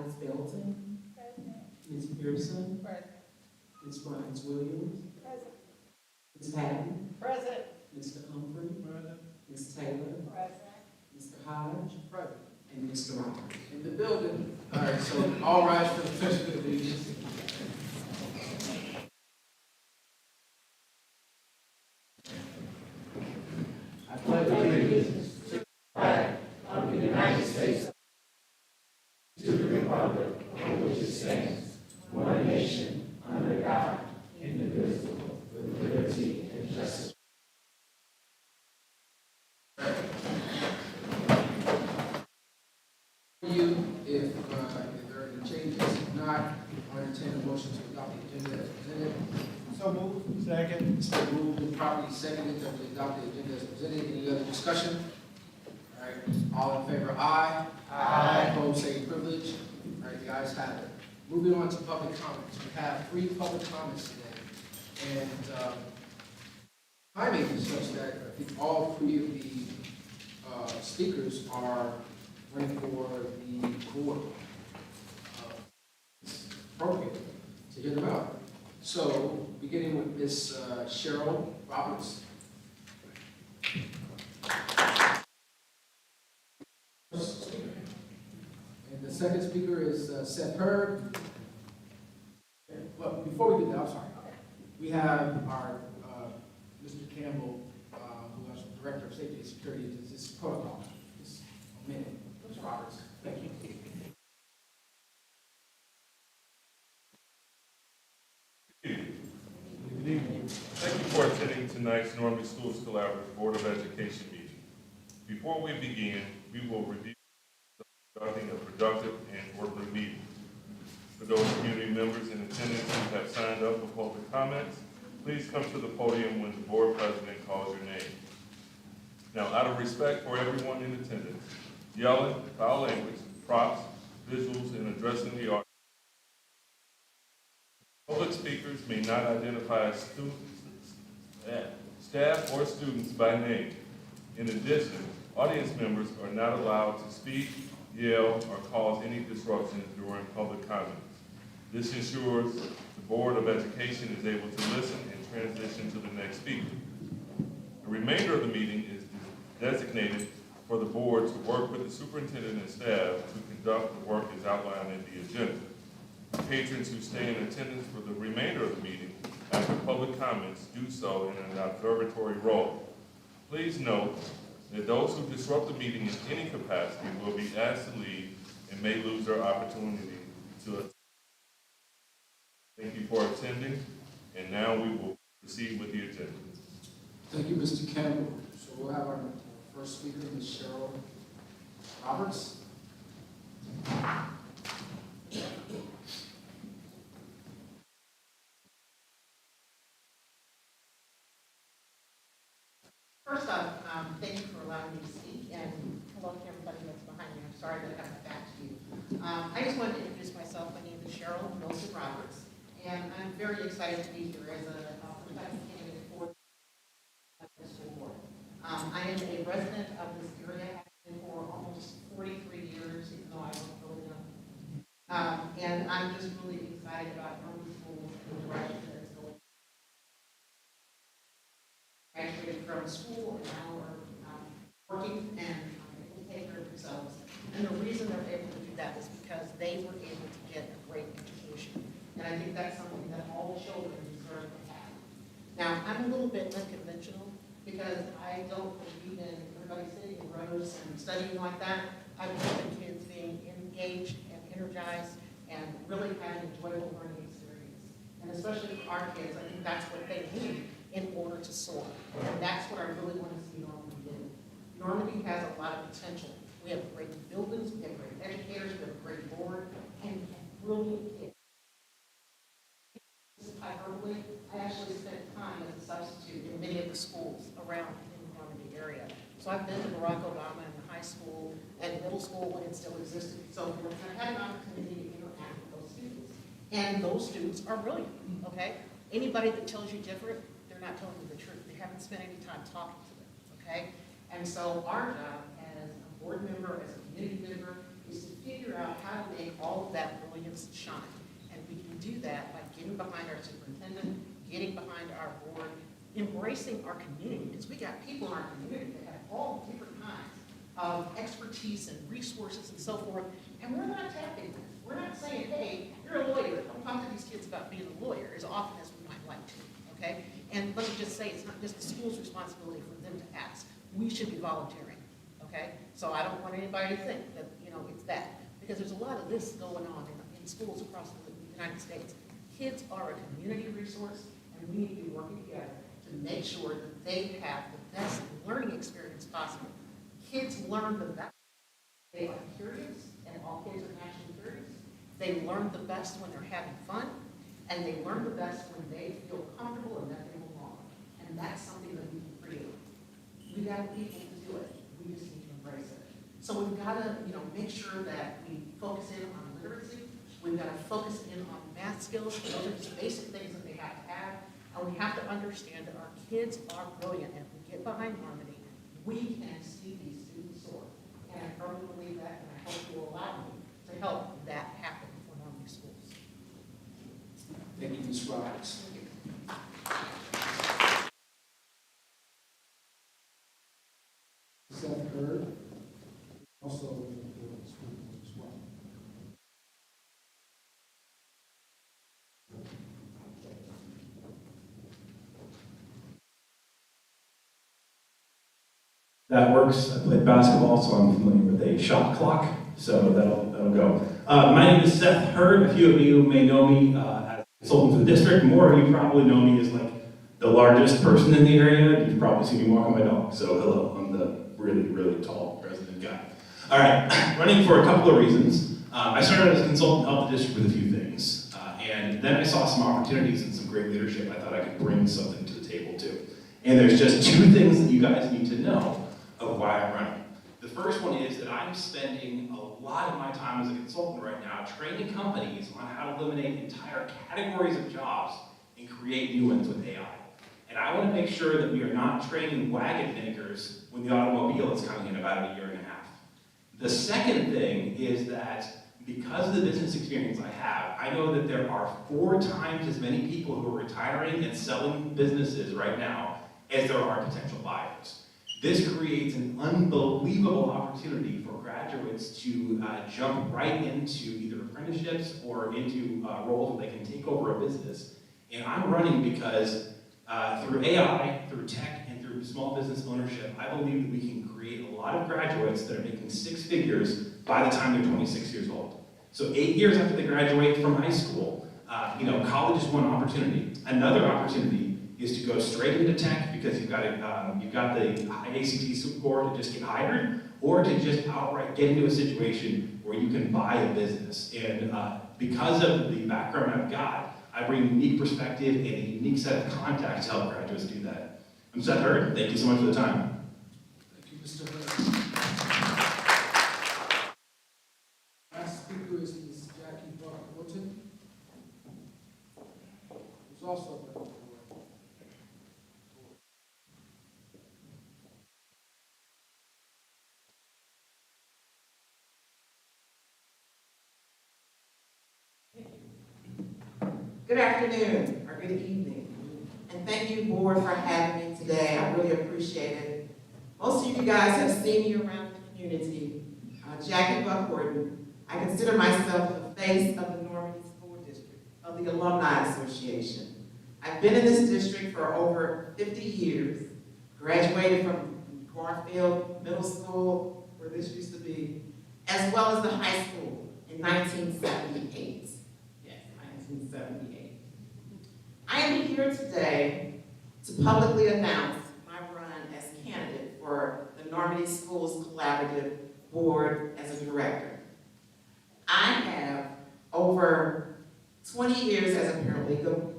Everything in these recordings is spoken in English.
Ms. Belton, Present. Ms. Pearson, Present. Ms. Grimes Williams, Present. Ms. Patton, Present. Mr. Humphrey, Present. Ms. Taylor, Present. Mr. Hodge, Present. and Mr. Roberts. In the building. All right, so all rise for the pledge of allegiance. I pledge allegiance to the flag of the United States, to the republic for which it stands, one nation, under God, indivisible, with liberty and justice. You, if there are any changes, if not, I entertain a motion to adopt the agenda as presented. So moved. Second. It's been moved and properly seconded that we adopt the agenda as presented. Any other discussion? All right, all in favor, aye. Aye. Opposed, same privilege. All right, the ayes have it. Moving on to public comments. We have 3 public comments today. And timing is such that I think all 3 of the speakers are running for the board. It's appropriate to hear them out. So, beginning with Ms. Cheryl Roberts. First speaker. And the second speaker is Seth Hurd. Well, before we do that, I'm sorry. We have our Mr. Campbell, who is Director of Safety and Security, to this protocol. Just a minute. Mr. Roberts, thank you. Thank you for attending tonight's Normandy Schools Collaborative Board of Education meeting. Before we begin, we will review conducting a productive and orderly meeting. For those community members in attendance who have signed up for public comments, please come to the podium when the board president calls your name. Now, out of respect for everyone in attendance, yelling, foul language, props, visuals, and addressing the audience. Public speakers may not identify students, staff, or students by name. In addition, audience members are not allowed to speak, yell, or cause any disruption during public comments. This ensures the Board of Education is able to listen and transition to the next speaker. The remainder of the meeting is designated for the board to work with the superintendent and staff to conduct the work as outlined in the agenda. Patrons who stay in attendance for the remainder of the meeting after public comments do so in an observatory role. Please note that those who disrupt the meeting in any capacity will be asked to leave and may lose their opportunity to attend. Thank you for attending, and now we will proceed with the agenda. Thank you, Mr. Campbell. So we'll have our first speaker, Ms. Cheryl Roberts. First off, thank you for allowing me to speak, and hello to everybody that's behind me. I'm sorry that I got back to you. I just wanted to introduce myself. My name is Cheryl Wilson Roberts, and I'm very excited to be here as a prospective candidate for the school board. I am a resident of this area. I've been for almost 43 years, even though I don't really know. And I'm just really excited about Normandy Schools and the direction that it's going. Graduated from school and now are working and able to take care of themselves. And the reason they're able to do that is because they were able to get a great education. And I think that's something that all children deserve to have. Now, I'm a little bit unconventional because I don't believe in everybody sitting in rows and studying like that. I believe in kids being engaged and energized and really having an enjoyable learning experience. And especially for our kids, I think that's what they need in order to soar. And that's what I really want to see Normandy do. Normandy has a lot of potential. We have great buildings, we have great educators, we have a great board, and we have brilliant kids. This is hyperbole. I actually spent time as a substitute in many of the schools around in the Normandy area. So I've been to Barack Obama in the high school and middle school when it still existed, and so forth. And I had an opportunity to interact with those students. And those students are brilliant, okay? Anybody that tells you different, they're not telling you the truth. They haven't spent any time talking to them, okay? And so our job as a board member, as a community member, is to figure out how to make all of that brilliance shine. And we can do that by getting behind our superintendent, getting behind our board, embracing our community, because we got people in our community that have all different kinds of expertise and resources and so forth, and we're not tapping them. We're not saying, hey, you're a lawyer, don't talk to these kids about being a lawyer as often as we might like to, okay? And let me just say, it's not just the school's responsibility for them to ask. We should be volunteering, okay? So I don't want anybody to think that, it's that, because there's a lot of this going on in schools across the United States. Kids are a community resource, and we need to be working together to make sure that they have the best learning experience possible. Kids learn the best. They are curious, and all kids are naturally curious. They learn the best when they're having fun, and they learn the best when they feel comfortable and that they belong. And that's something that we can create. We got the people to do it. We just need to embrace it. So we've got to, make sure that we focus in on literacy. We've got to focus in on math skills. Those are just basic things that they have to have. And we have to understand that our kids are brilliant. And if we get behind Harmony, we can see these students soar. And I firmly believe that, and I hope you will allow me to help that happen for Harmony schools. Thank you, Ms. Roberts. Thank you. Seth Hurd, also with the school board as well. That works. I played basketball, so I'm familiar with a shot clock, so that'll go. My name is Seth Hurd. A few of you may know me as a consultant to the district. More of you probably know me as like the largest person in the area. You've probably seen me walking my dog, so hello. I'm the really, really tall resident guy. All right, running for a couple of reasons. I started as a consultant to help the district with a few things, and then I saw some opportunities and some great leadership I thought I could bring something to the table too. And there's just two things that you guys need to know of why I'm running. The first one is that I'm spending a lot of my time as a consultant right now training companies on how to eliminate entire categories of jobs and create new ones with AI. And I want to make sure that we are not training wagon makers when the automobile is coming in about a year and a half. The second thing is that because of the business experience I have, I know that there are 4 times as many people who are retiring and selling businesses right now as there are potential buyers. This creates an unbelievable opportunity for graduates to jump right into either apprenticeships or into roles where they can take over a business. And I'm running because through AI, through tech, and through small business ownership, I believe that we can create a lot of graduates that are making 6 figures by the time they're 26 years old. So 8 years after they graduate from high school, college is one opportunity. Another opportunity is to go straight into tech because you've got the high ACT score to just get hired, or to just outright get into a situation where you can buy a business. And because of the background I've got, I bring a unique perspective and a unique set of contacts to help graduates do that. I'm Seth Hurd. Thank you so much for the time. Thank you, Mr. Hurd. Last speaker is Ms. Jackie Buck-Morton, who's also a member of the board. Good afternoon, or good evening, and thank you, board, for having me today. I really appreciate it. Most of you guys have seen me around the community. Jackie Buck-Morton. I consider myself the face of the Normandy School District, of the Alumni Association. I've been in this district for over 50 years, graduated from Garfield Middle School, where this used to be, as well as the high school in 1978. Yes, 1978. I am here today to publicly announce my run as candidate for the Normandy Schools Collaborative Board as a director. I have over 20 years as a paralegal.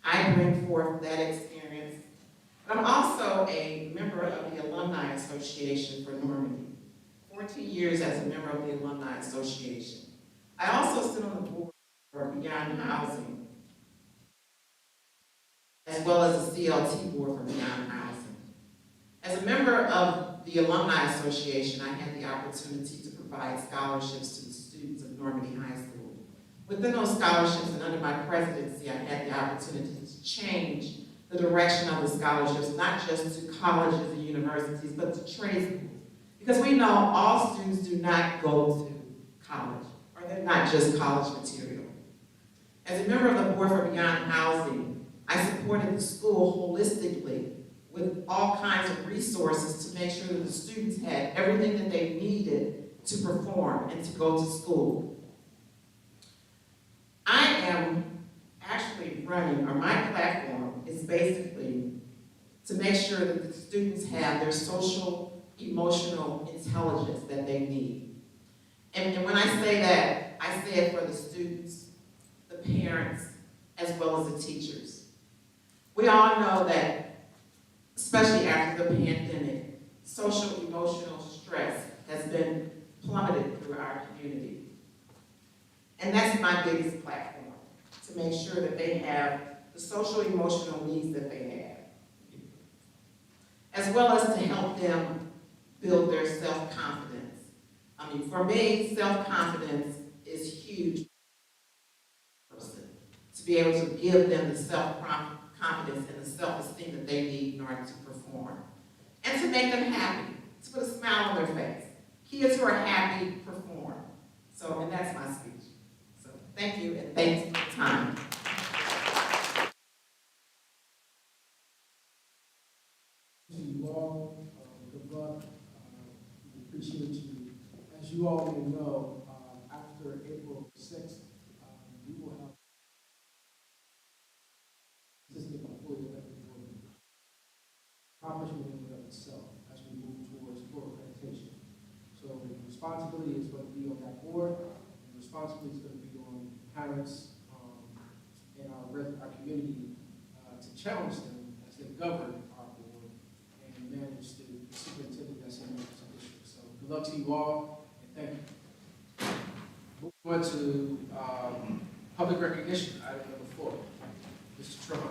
I bring forth that experience. But I'm also a member of the Alumni Association for Normandy. 14 years as a member of the Alumni Association. I also sit on the board for Beyond Housing, as well as the CLT board for Beyond Housing. As a member of the Alumni Association, I had the opportunity to provide scholarships to the students of Normandy High School. Within those scholarships and under my presidency, I had the opportunity to change the direction of the scholarships, not just to colleges and universities, but to trade schools. Because we know all students do not go to college, or they're not just college material. As a member of the Board for Beyond Housing, I supported the school holistically with all kinds of resources to make sure that the students had everything that they needed to perform and to go to school. I am actually running, or my platform is basically to make sure that the students have their social, emotional intelligence that they need. And when I say that, I say it for the students, the parents, as well as the teachers. We all know that, especially after the pandemic, social emotional stress has been plummeted through our community. And that's my biggest platform, to make sure that they have the social emotional needs that they have, as well as to help them build their self-confidence. I mean, for me, self-confidence is huge. To be able to give them the self-confidence and the self-esteem that they need in order to perform. And to make them happy, to put a smile on their face. Kids who are happy perform. So, and that's my speech. So, thank you, and thanks for the time. To you all, good luck. We appreciate you. As you all may know, after April 6th, we will have consistent and fully elected board members. Accomplishment in and of itself as we move towards full accreditation. So the responsibility is going to be on that board, and the responsibility is going to be on parents and our community to challenge them as they govern our board and manage the superintendent that's in the district. So good luck to you all, and thank you. Moving on to public recognition, item number 4. Mr. Trump.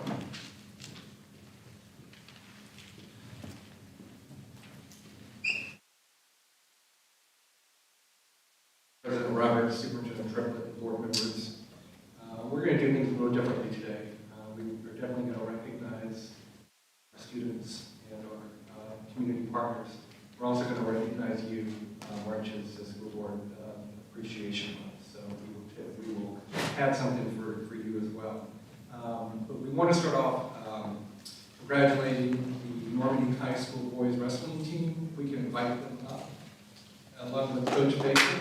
President Roberts, Superintendent Triplett, board members. We're going to do things a little differently today. We're definitely going to recognize our students and our community partners. We're also going to recognize you, March is the school board appreciation month. So we will have something for you as well. But we want to start off congratulating the Normandy High School boys wrestling team. We can invite them up, along with Coach Baker.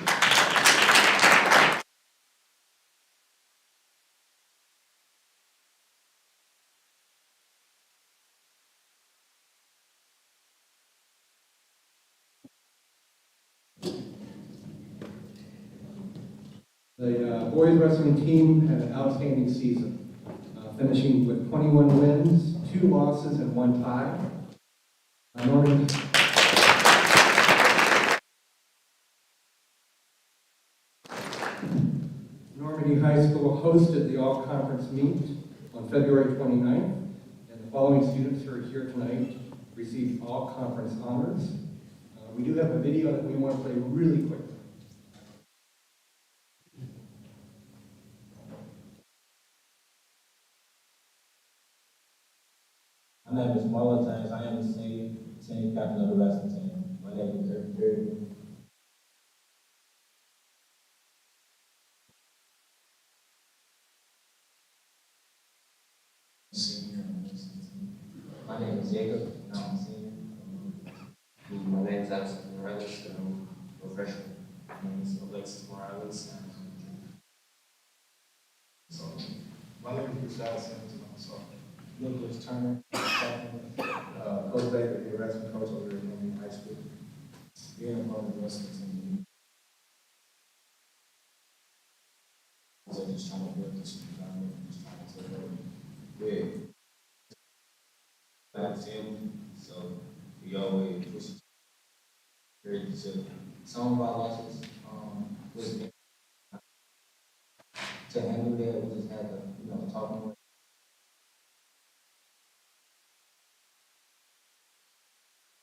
The boys wrestling team had an outstanding season, finishing with 21 wins, 2 losses, and 1 tie. Normandy High School hosted the all-conference meet on February 29th, and the following students who are here tonight received all-conference honors. We do have a video that we want to play really quickly. My name is Marlon James. I am the senior team captain of the wrestling team. My name is Eric Perry. Senior on the wrestling team. My name is Jacob, and I'm a senior. My name is Alexis Morales, and I'm a freshman. My name is Alexis Morales. So, my name is Gustavo Simmons, and I'm a sophomore. Nicholas Turner, Coach Baker, the wrestling coach over at Normandy High School. being a part of the wrestling team. So just trying to build this environment, just trying to take over with back family. So we always push to some of our losses was to handle that. We just had to, talk more.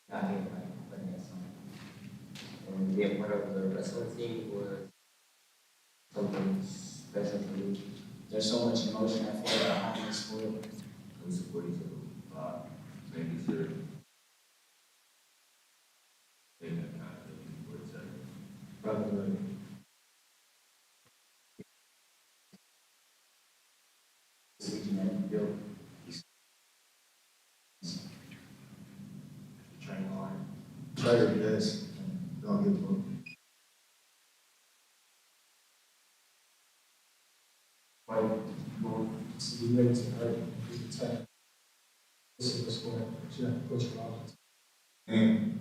Not here, right? be a part of the wrestling team was something special to me. There's so much emotion I feel behind this sport. We support each other. Making sure they have accountability for each other. Brotherhood. We can have built. Train hard. Try your best. Don't give up. So you ready to hurt, you can tell. This is what's going on, but you have to put your mouth. And,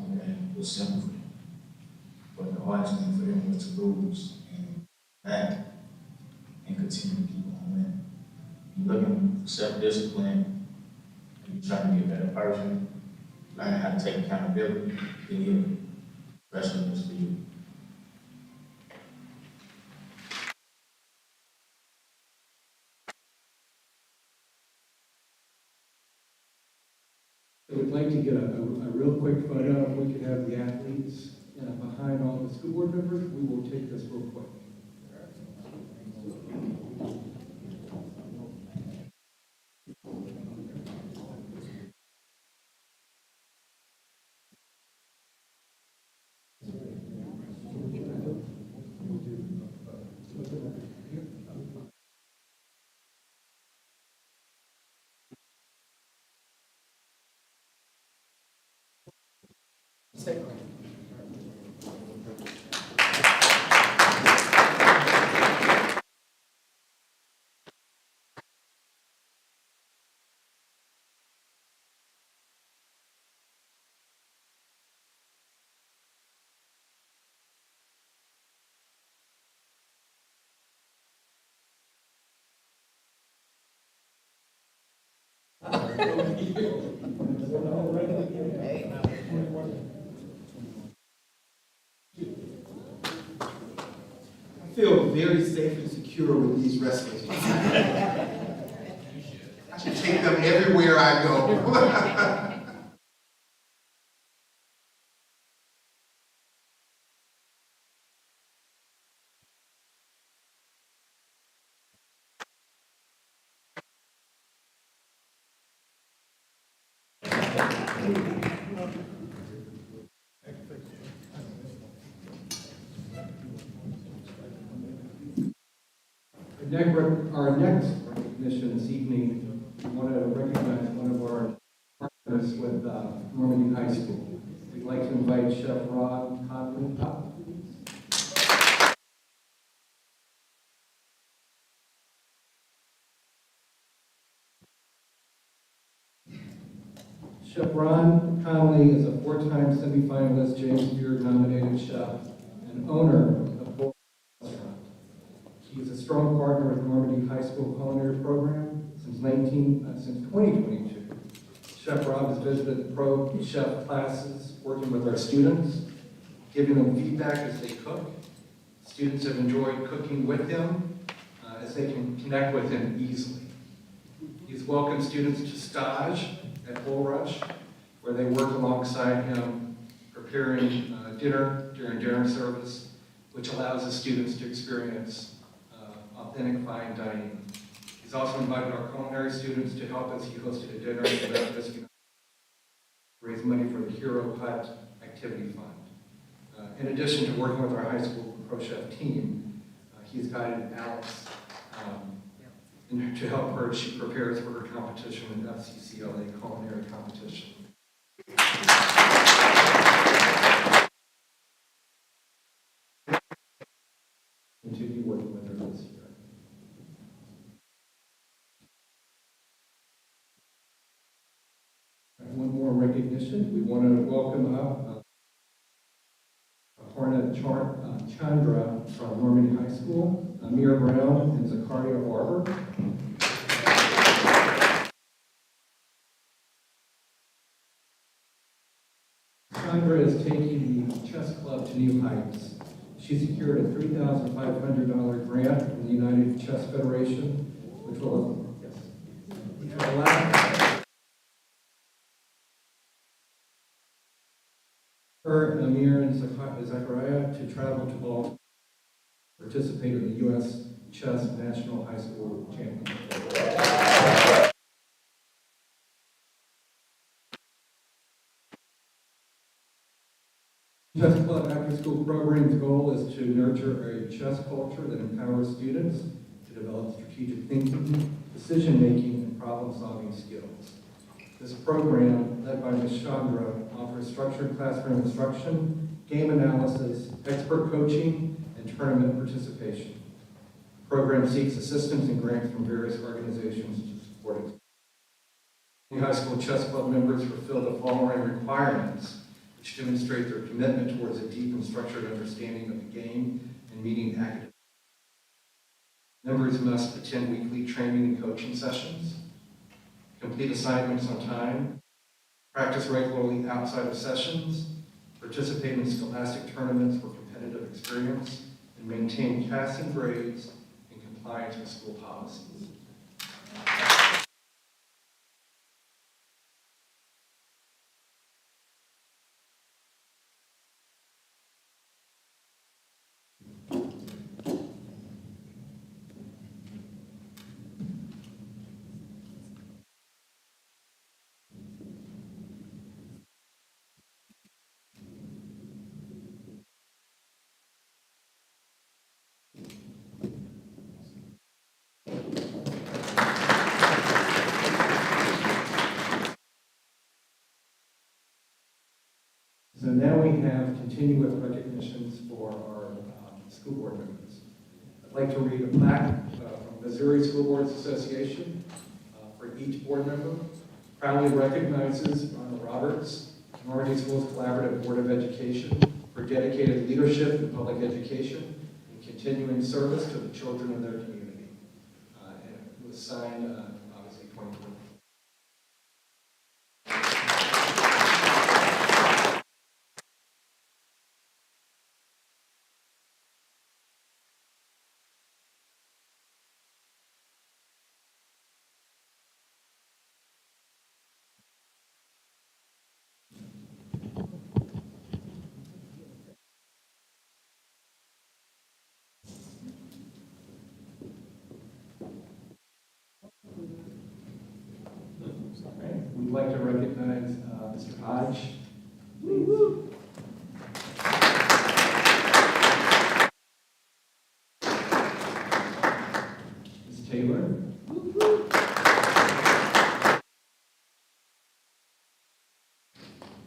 okay, it was simple for them. But the hardest thing for them was to lose and back and continue to keep on winning. You're looking for self-discipline, and you're trying to be a better person, learn how to take accountability, then you wrestling is for you. I would like to get a real quick photo. If we could have the athletes behind all the school board members, we will take this real quick. I feel very safe and secure with these wrestlers. I should take them everywhere I go. Our next recognition this evening, we want to recognize one of our partners with Normandy High School. We'd like to invite Chef Rod Conley up, please. Chef Ron Conley is a four-time semifinalist James Beard nominated chef and owner of Bull Restaurant. He is a strong partner with Normandy High School Culinary Program since 2022. Chef Rob has visited pro chef classes, working with our students, giving them feedback as they cook. Students have enjoyed cooking with him as they can connect with him easily. He's welcomed students to stage at Bull Rush, where they work alongside him, preparing dinner during dinner service, which allows the students to experience authentic fine dining. He's also invited our culinary students to help us. He hosted a dinner in Memphis to raise money for the Hero Hut Activity Fund. In addition to working with our high school pro chef team, he's guided Alex to help her as she prepares for her competition in FCCLA culinary competition. Continue working with her this year. One more recognition. We want to welcome up Aparna Chandra from Normandy High School, Amir Brown, and Zakaria Barber. Chandra is taking the chess club to new heights. She secured a $3,500 grant from the United Chess Federation, which will allow Amir and Zachariah to travel to Baltimore to participate in the U.S. Chess National High School Championship. Chess Club after-school program's goal is to nurture a chess culture that empowers students to develop strategic thinking, decision-making, and problem-solving skills. This program, led by Ms. Chandra, offers structured classroom instruction, game analysis, expert coaching, and tournament participation. The program seeks assistance and grants from various organizations to support it. The high school chess club members fulfill the following requirements, which demonstrate their commitment towards a deep and structured understanding of the game and meeting academic. Members must attend weekly training and coaching sessions, complete assignments on time, practice regularly outside of sessions, participate in scholastic tournaments for competitive experience, and maintain passing grades in compliance with school policies. So now we have continuous recognitions for our school board members. I'd like to read a plaque from Missouri School Boards Association for each board member. Proudly recognizes Ronald Roberts, Normandy Schools Collaborative Board of Education, for dedicated leadership in public education and continuing service to the children of their community. And it was signed, obviously, 2020. We'd like to recognize Mr. Hodge, please. Ms. Taylor.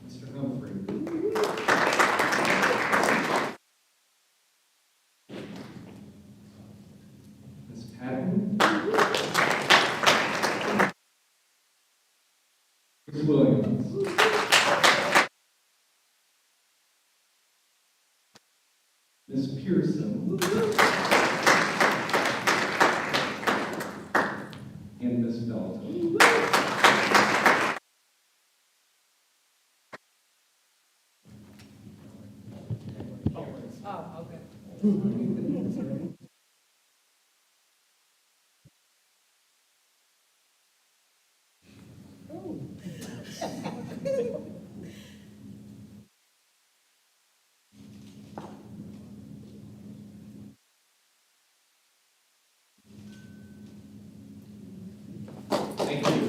Mr. Humphrey. Ms. Patton. Ms. Williams. Ms. Pearson. And Ms. Dalton. Oh, okay. Thank you.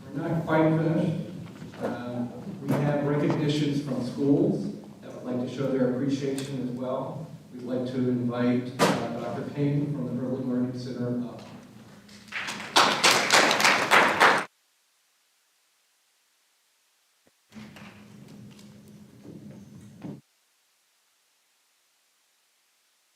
We're not quite finished. We have recognitions from schools that would like to show their appreciation as well. We'd like to invite Dr. Payne from the Early Learning Center up.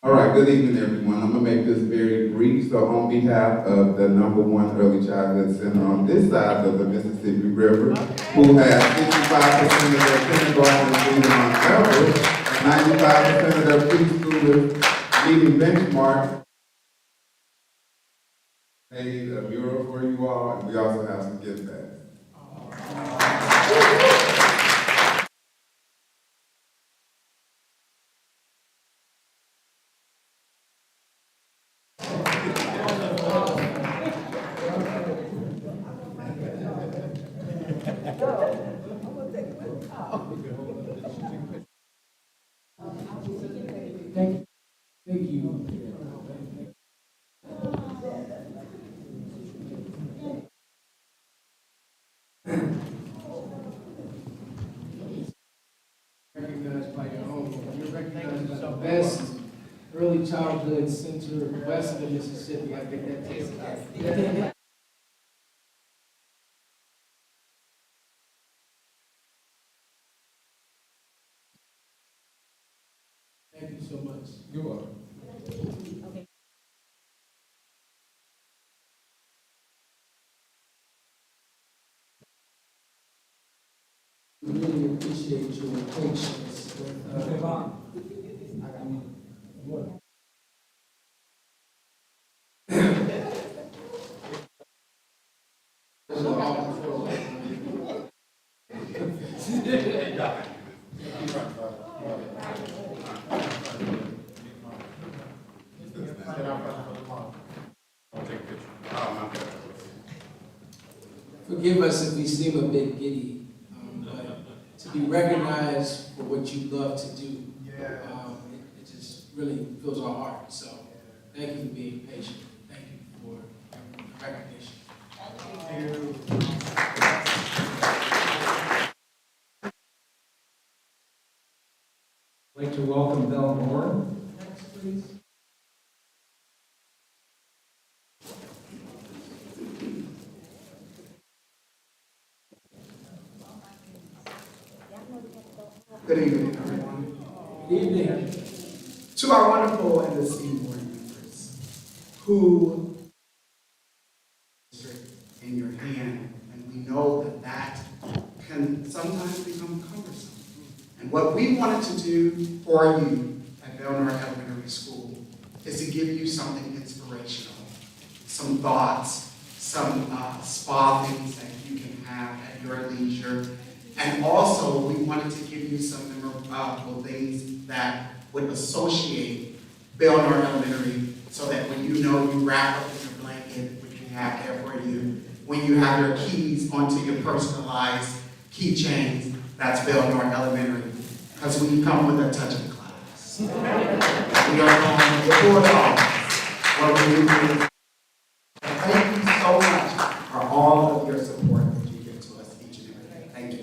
All right, good evening, everyone. I'm gonna make this very brief. So on behalf of the #1 Early Childhood Center on this side of the Mississippi River, who has 65% of their kindergarten students on average, 95% of their preschoolers meeting benchmarks, made a mural for you all, and we also have some gift bags. Thank you. Recognized by your own. You're recognized by the best early childhood center west of the Mississippi. I think that takes it. Thank you so much. You're welcome. We really appreciate your patience with, Forgive us if we seem a bit giddy, but to be recognized for what you love to do, it just really fills our heart. So thank you for being patient. Thank you for the recognition. I'd like to welcome Belle Moore. Next, please. Good evening, everyone. Good evening. To our wonderful and esteemed board members who in your hand, and we know that that can sometimes become cumbersome. And what we wanted to do for you at Belmar Elementary School is to give you something inspirational, some thoughts, some spa things that you can have at your leisure. And also, we wanted to give you some memorable things that would associate Belmar Elementary so that when you know you wrap up in your blanket, which we have there for you, when you have your keys onto your personalized keychains, that's Belmar Elementary. Because we come with a touch of class. We are going before the office. What we do. Thank you so much for all of your support that you give to us each and every day. Thank you.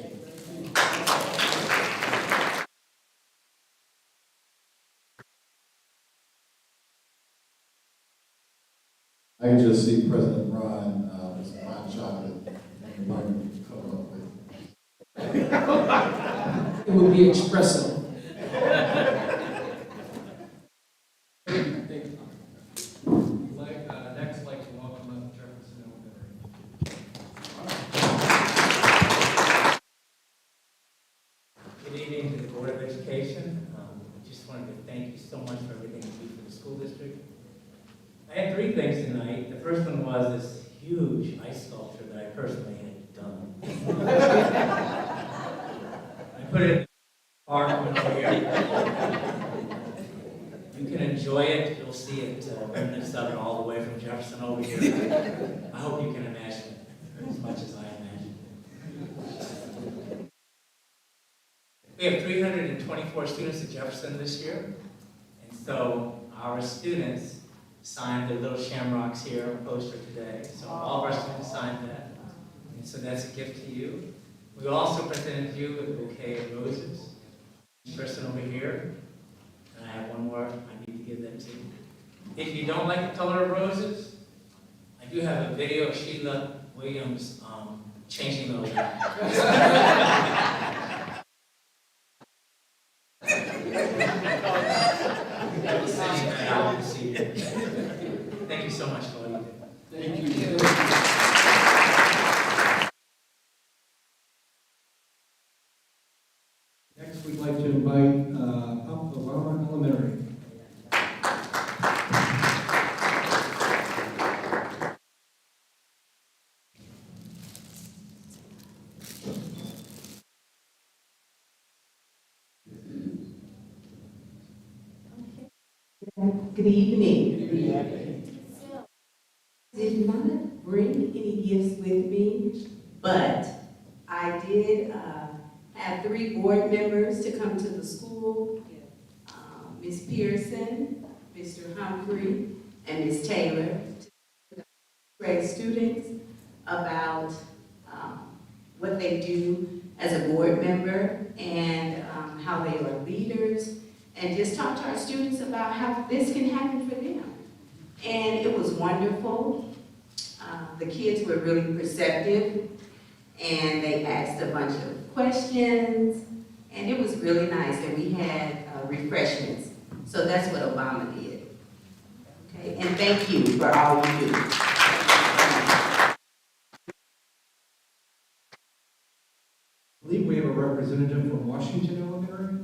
I can just see President Ron, with some hot chocolate, and Martin come up with. It would be espresso. Next, like to welcome up Jefferson Elementary. Good evening to the Board of Education. I just wanted to thank you so much for everything you do for the school district. I had 3 things tonight. The first one was this huge ice sculpture that I personally had done. I put it in the park over here. You can enjoy it. You'll see it remnants of it all the way from Jefferson over here. I hope you can imagine it as much as I imagine it. We have 324 students at Jefferson this year, and so our students signed their little shamrocks here on a poster today. So all of our students signed that, and so that's a gift to you. We also presented you with a bouquet of roses. This person over here, and I have one more I need to give them to you. If you don't like the color of roses, I do have a video of Sheila Williams changing those out. Thank you so much for all you did. Thank you. Next, we'd like to invite up Belmar Elementary. Good evening. Did not bring any gifts with me, but I did have 3 board members to come to the school. Ms. Pearson, Ms. Mr. Humphrey and Ms. Taylor, grade students about what they do as a board member and how they are leaders, and just talk to our students about how this can happen for them. And it was wonderful. The kids were really perceptive, and they asked a bunch of questions, and it was really nice, and we had refreshments. So that's what Obama did. Okay, and thank you for all you do. I believe we have a representative from Washington Elementary.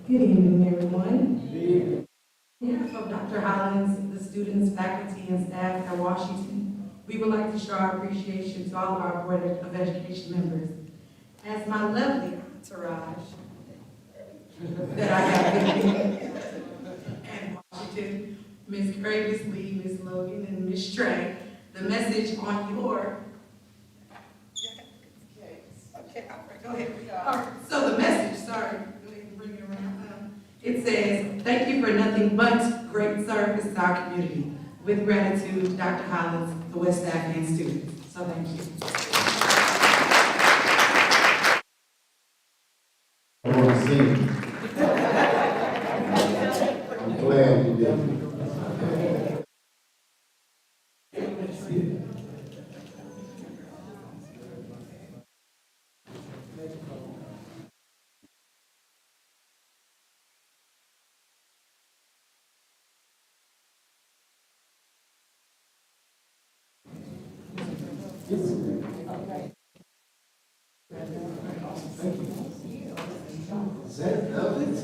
Good evening, everyone. On behalf of Dr. Hollins, the students, faculty, and staff at Washington, we would like to show our appreciation to all of our Board of Education members. As my lovely entourage that I have with me at Washington, Ms. Gravis Lee, Ms. Logan, and Ms. Trey, the message on your... Okay, all right, go ahead. All right, so the message, sorry. Bring it around. It says, thank you for nothing but great service to our community. With gratitude, Dr. Hollins, the West staff and students. So thank you. I want to sing. I'm glad you did. Is that velvet?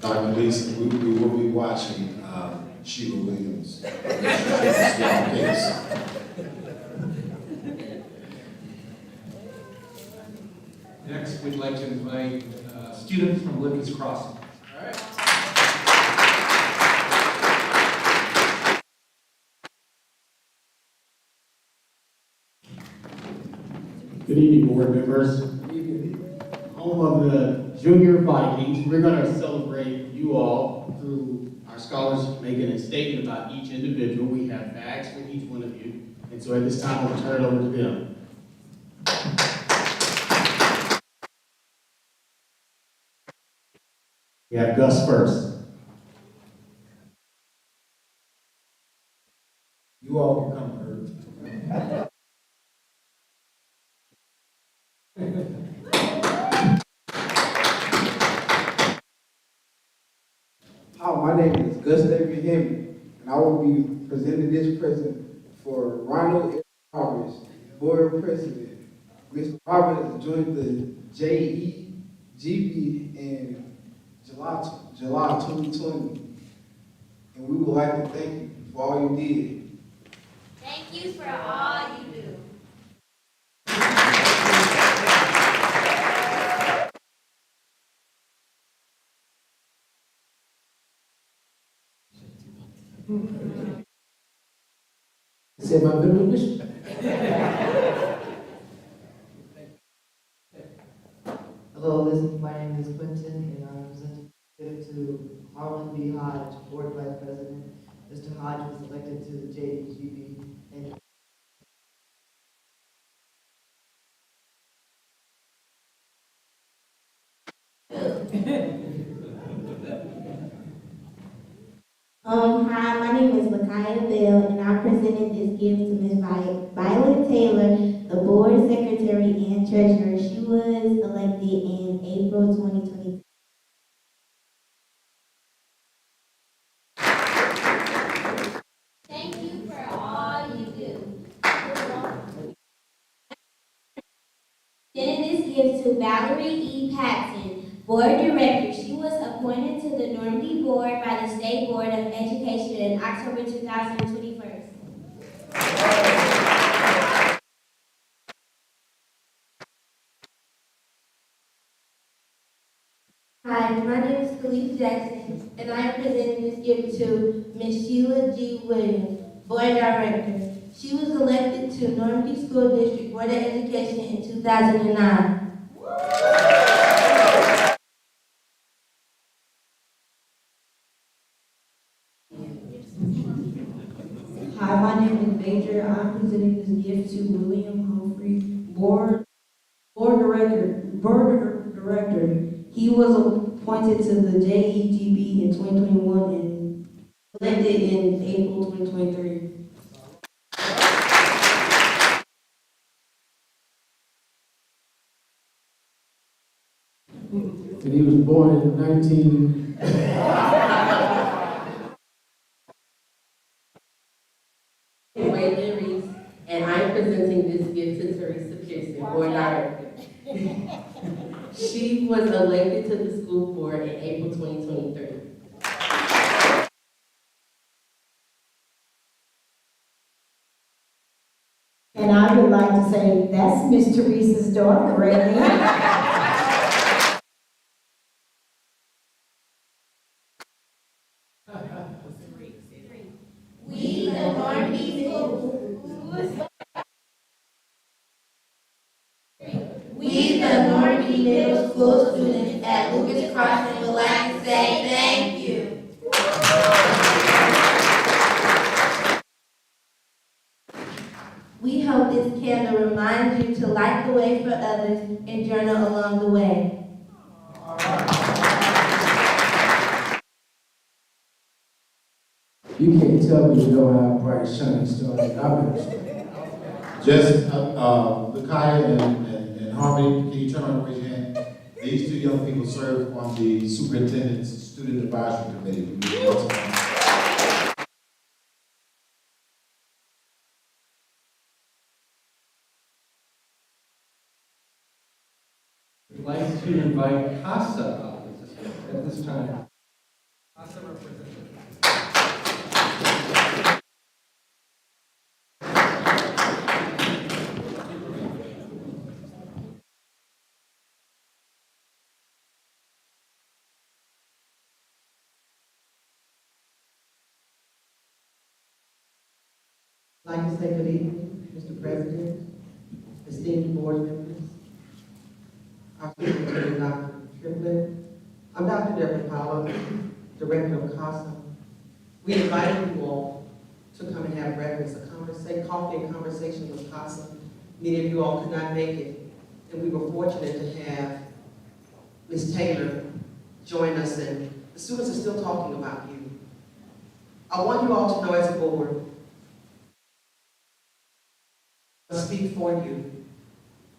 Dr. Lisa, we will be watching Sheila Williams. Small case. Next, we'd like to invite students from Lucas Crossing. All right. Good evening, board members. Home of the Junior Vikings, we're going to celebrate you all through our scholars making a statement about each individual. We have bags for each one of you, and so at this time, we'll turn it over to them. We have Gus first. You all can come, Herb. Hi, my name is Gustavia Henry, and I will be presenting this present for Ronald L. Roberts, Board President. Mr. Roberts joined the JEGB in July 2020, and we would like to thank you for all you did. Thank you for all you do. Say my middle initial. Hello, my name is Quentin, and I'm representative to Harlan B. Hodge, Board Vice President. Mr. Hodge was elected to the JEGB, and Hi, my name is Lakaya Bell, and I presented this gift to Ms. Violet Taylor, the board secretary and treasurer. She was elected in April 2022. Thank you for all you do. Sending this gift to Valerie E. Patton, Board Director. She was appointed to the Normandy Board by the State Board of Education in October 2021. Hi, my name is Khalifa Jackson, and I am presenting this gift to Ms. Sheila G. Williams, Board Director. She was elected to Normandy School District Board of Education in 2009. Hi, my name is Major. I'm presenting this gift to William Humphrey, Board Director. He was appointed to the JEGB in 2021 and elected in April 2023. And he was born in 19... Waylon Reese, and I'm presenting this gift to Teresa Pearson, Board Director. She was elected to the school board in April 2023. And I would like to say, that's Miss Teresa's daughter right there. We, the Normandy School. We, the Normandy Middle School students at Lucas Crossing would like to say thank you. We hope this candle reminds you to light the way for others and journal along the way. You can't tell me you don't have bright, shiny stars. I've been Just, Lakaya and Harmony, can you turn around and raise your hand? These two young people serve on the Superintendent's Student Advisory Committee. I'd like to invite CASA up at this time. CASA representative. I'd like to say good evening, Mr. President, esteemed board members, our superintendent, Dr. Triplett. I'm Dr. Deborah Fowler, Director of CASA. We invited you all to come and have breakfast, coffee and conversation with CASA. Many of you all could not make it, and we were fortunate to have Ms. Taylor join us, and the students are still talking about you. I want you all to know as a board, speak for you.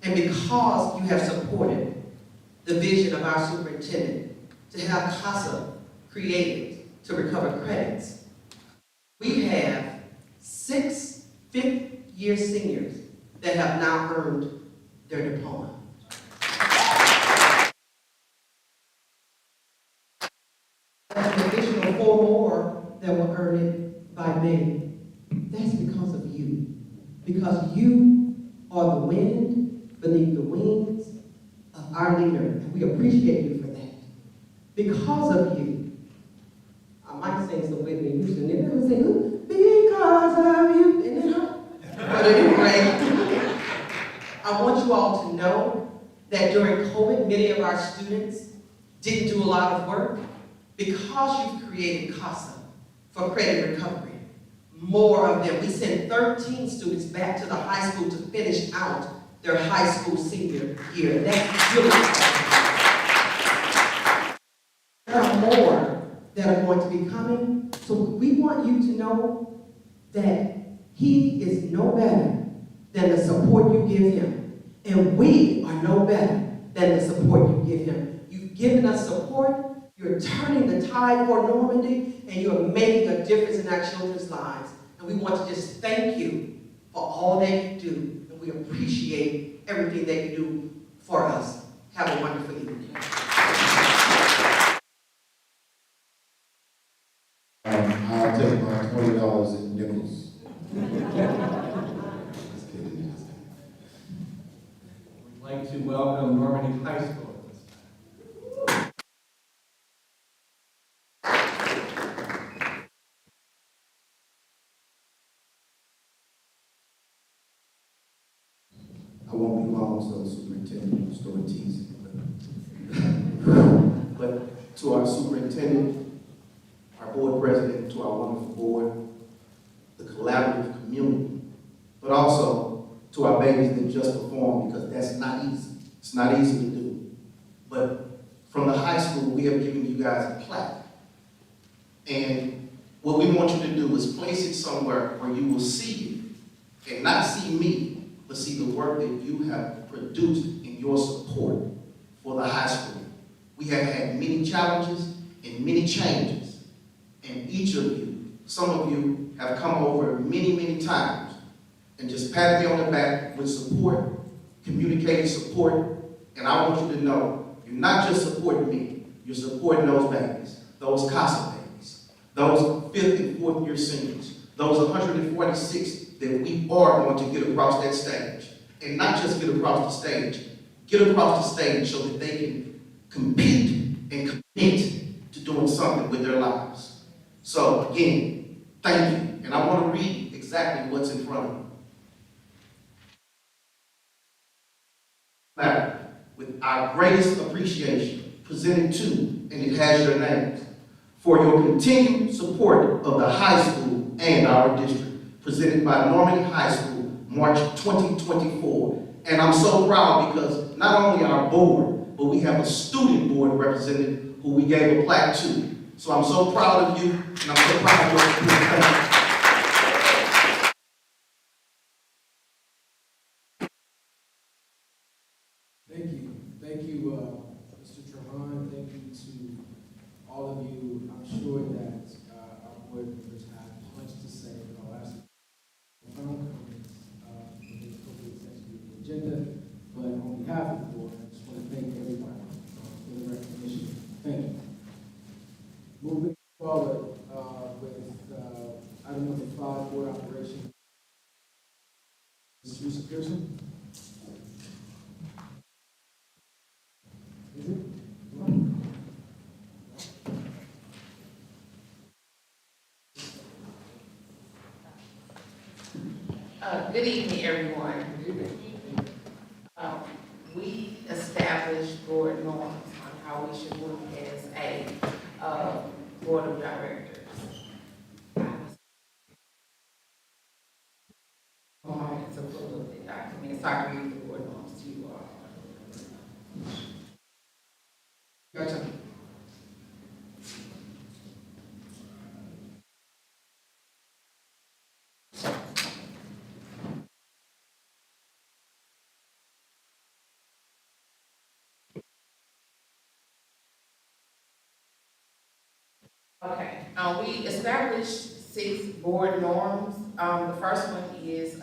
And because you have supported the vision of our superintendent to have CASA created to recover credits, we have 6 fifth-year seniors that have now earned their diploma. That's an additional 4 more that will earn it by May. That's because of you. Because you are the wind beneath the wings of our leader, and we appreciate you for that. Because of you, I might sing some Whitney Houston, and they would say, because of you, and then but anyway, I want you all to know that during COVID, many of our students didn't do a lot of work. Because you've created CASA for credit recovery, more of them. We sent 13 students back to the high school to finish out their high school senior year. That's really exciting. There are more that are going to be coming. So we want you to know that he is no better than the support you give him. And we are no better than the support you give him. You've given us support. You're turning the tide for Normandy, and you're making a difference in our children's lives. And we want to just thank you for all that you do, and we appreciate everything that you do for us. Have a wonderful evening. I'll take my $20 in nickels. Just kidding. We'd like to welcome Normandy High School at this time. I won't be long, so the superintendent will start teasing. But to our superintendent, our board president, to our wonderful board, the collaborative community, but also to our babies that just performed, because that's not easy. It's not easy to do. But from the high school, we have given you guys a plaque. And what we want you to do is place it somewhere where you will see it, and not see me, but see the work that you have produced in your support for the high school. We have had many challenges and many changes, and each of you, some of you have come over many, many times and just patted me on the back with support, communicating support, and I want you to know, you're not just supporting me, you're supporting those babies, those CASA babies, those 5th and 4th year seniors, those 146 that we are going to get across that stage. And not just get across the stage, get across the stage so that they can compete and commit to doing something with their lives. So again, thank you. And I want to read exactly what's in front of you. With our greatest appreciation presented to, and it has your names, for your continued support of the high school and our district, presented by Normandy High School, March 2024. And I'm so proud because not only our board, but we have a student board representative who we gave a plaque to. So I'm so proud of you, and I'm so proud of your support. Thank you. Thank you, Mr. Trahan. Thank you to all of you. I'm sure that our board members have much to say, but I'll ask comments in the appropriate section of the agenda. But on behalf of the board, I just want to thank everybody for the recognition. Thank you. Moving forward with item number 5, board operation. Ms. Teresa Pearson. Is it? Good evening, everyone. We established board norms on how we should work as a board of directors. To pull up the document, so I can read the board norms to you all. Gotcha. Okay, we established 6 board norms. The first one is,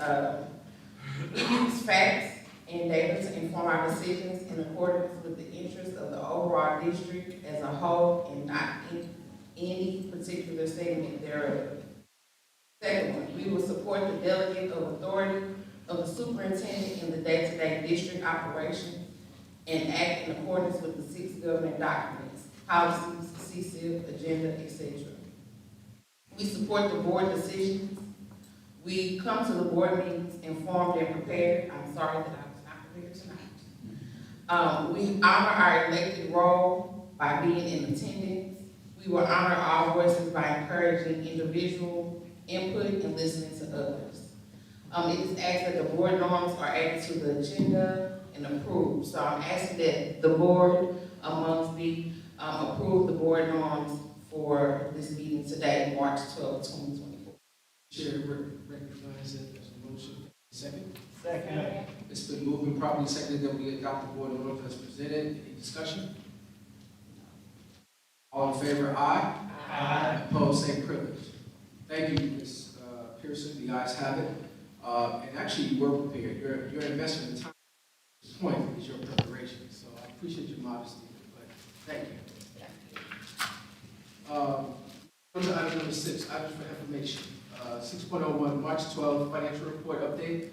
we use facts and data to inform our decisions in accordance with the interests of the overall district as a whole and not in any particular segment thereof. Second one, we will support the delegate of authority of the superintendent in the day-to-day district operations and act in accordance with the 6 governing documents, policies, CCIP, agenda, etc. We support the board decisions. We come to the board meetings informed and prepared. I'm sorry that I was not prepared tonight. We honor our elected role by being in attendance. We will honor our voices by encouraging individual input and listening to others. It is asked that the board norms are added to the agenda and approved. So I'm asking that the board amongst me approve the board norms for this meeting today, March 12, 2024. Chair recognize that there's a motion. Second? Second. It's been moved and properly seconded that we adopt the board norms as presented. Any discussion? All in favor, aye. Aye. Opposed, same privilege. Thank you, Ms. Pearson. The ayes have it. And actually, you were prepared. Your investment in time at this point is your preparation. So I appreciate your modesty, but thank you. On to item item number 6, items for information. 6.01, March 12th, financial report update.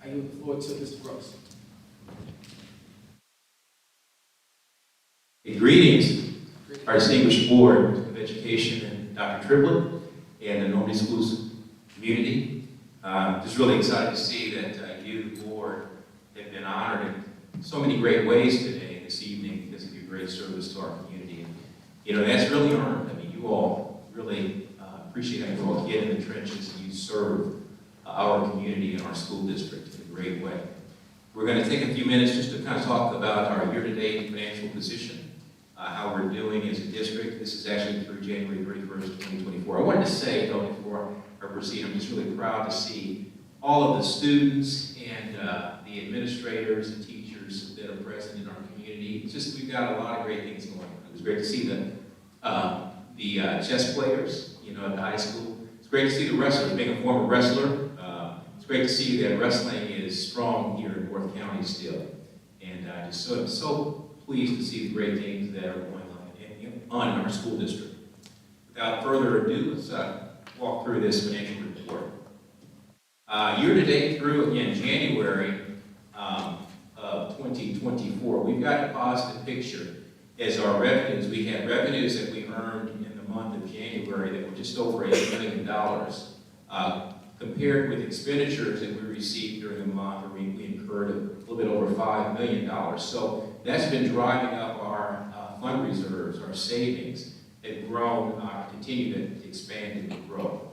I yield the floor to Mr. Gross. Greetings, our distinguished Board of Education and Dr. Triplett and the Normandy Schools community. Just really excited to see that you, the Board, have been honored in so many great ways today, this evening, because of your great service to our community. And, you know, that's really earned. I mean, you all really appreciate how you all get in the trenches and you serve our community and our school district in a great way. We're going to take a few minutes just to kind of talk about our year-to-date financial position, how we're doing as a district. This is actually through January 31st, 2024. I wanted to say, though, before I proceed, I'm just really proud to see all of the students and the administrators and teachers that are present in our community. It's just, we've got a lot of great things going on. It was great to see the chess players, you know, at the high school. It's great to see the wrestlers. Being a former wrestler, it's great to see that wrestling is strong here in North County still. And I'm so pleased to see the great things that are going on in our school district. Without further ado, let's walk through this financial report. Year-to-date through, again, January of 2024, we've got a positive picture as our revenues. We had revenues that we earned in the month of January that were just over $8 million, compared with expenditures that we received during the month, where we incurred a little bit over $5 million. So that's been driving up our fund reserves, our savings have grown, continue to expand and grow.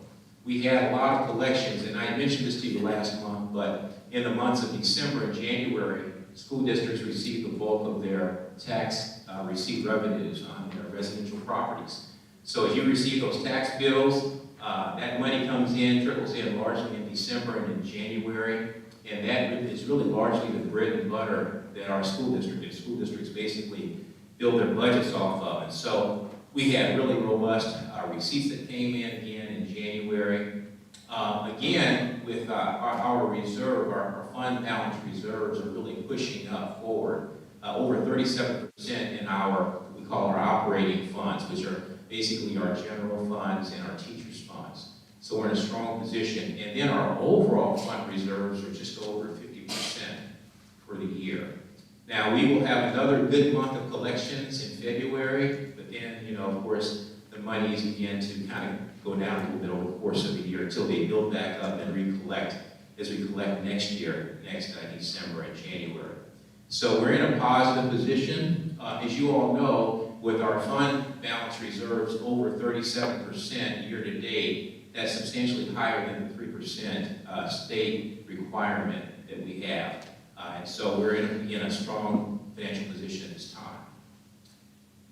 We had a lot of collections, and I mentioned this to you last month, but in the months of December and January, school districts received the bulk of their tax receipt revenues on their residential properties. So as you receive those tax bills, that money comes in, trickles in largely in December and in January, and that is really largely the bread and butter that our school districts basically build their budgets off of. And so we had really robust receipts that came in again in January. Again, with our reserve, our fund balance reserves are really pushing up forward. Over 37% in our, we call our operating funds, which are basically our general funds and our teachers' funds. So we're in a strong position. And then our overall fund reserves are just over 50% for the year. Now, we will have another good month of collections in February, but then, you know, of course, the monies begin to kind of go down a little bit over the course of the year until they build back up and recollect as we collect next year, December and January. So we're in a positive position. As you all know, with our fund balance reserves over 37% year to date, that's substantially higher than the 3% state requirement that we have. And so we're in a strong financial position at this time.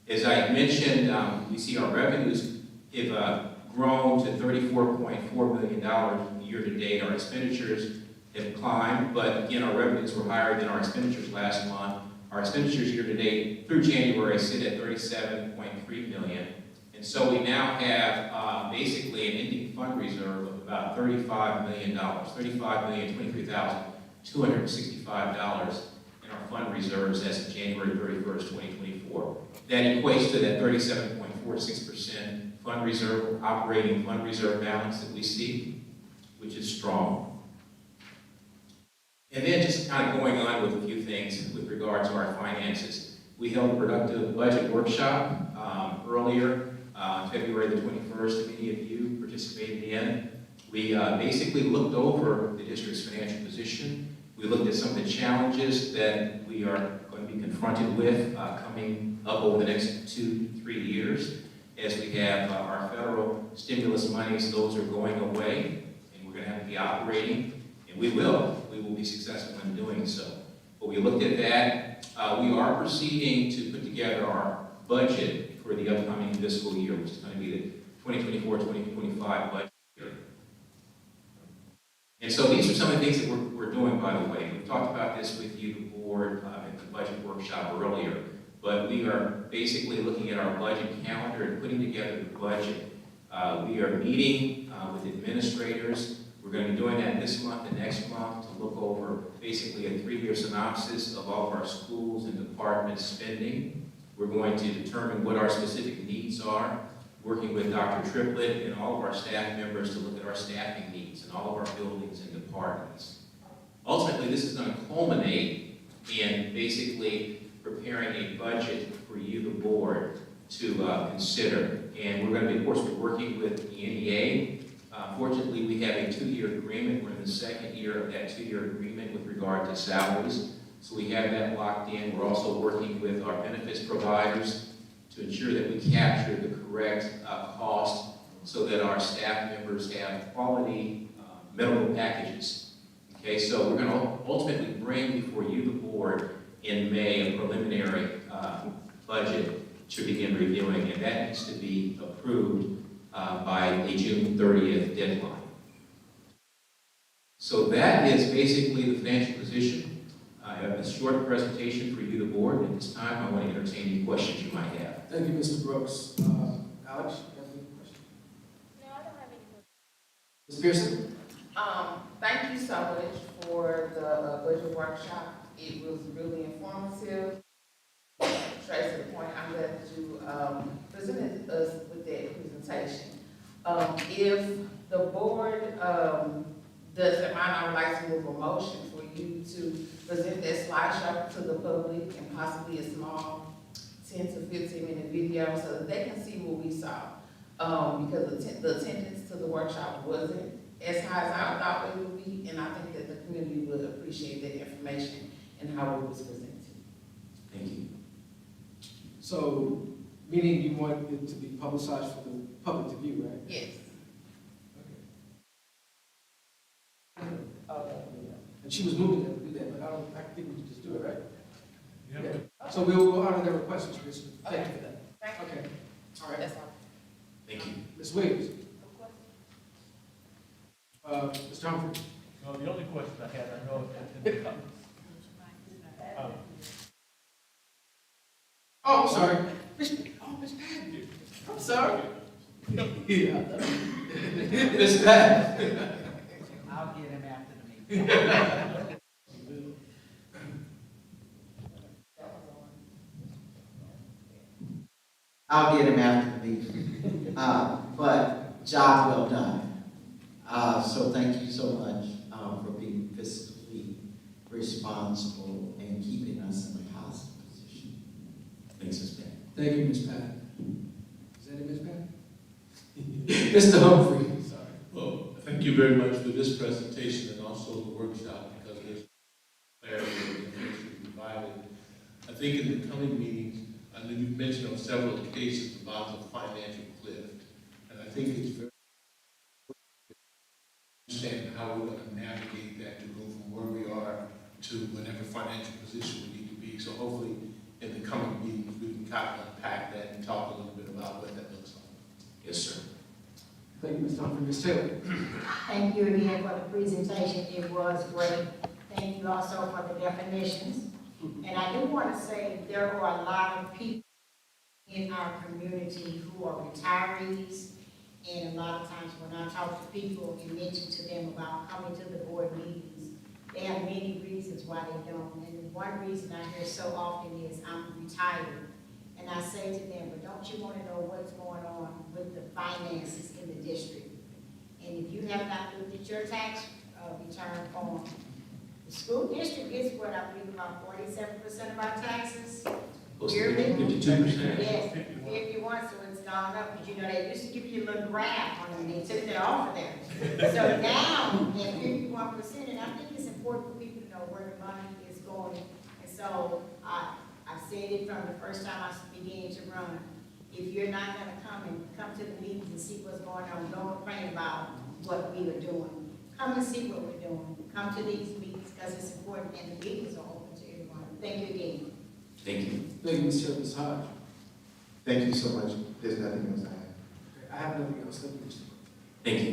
As I mentioned, we see our revenues have grown to $34.4 million year to date. Our expenditures have climbed, but again, our revenues were higher than our expenditures last month. Our expenditures year to date through January sit at $37.3 million. And so we now have basically an ending fund reserve of about $35 million, $35,023,265 in our fund reserves as of January 31st, 2024. That equates to that 37.46% fund reserve, operating fund reserve balance that we see, which is strong. And then just kind of going on with a few things with regard to our finances. We held a productive budget workshop earlier, February the 21st, many of you participated in. We basically looked over the district's financial position. We looked at some of the challenges that we are going to be confronted with coming up over the next 2-3 years. As we have our federal stimulus monies, those are going away, and we're going to have to be operating, and we will be successful in doing so. But we looked at that. We are proceeding to put together our budget for the upcoming fiscal year, which is going to be the 2024-2025 budget year. And so these are some of the things that we're doing, by the way. We talked about this with you, the board, at the budget workshop earlier. But we are basically looking at our budget calendar and putting together the budget. We are meeting with administrators. We're going to be doing that this month and next month to look over basically a 3-year synopsis of all of our schools and departments spending. We're going to determine what our specific needs are. working with Dr. Triplett and all of our staff members to look at our staffing needs in all of our buildings and departments. Ultimately, this is going to culminate in basically preparing a budget for you, the board, to consider. And we're going to be, of course, we're working with the NEA. Fortunately, we have a 2-year agreement. We're in the second year of that 2-year agreement with regard to salaries. So we have that locked in. We're also working with our benefits providers to ensure that we capture the correct cost so that our staff members have quality medical packages. Okay, so we're going to ultimately bring before you, the board, in May, a preliminary budget to begin reviewing, and that needs to be approved by a June 30th deadline. So that is basically the financial position. I have a short presentation for you, the board, and at this time I want to entertain any questions you might have. Thank you, Mr. Brooks. Alex, you have any questions? No, I don't have any questions. Ms. Pearson? Thank you so much for the budget workshop. It was really informative. Straight to the point, I'm glad that you presented us with that presentation. If the board doesn't mind, I would like to move a motion for you to present that slideshow to the public and possibly a small 10 to 15 minute video so that they can see what we saw. Because the attendance to the workshop wasn't as high as I thought it would be, and I think that the community would appreciate that information and how it was presented. Thank you. So, meaning you want it to be publicized for the public to view, right? Yes. And she was moving to do that, but I think we can just do it, right? Yeah. So we'll honor their request, Ms. Pearson. Thank you for that. Okay. All right. That's all. Thank you. Ms. Williams? Mr. Humphrey? No, the only question I had, I know in the comments. Oh, I'm sorry. Miss Patton. I'm sorry. Yeah. Miss Patton. I'll get him after the meeting. I'll get him after the meeting. But job well done. So thank you so much for being fiscally responsible and keeping us in a positive position. Thanks, Ms. Patton. Thank you, Ms. Patton. Is that it, Ms. Patton? Mr. Humphrey. Sorry. Well, thank you very much for this presentation and also the workshop, because there's clarity and information provided. I think in the coming meetings, I know you've mentioned on several occasions about the financial cliff, and I think it's very understanding how we're going to navigate that to go from where we are to whatever financial position we need to be. So hopefully, in the coming meetings, we can kind of unpack that and talk a little bit about what that looks like. Yes, sir. Thank you, Mr. Humphrey. Ms. Taylor? Thank you again for the presentation. It was great. Thank you also for the definitions. And I do want to say there are a lot of people in our community who are retirees. And a lot of times when I talk to people and mention to them about coming to the board meetings, they have many reasons why they don't. And one reason I hear so often is, I'm retired. And I say to them, but don't you want to know what's going on with the finances in the district? And if you have not looked at your tax return form, the school district gets what I believe about 47% of our taxes. Yearly. 52%. Yes, 51, so it's gone up, because you know, they used to give you a little graph on them, they took that off of there. So now, at 51%, and I think it's important for people to know where the money is going. And so, I said it from the first time I began to run. If you're not gonna come to the meetings and see what's going on, don't complain about what we are doing. Come and see what we're doing. Come to these meetings, because it's important, and the meetings are open to everyone. Thank you again. Thank you. Thank you, Ms. Taylor. Ms. Hodge? Thank you so much. There's nothing else I have. I have nothing else. Thank you, Mr. Thank you.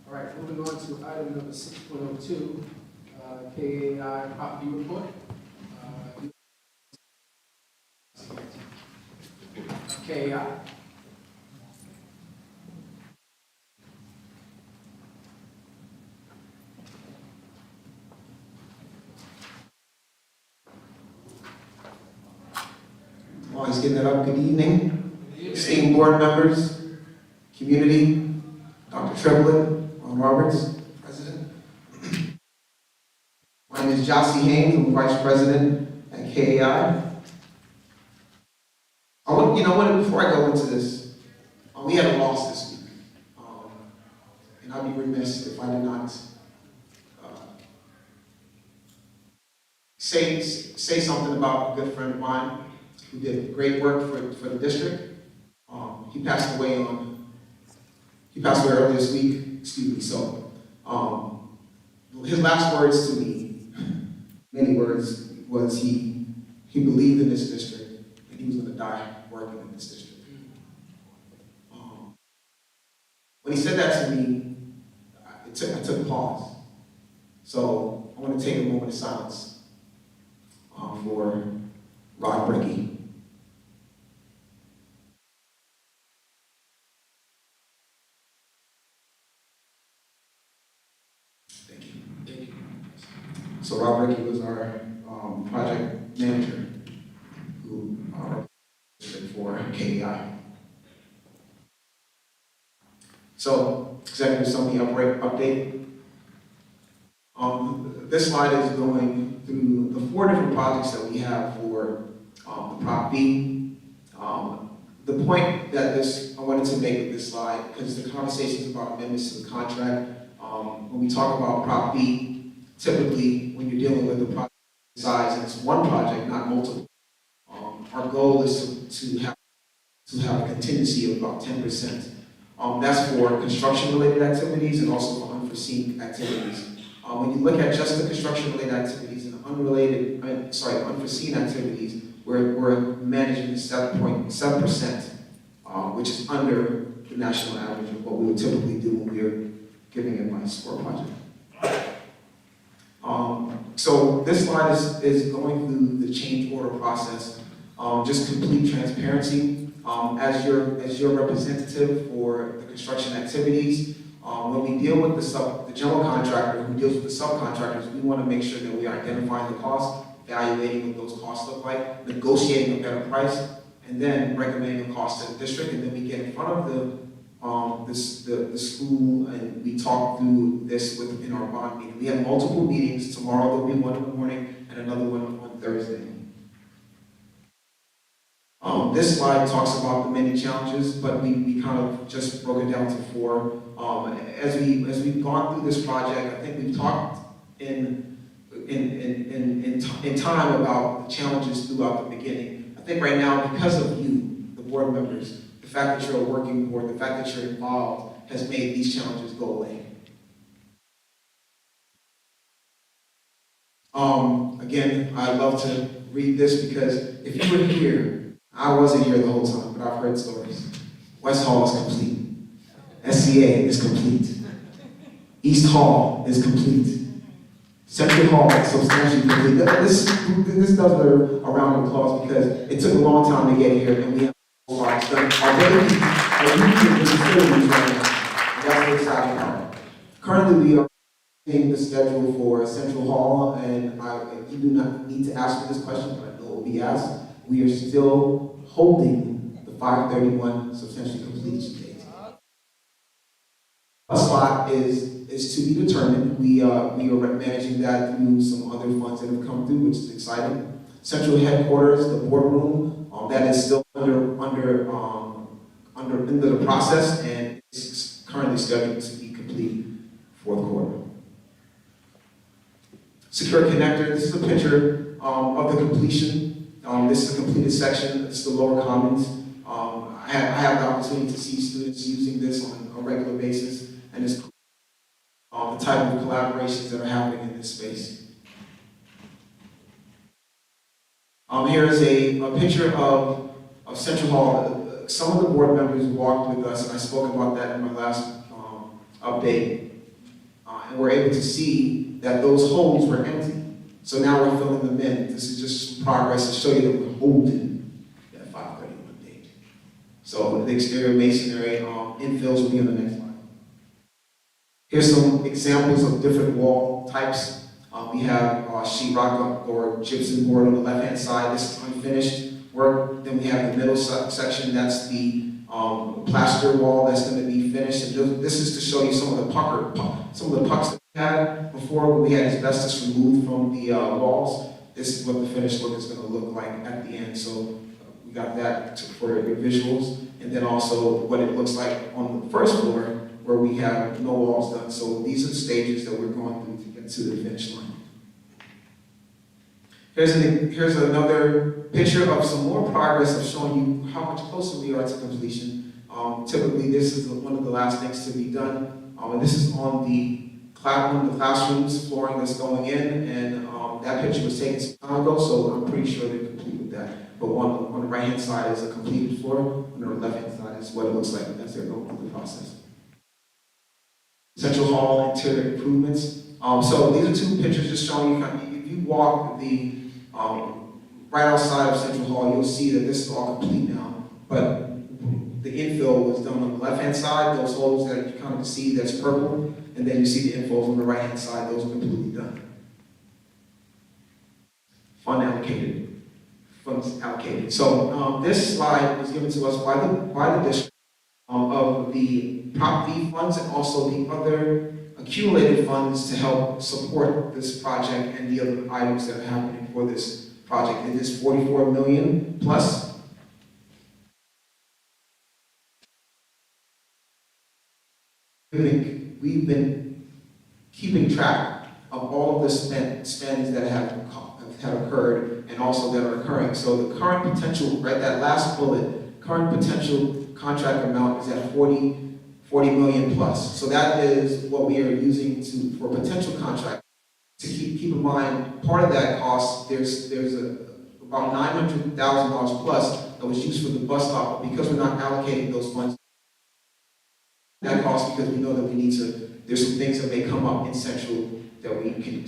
All right, moving on to item number 6.02, KAI property report. KAI. Always getting it up. Good evening. esteemed board members, community, Dr. Triplett, Ron Roberts, President. My name is Jossie Haynes, I'm Vice President at KAI. Before I go into this, we had a loss this week. And I'd be remiss if I did not say something about a good friend of mine who did great work for the district. He passed away earlier this week, excuse me, so his last words to me, many words, was he believed in this district and he was going to die working in this district. When he said that to me, I took a pause. So I want to take a moment of silence for Rod Brickey. Thank you. So Rod Brickey was our project manager who for KEI. So, executive summary update. This slide is going through the 4 different projects that we have for the Prop B. The point that I wanted to make with this slide, because the conversation is about amendments to the contract. When we talk about Prop B, typically when you're dealing with the project size, and it's one project, not multiple. Our goal is to have a contingency of about 10%. That's for construction-related activities and also for unforeseen activities. When you look at just the construction-related activities and unforeseen activities, we're managing 7.7%, which is under the national average of what we would typically do when we're giving advice for a project. So this slide is going through the change order process. Just complete transparency. As your representative for the construction activities, when we deal with the general contractor who deals with the subcontractors, we want to make sure that we are identifying the costs, evaluating what those costs look like, negotiating a better price, and then recommending a cost to the district, and then we get in front of the school and we talk through this in our bond meeting. We have multiple meetings. Tomorrow there'll be one in the morning and another one on Thursday. This slide talks about the many challenges, but we kind of just broke it down to 4. As we've gone through this project, I think we've talked in time about the challenges throughout the beginning. I think right now, because of you, the board members, the fact that you're a working board, the fact that you're involved, has made these challenges go away. Again, I'd love to read this because if you were here, I wasn't here the whole time, but I've heard stories. West Hall is complete. SCA is complete. East Hall is complete. Central Hall is substantially complete. This does a round of applause because it took a long time to get here, and we have lots done already. Using the facilities right now. And that's the exciting part. Currently, we are in the schedule for Central Hall, and you do not need to ask me this question, but I know it will be asked. We are still holding the 5/31 substantially completion date. A slot is to be determined. We are managing that through some other funds that have come through, which is exciting. Central headquarters, the boardroom, that is still under the process, and it's currently scheduled to be complete 4th quarter. Secure connector. This is a picture of the completion. This is a completed section. It's the lower commons. I have the opportunity to see students using this on a regular basis, and it's the type of collaborations that are happening in this space. Here is a picture of Central Hall. Some of the board members walked with us, and I spoke about that in my last update, and we're able to see that those holes were empty. So now we're filling them in. This is just some progress to show you that we're holding that 5/31 date. So the exterior masonry infills will be on the next slide. Here's some examples of different wall types. We have sheetrock or gypsum board on the left-hand side. This is unfinished work. Then we have the middle section. That's the plaster wall that's gonna be finished. And this is to show you some of the pucks that we had before, when we had asbestos removed from the walls. This is what the finished look is gonna look like at the end. So we got that for your visuals. And then also what it looks like on the first floor, where we have no walls done. So these are the stages that we're going through to get to the finish line. Here's another picture of some more progress of showing you how much closer we are to completion. Typically, this is one of the last things to be done. And this is on one of the classrooms flooring that's going in, and that picture was taken some time ago, so I'm pretty sure they're complete with that. But on the right-hand side is a completed floor, on the left-hand side is what it looks like as they're going through the process. Central Hall interior improvements. So these are two pictures just showing you, if you walk right outside of Central Hall, you'll see that this is all complete now. But the infill was done on the left-hand side, those holes that you kind of see that's purple, and then you see the infills on the right-hand side, those are completely done. Funds allocated. So this slide was given to us by the district of the Prop V funds and also the other accumulated funds to help support this project and the other items that are happening for this project. It is $44 million plus. We've been keeping track of all of the spends that have occurred and also that are occurring. So the current potential, right, that last bullet, current potential contract amount is at 40 million plus. So that is what we are using for potential contract. To keep in mind, part of that cost, there's about $900,000 plus that was used for the bus stop, but because we're not allocating those funds, that cost, because we know that we need to, there's some things that may come up in Central that we can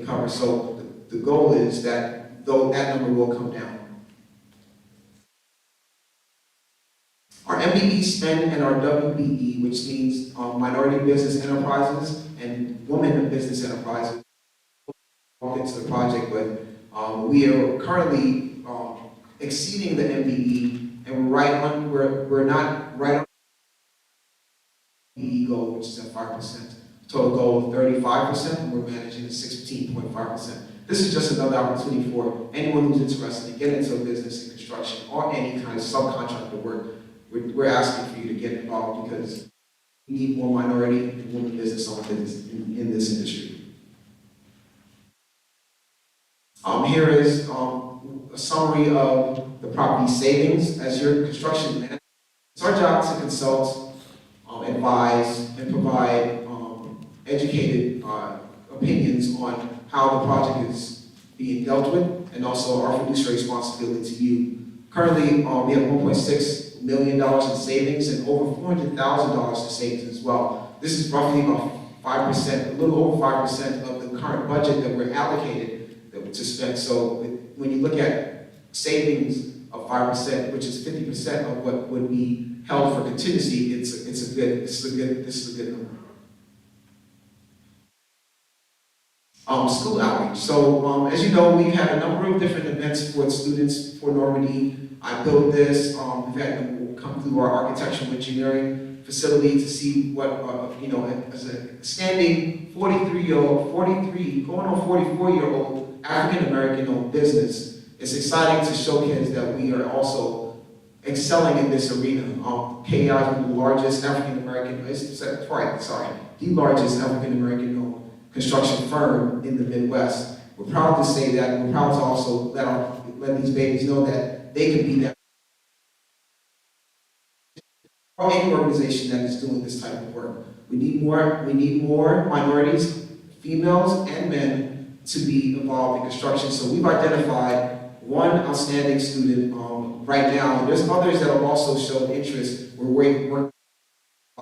cover. So the goal is that that number will come down. Our MBE spend and our WBE, which means minority business enterprises and women business enterprises, walk into the project, but we are currently exceeding the MBE, and we're not right on the MBE goal, which is at 5%. Total goal of 35%, and we're managing at 16.5%. This is just another opportunity for anyone who's interested in getting into a business in construction or any kind of subcontractor work. We're asking for you to get involved because we need more minority and women business owners in this industry. Here is a summary of the property savings. As your construction manager, it's our job to consult, advise, and provide educated opinions on how the project is being dealt with, and also our fiduciary responsibility to you. Currently, we have $1.6 million in savings and over $400,000 in savings as well. This is roughly about 5%, a little over 5% of the current budget that we're allocated to spend. So when you look at savings of 5%, which is 50% of what would be held for contingency, this is a good number. School outreach. So as you know, we've had a number of different events for students for Normandy. I built this. We've had them come through our architectural engineering facility to see what, as a standing 43-year-old, going on 44-year-old African-American-owned business, it's exciting to showcase that we are also excelling in this arena. KI is the largest African-American, the largest African-American-owned construction firm in the Midwest. We're proud to say that, and we're proud to also let these babies know that they can be that. Or any organization that is doing this type of work. We need more minorities, females and men, to be involved in construction. So we've identified one outstanding student right now, and there's others that have also shown interest. We're working as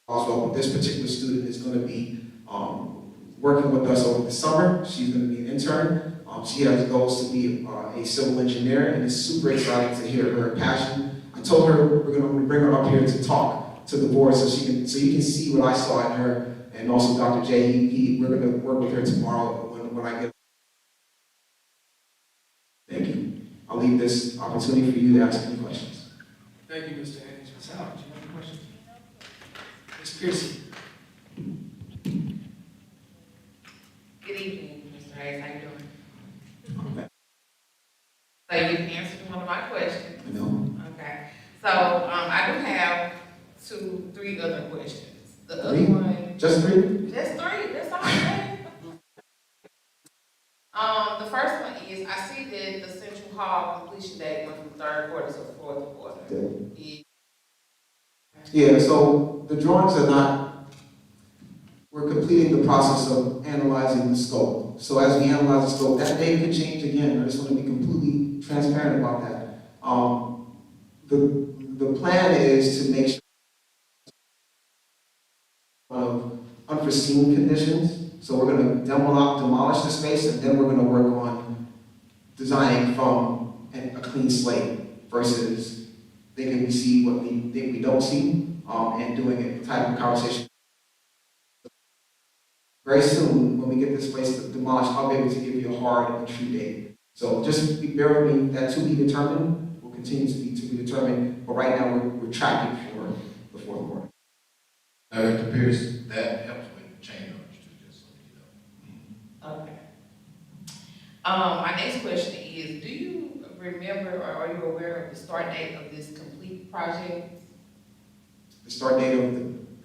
well, but this particular student is going to be working with us over the summer. She's going to be an intern. She has goals to be a civil engineer, and it's super exciting to hear her passion. I told her we're going to bring her up here to talk to the board so you can see what I saw in her, and also Dr. J. We're going to work with her tomorrow when I get. Thank you. I'll leave this opportunity for you to ask any questions. Thank you, Mr. Haynes. Ms. Howard, questions? Ms. Pearson? Good evening, Mr. Hayes, how you doing? So you answered one of my questions. No. Okay, so, I do have three other questions. The other Three? one. Just three? Just three, that's all right. The first one is, I see that the Central Hall completion date went from third quarter to fourth quarter. Yeah, so the drawings are not, we're completing the process of analyzing the scope. So as we analyze the scope, that date could change again. I just want to be completely transparent about that. The plan is to make sure of unforeseen conditions. So we're going to demolish the space, and then we're going to work on designing from a clean slate versus thinking we see what we think we don't see, and doing a type of conversation. Very soon, when we get this place demolished, I'll be able to give you a hard and true date. So just bear with me, that to be determined will continue to be determined, but right now we're tracking for the fourth quarter. Director Pierce, that helps with change orders too, just so you know. Okay. My next question is, do you remember or are you aware of the start date of this complete project? The start date of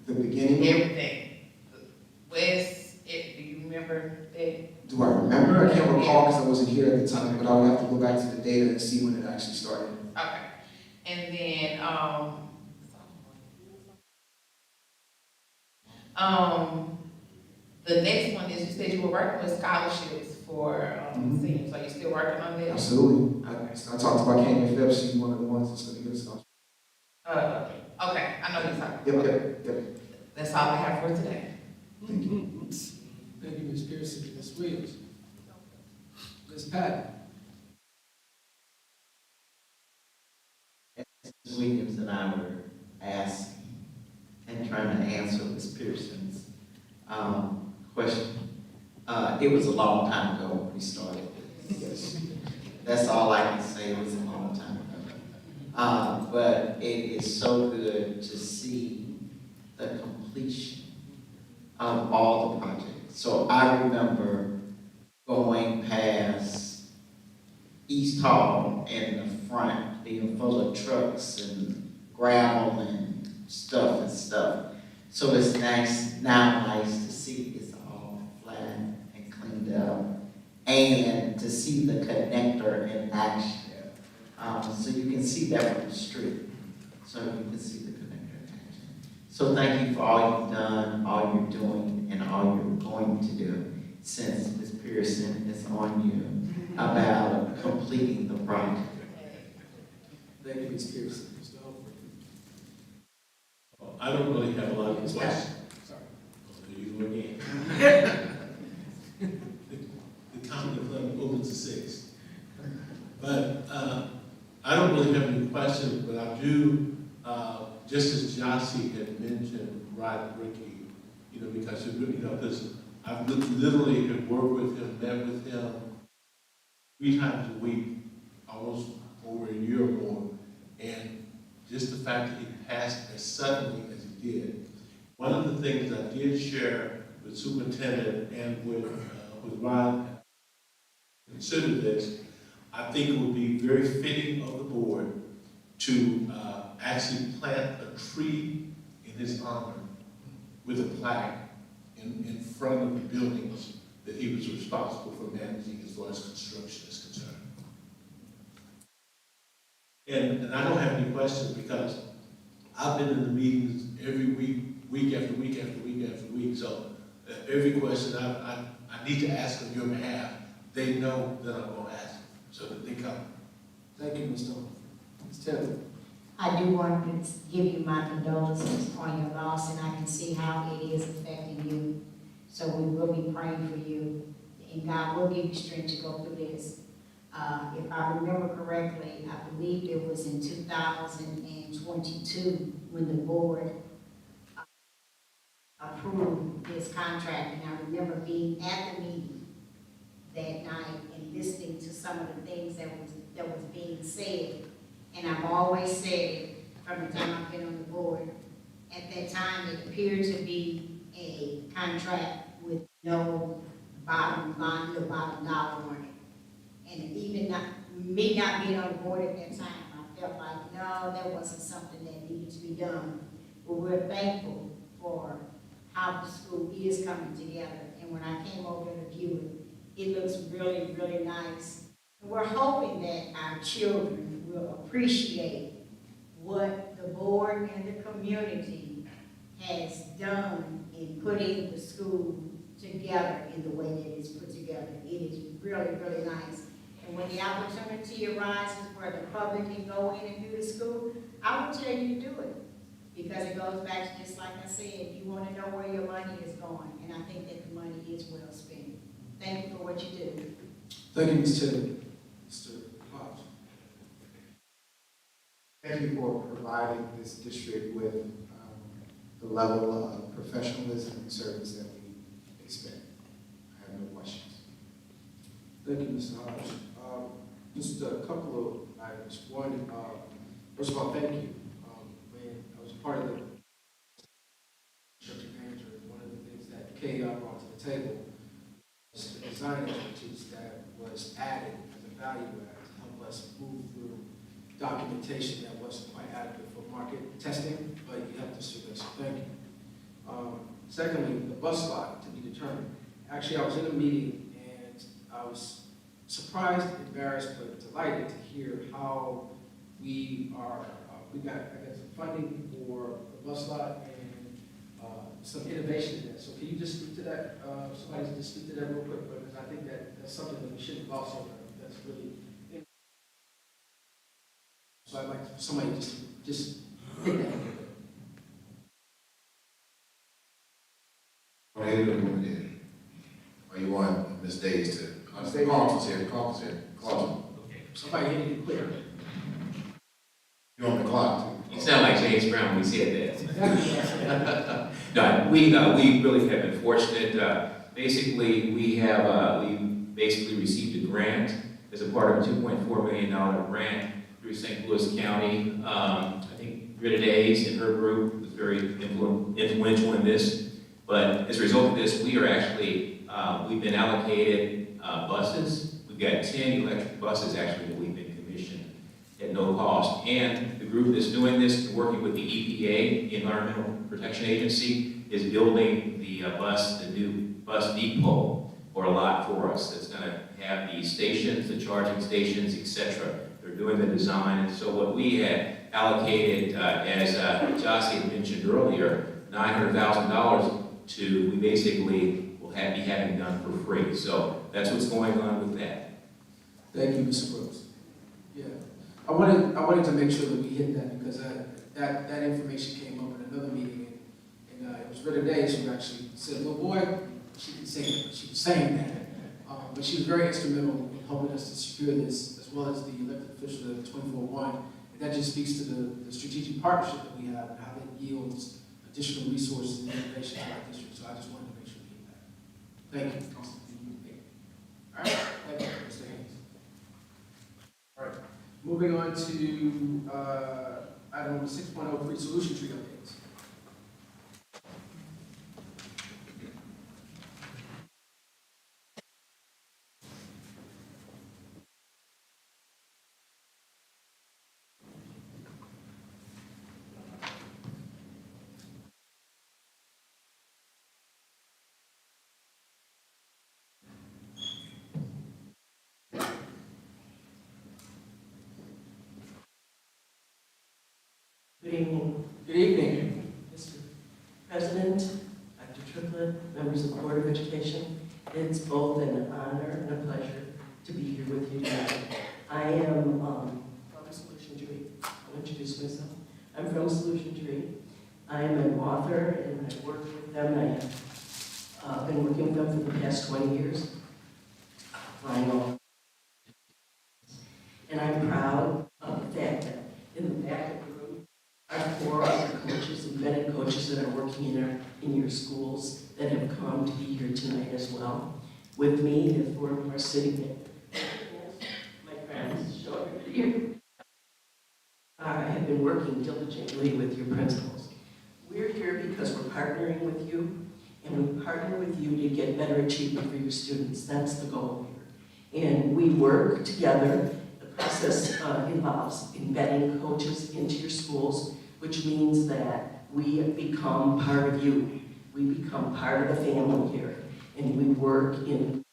the beginning? Everything. Do you remember that? Do I remember? I can't recall because I wasn't here at the time, but I'll have to go back to the data and see when it actually started. Okay. And then, the next one is, you said you were working with scholarships for seniors. Are you still working on that? Absolutely. I talked about Kenya Phipps. She's one of the ones that's going to get a scholarship. Okay, I know you're talking. Yep. That's all I have for today. Thank you. Thank you, Ms. Pearson. Ms. Williams? Ms. Patton? Ms. Williams and I were asking and trying to answer Ms. Pearson's question. It was a long time ago when we started this. That's all I can say, it was a long time ago. But it is so good to see the completion of all the projects. So I remember going past East Hall and the front being full of trucks and gravel and stuff. So it's nice to see it's all flat and cleaned up and to see the connector in action. So you can see that from the street. So you can see the connector in action. So thank you for all you've done, all you're doing, and all you're going to do since Ms. Pearson is on you about completing the project. Thank you, Ms. Pearson. Mr. Humphrey? I don't really have a lot of questions. Sorry. Do you again? The comedy club opens at 6. But I don't really have any questions, but I do, just as Jossie had mentioned, Rod Rickey, because because I've literally have worked with him, met with him 3 times a week, almost over a year or more, and just the fact that he passed as suddenly as he did. One of the things I did share with Superintendent and with Rod, consider this, I think it would be very fitting of the board to actually plant a tree in his honor with a plaque in front of the buildings that he was responsible for managing as far as construction is concerned. And I don't have any questions because I've been in the meetings every week after week after week after week. So every question I need to ask on your behalf, they know that I'm going to ask them, so that they come. Thank you, Mr. Humphrey. Ms. Taylor? I do want to give you my condolences on your loss, and I can see how it is affecting you. So we will be praying for you, and God will give you strength to go through this. If I remember correctly, I believe it was in 2022 when the board approved this contract, and I remember being at the meeting that night and listening to some of the things that was being said. And I've always said it from the time I've been on the board, At that time, it appeared to be a contract with no bottom line, no bottom dollar on it. And even me not being on the board at that time, I felt like, no, that wasn't something that needed to be done. But we're thankful for how the school is coming together. And when I came over to view it, it looks really, really nice. And we're hoping that our children will appreciate what the board and the community has done in putting the school together in the way that it's put together. It is really, really nice. And when the opportunity arises where the public can go in and view the school, I will tell you to do it. Because it goes back to just like I said, you want to know where your money is going. And I think that the money is well spent. Thank you for what you do. Thank you, Ms. Taylor. Mr. Hodge. Thank you for providing this district with the level of professionalism and service that we expect. I have no questions. Thank you, Mr. Hodge. Just a couple of items. One, first of all, thank you. When I was part of the construction manager, one of the things that KI brought to the table was the design expertise that was added as a value add to help us move through documentation that wasn't quite adequate for market testing, but you helped us through this, so thank you. Secondly, the bus lot to be determined. Actually, I was in a meeting and I was surprised, embarrassed, but delighted to hear how we are, we got, I guess, funding for the bus lot and some innovation in that. So can you just speak to that? Somebody just speak to that real quick, because I think that that's something that we shouldn't gloss over. That's really, so I'd like somebody just hit that. Or you want Ms. Days to? Carlton's here. Carlton's here. Carlton. Okay. Somebody hit it clear. You're on the clock. You sound like James Brown when we said that. No, we really have been fortunate. Basically, we basically received a grant as a part of a $2.4 million grant through St. Louis County. I think Rita Days and her group was very influential in this. But as a result of this, we are actually, we've been allocated buses. We've got 10 electric buses actually that we've been commissioned at no cost. And the group that's doing this, working with the EPA, the Environmental Protection Agency, is building the new bus depot or a lot for us that's going to have the stations, the charging stations, etc. They're doing the design. And so what we had allocated, as Jossie had mentioned earlier, $900,000 we basically will be having done for free. So that's what's going on with that. Thank you, Mr. Brooks. Yeah, I wanted to make sure that we hit that because that information came up in another meeting, and it was Rita Days who actually said, "Little boy," she didn't say it, but she was saying that. But she was very instrumental in helping us to secure this, as well as the elected official of 24-1. And that just speaks to the strategic partnership that we have and how that yields additional resources and innovation to our district. So I just wanted to make sure we hit that. Thank you. All right. Thank you, Mr. Haynes. All right. Moving on to item number 6.03, solution tree updates. Good evening. Good evening. Mr. President, Dr. Triplett, members of the Board of Education. It's both an honor and a pleasure to be here with you today. I am from Solution Tree. I'll introduce myself. I'm from Solution Tree. I am an author and I work with them. I have been working with them for the past 20 years. And I'm proud of the fact that in the back of the room are 4 other coaches, embedded coaches that are working in your schools that have come to be here tonight as well. With me, the 4 of them are sitting there. My friends, show everybody here. I have been working diligently with your principals. We're here because we're partnering with you, and we partner with you to get better achievement for your students. That's the goal here. And we work together. The process involves embedding coaches into your schools, which means that we become part of you. We become part of the family here, and we work in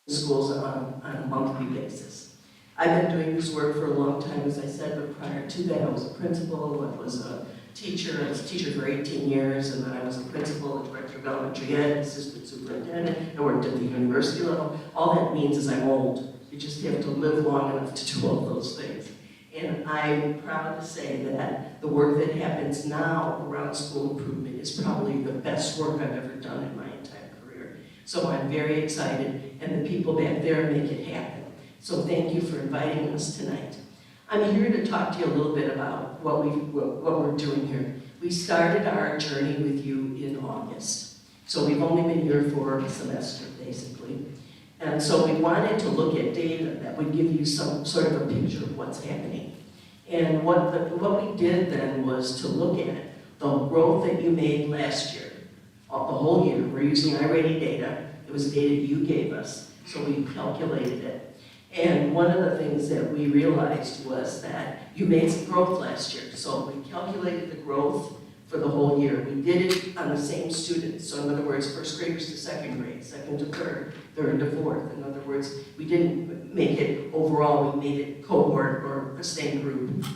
schools on a monthly basis. I've been doing this work for a long time, as I said, but prior to that I was a principal, I was a teacher. I was a teacher for 18 years, and then I was a principal, a director of elementary ed, assistant superintendent. I worked at the university level. All that means is I'm old. You just have to live long enough to do all those things. And I'm proud to say that the work that happens now around school improvement is probably the best work I've ever done in my entire career. So I'm very excited, and the people back there make it happen. So thank you for inviting us tonight. I'm here to talk to you a little bit about what we're doing here. We started our journey with you in August. So we've only been here for a semester, basically. And so we wanted to look at data that would give you some sort of a picture of what's happening. And what we did then was to look at the growth that you made last year, the whole year. We're using iReady data. It was data you gave us, so we calculated it. And one of the things that we realized was that you made some growth last year. So we calculated the growth for the whole year. We did it on the same students. So in other words, first graders to second grade, second to third, third to fourth. In other words, we didn't make it overall, we made it cohort or a same group.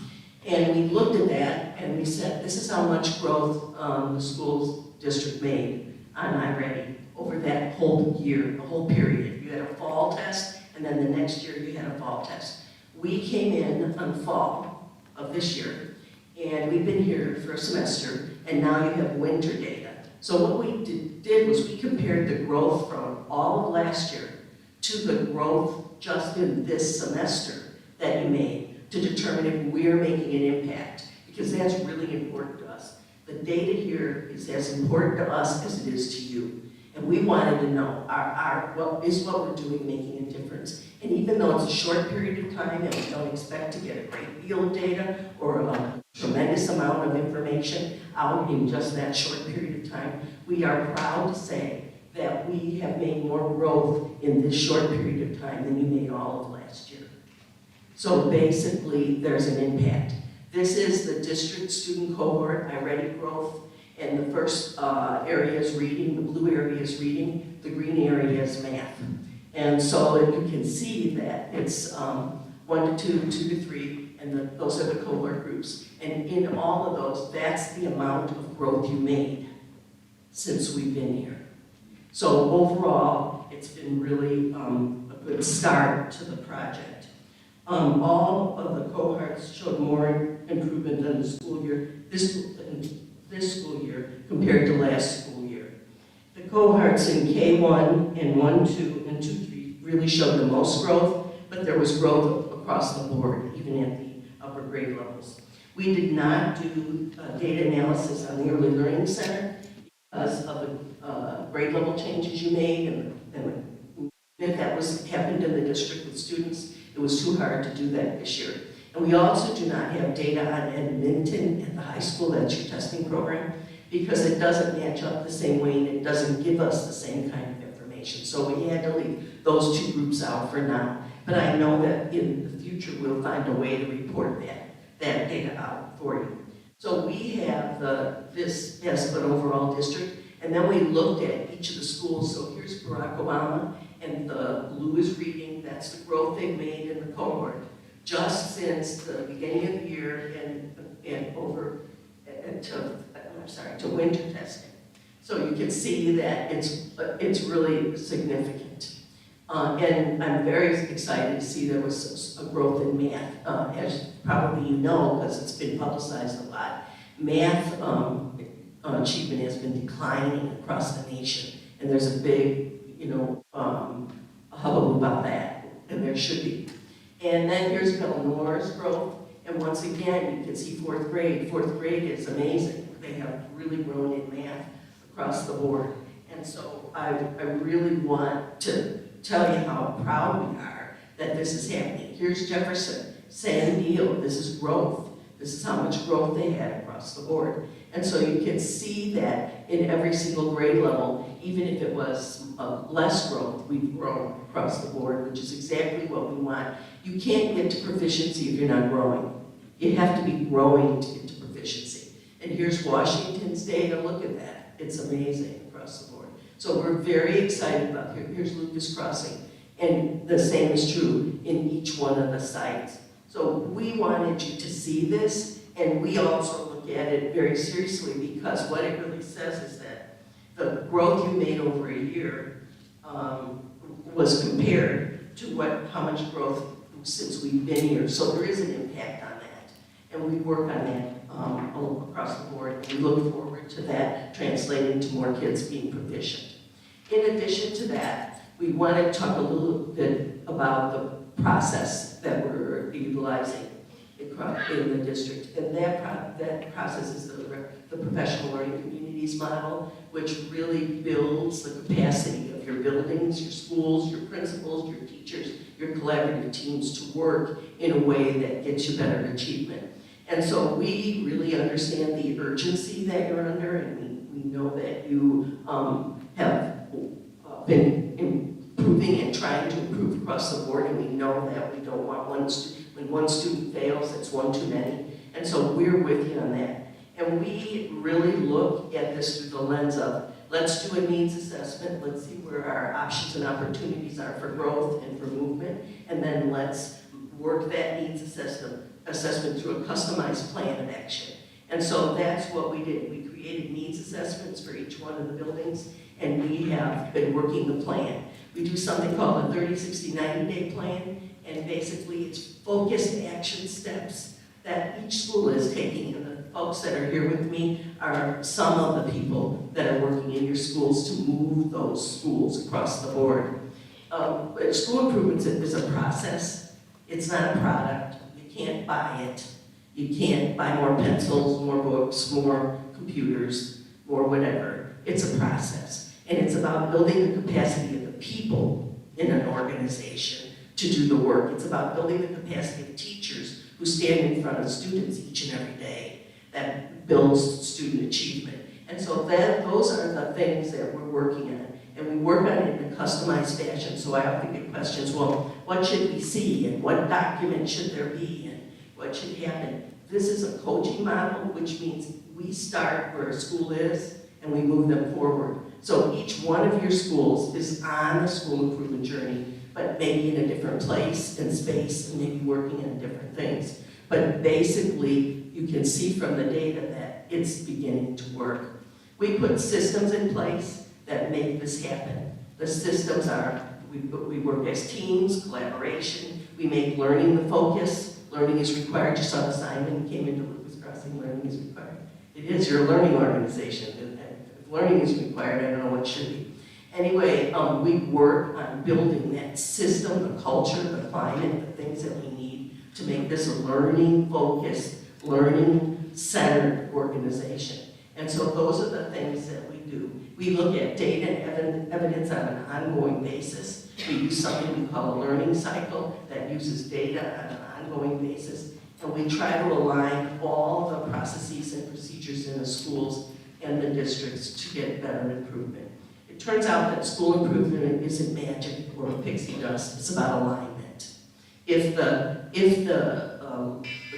And we looked at that and we said, this is how much growth the school district made on iReady over that whole year, the whole period. You had a fall test, and then the next year you had a fall test. We came in on fall of this year, and we've been here for a semester, and now you have winter data. So what we did was we compared the growth from all of last year to the growth just in this semester that you made to determine if we're making an impact, because that's really important to us. The data here is as important to us as it is to you. And we wanted to know, what we're doing making a difference? And even though it's a short period of time and we don't expect to get a great deal of data or a tremendous amount of information out in just that short period of time, we are proud to say that we have made more growth in this short period of time than you made all of last year. So basically, there's an impact. This is the district student cohort, iReady growth. And the first area is reading, the blue area is reading, the green area is math. And so you can see that it's 1 to 2, 2 to 3, and those are the cohort groups. And in all of those, that's the amount of growth you made since we've been here. So overall, it's been really a good start to the project. All of the cohorts showed more improvement than the school year, this school year compared to last school year. The cohorts in K1 and 1-2 and 2-3 really showed the most growth, but there was growth across the board, even at the upper grade levels. We did not do data analysis on the Early Learning Center because of the grade level changes you made, and if that happened in the district with students, it was too hard to do that this year. And we also do not have data on Edmonton at the high school, that's your testing program, because it doesn't match up the same way and it doesn't give us the same kind of information. So we had to leave those two groups out for now. But I know that in the future we'll find a way to report that data out for you. So we have this as an overall district, and then we looked at each of the schools. So here's Barack Obama, and the blue is reading, that's the growth they've made in the cohort, just since the beginning of the year and over to winter testing. So you can see that it's really significant. And I'm very excited to see there was a growth in math, as probably you know, because it's been publicized a lot. Math achievement has been declining across the nation, and there's a big, hubbub about that, and there should be. And then here's Nora's growth, and once again, you can see fourth grade. Fourth grade is amazing. They have really grown in math across the board. And so I really want to tell you how proud we are that this is happening. Here's Jefferson, San Diego, this is growth. This is how much growth they had across the board. And so you can see that in every single grade level, even if it was less growth, we've grown across the board, which is exactly what we want. You can't get to proficiency if you're not growing. You have to be growing to get to proficiency. And here's Washington's data, look at that. It's amazing across the board. So we're very excited about, here's Lucas Crossing. And the same is true in each one of the sites. So we wanted you to see this, and we also look at it very seriously, because what it really says is that the growth you made over a year was compared to how much growth since we've been here. So there is an impact on that, and we work on that all across the board. And we look forward to that translating to more kids being proficient. In addition to that, we want to talk a little bit about the process that we're utilizing in the district. And that process is the professional learning communities model, which really builds the capacity of your buildings, your schools, your principals, your teachers, your collaborative teams to work in a way that gets you better achievement. And so we really understand the urgency that you're under, and we know that you have been improving and trying to improve across the board, and we know that we don't want when one student fails, it's one too many. And so we're with you on that. And we really look at this through the lens of, let's do a needs assessment, let's see where our options and opportunities are for growth and for movement, and then let's work that needs assessment through a customized plan of action. And so that's what we did. We created needs assessments for each one of the buildings, and we have been working the plan. We do something called a 30, 60, 90-day plan, and basically it's focused action steps that each school is taking. And the folks that are here with me are some of the people that are working in your schools to move those schools across the board. School improvements is a process. It's not a product. You can't buy it. You can't buy more pencils, more books, more computers, more whatever. It's a process. And it's about building the capacity of the people in an organization to do the work. It's about building the capacity of teachers who stand in front of students each and every day. That builds student achievement. And so those are the things that we're working on. And we work on it in a customized fashion. So I often get questions, well, what should we see? And what document should there be? And what should happen? This is a coaching model, which means we start where a school is and we move them forward. So each one of your schools is on a school improvement journey, but maybe in a different place and space, and maybe working on different things. But basically, you can see from the data that it's beginning to work. We put systems in place that make this happen. The systems are, we work as teams, collaboration, we make learning the focus. Learning is required. You saw the sign when you came into Lucas Crossing, learning is required. It is, you're a learning organization. If learning is required, I don't know what should be. Anyway, we work on building that system, the culture, the climate, the things that we need to make this a learning-focused, learning-centered organization. And so those are the things that we do. We look at data and evidence on an ongoing basis. We use something we call a learning cycle that uses data on an ongoing basis. And we try to align all the processes and procedures in the schools and the districts to get better improvement. It turns out that school improvement isn't magic or a pixie dust. It's about alignment. If the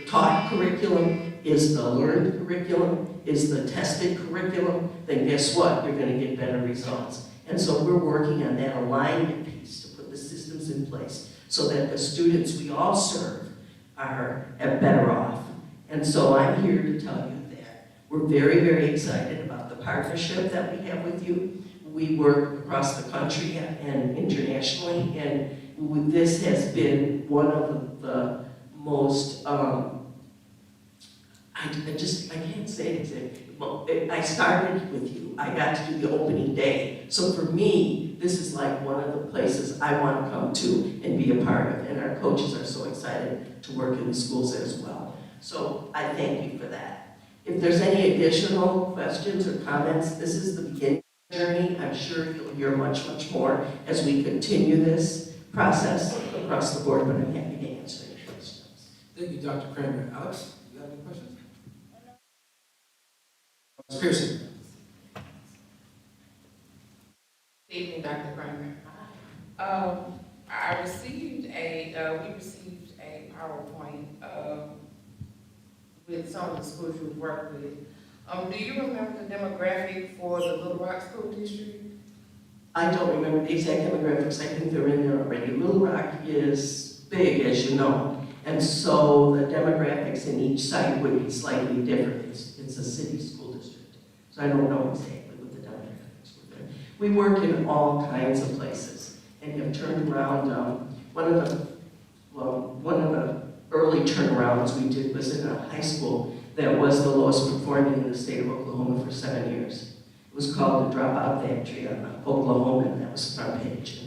taught curriculum is the learned curriculum, is the tested curriculum, then guess what? You're going to get better results. And so we're working on that alignment piece to put the systems in place so that the students we all serve are better off. And so I'm here to tell you that we're very, very excited about the partnership that we have with you. We work across the country and internationally, and this has been one of the most, I can't say it. I started with you. I got to do the opening day. So for me, this is like one of the places I want to come to and be a part of. And our coaches are so excited to work in the schools as well. So I thank you for that. If there's any additional questions or comments, this is the beginning of the journey. I'm sure you'll hear much, much more as we continue this process across the board, but I'm happy to answer any questions. Thank you, Dr. Kramer. Alex, do you have any questions? Ms. Pearson. Good evening, Dr. Kramer. We received a PowerPoint, with some of the schools you work with. Do you remember the demographic for the Little Rock School District? I don't remember the exact demographics, I think they're in there already. Little Rock is big, as you know, and so the demographics in each site would be slightly different. It's a city school district, so I don't know exactly what the demographics were there. We work in all kinds of places, and have turned around, one of the early turnarounds we did was in a high school that was the lowest performing in the state of Oklahoma for 7 years. It was called the Dropout Factory on Oklahoma, and that was front page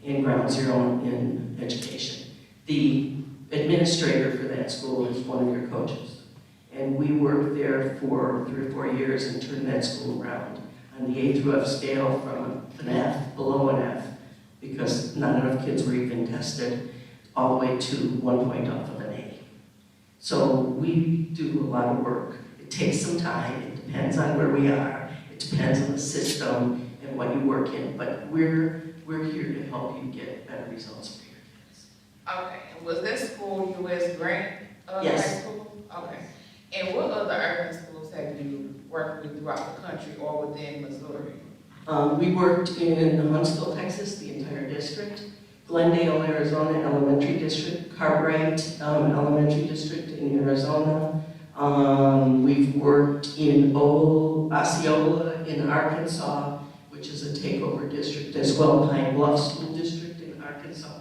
in Ground Zero in education. The administrator for that school is one of your coaches. And we worked there for 3 or 4 years and turned that school around on the A through F scale from an F, below an F, because not enough kids were even tested, all the way to 1 point off of an A. So we do a lot of work. It takes some time, it depends on where we are. It depends on the system and what you work in, but we're here to help you get better results for your kids. Okay, and was that school U.S. Grant Yes. high school? Okay. And what other urban schools have you worked with throughout the country or within Missouri? We worked in Huntsville, Texas, the entire district, Glendale, Arizona Elementary District, Cartwright Elementary District in Arizona. We've worked in Osceola in Arkansas, which is a takeover district as well, Pine Bluff School District in Arkansas.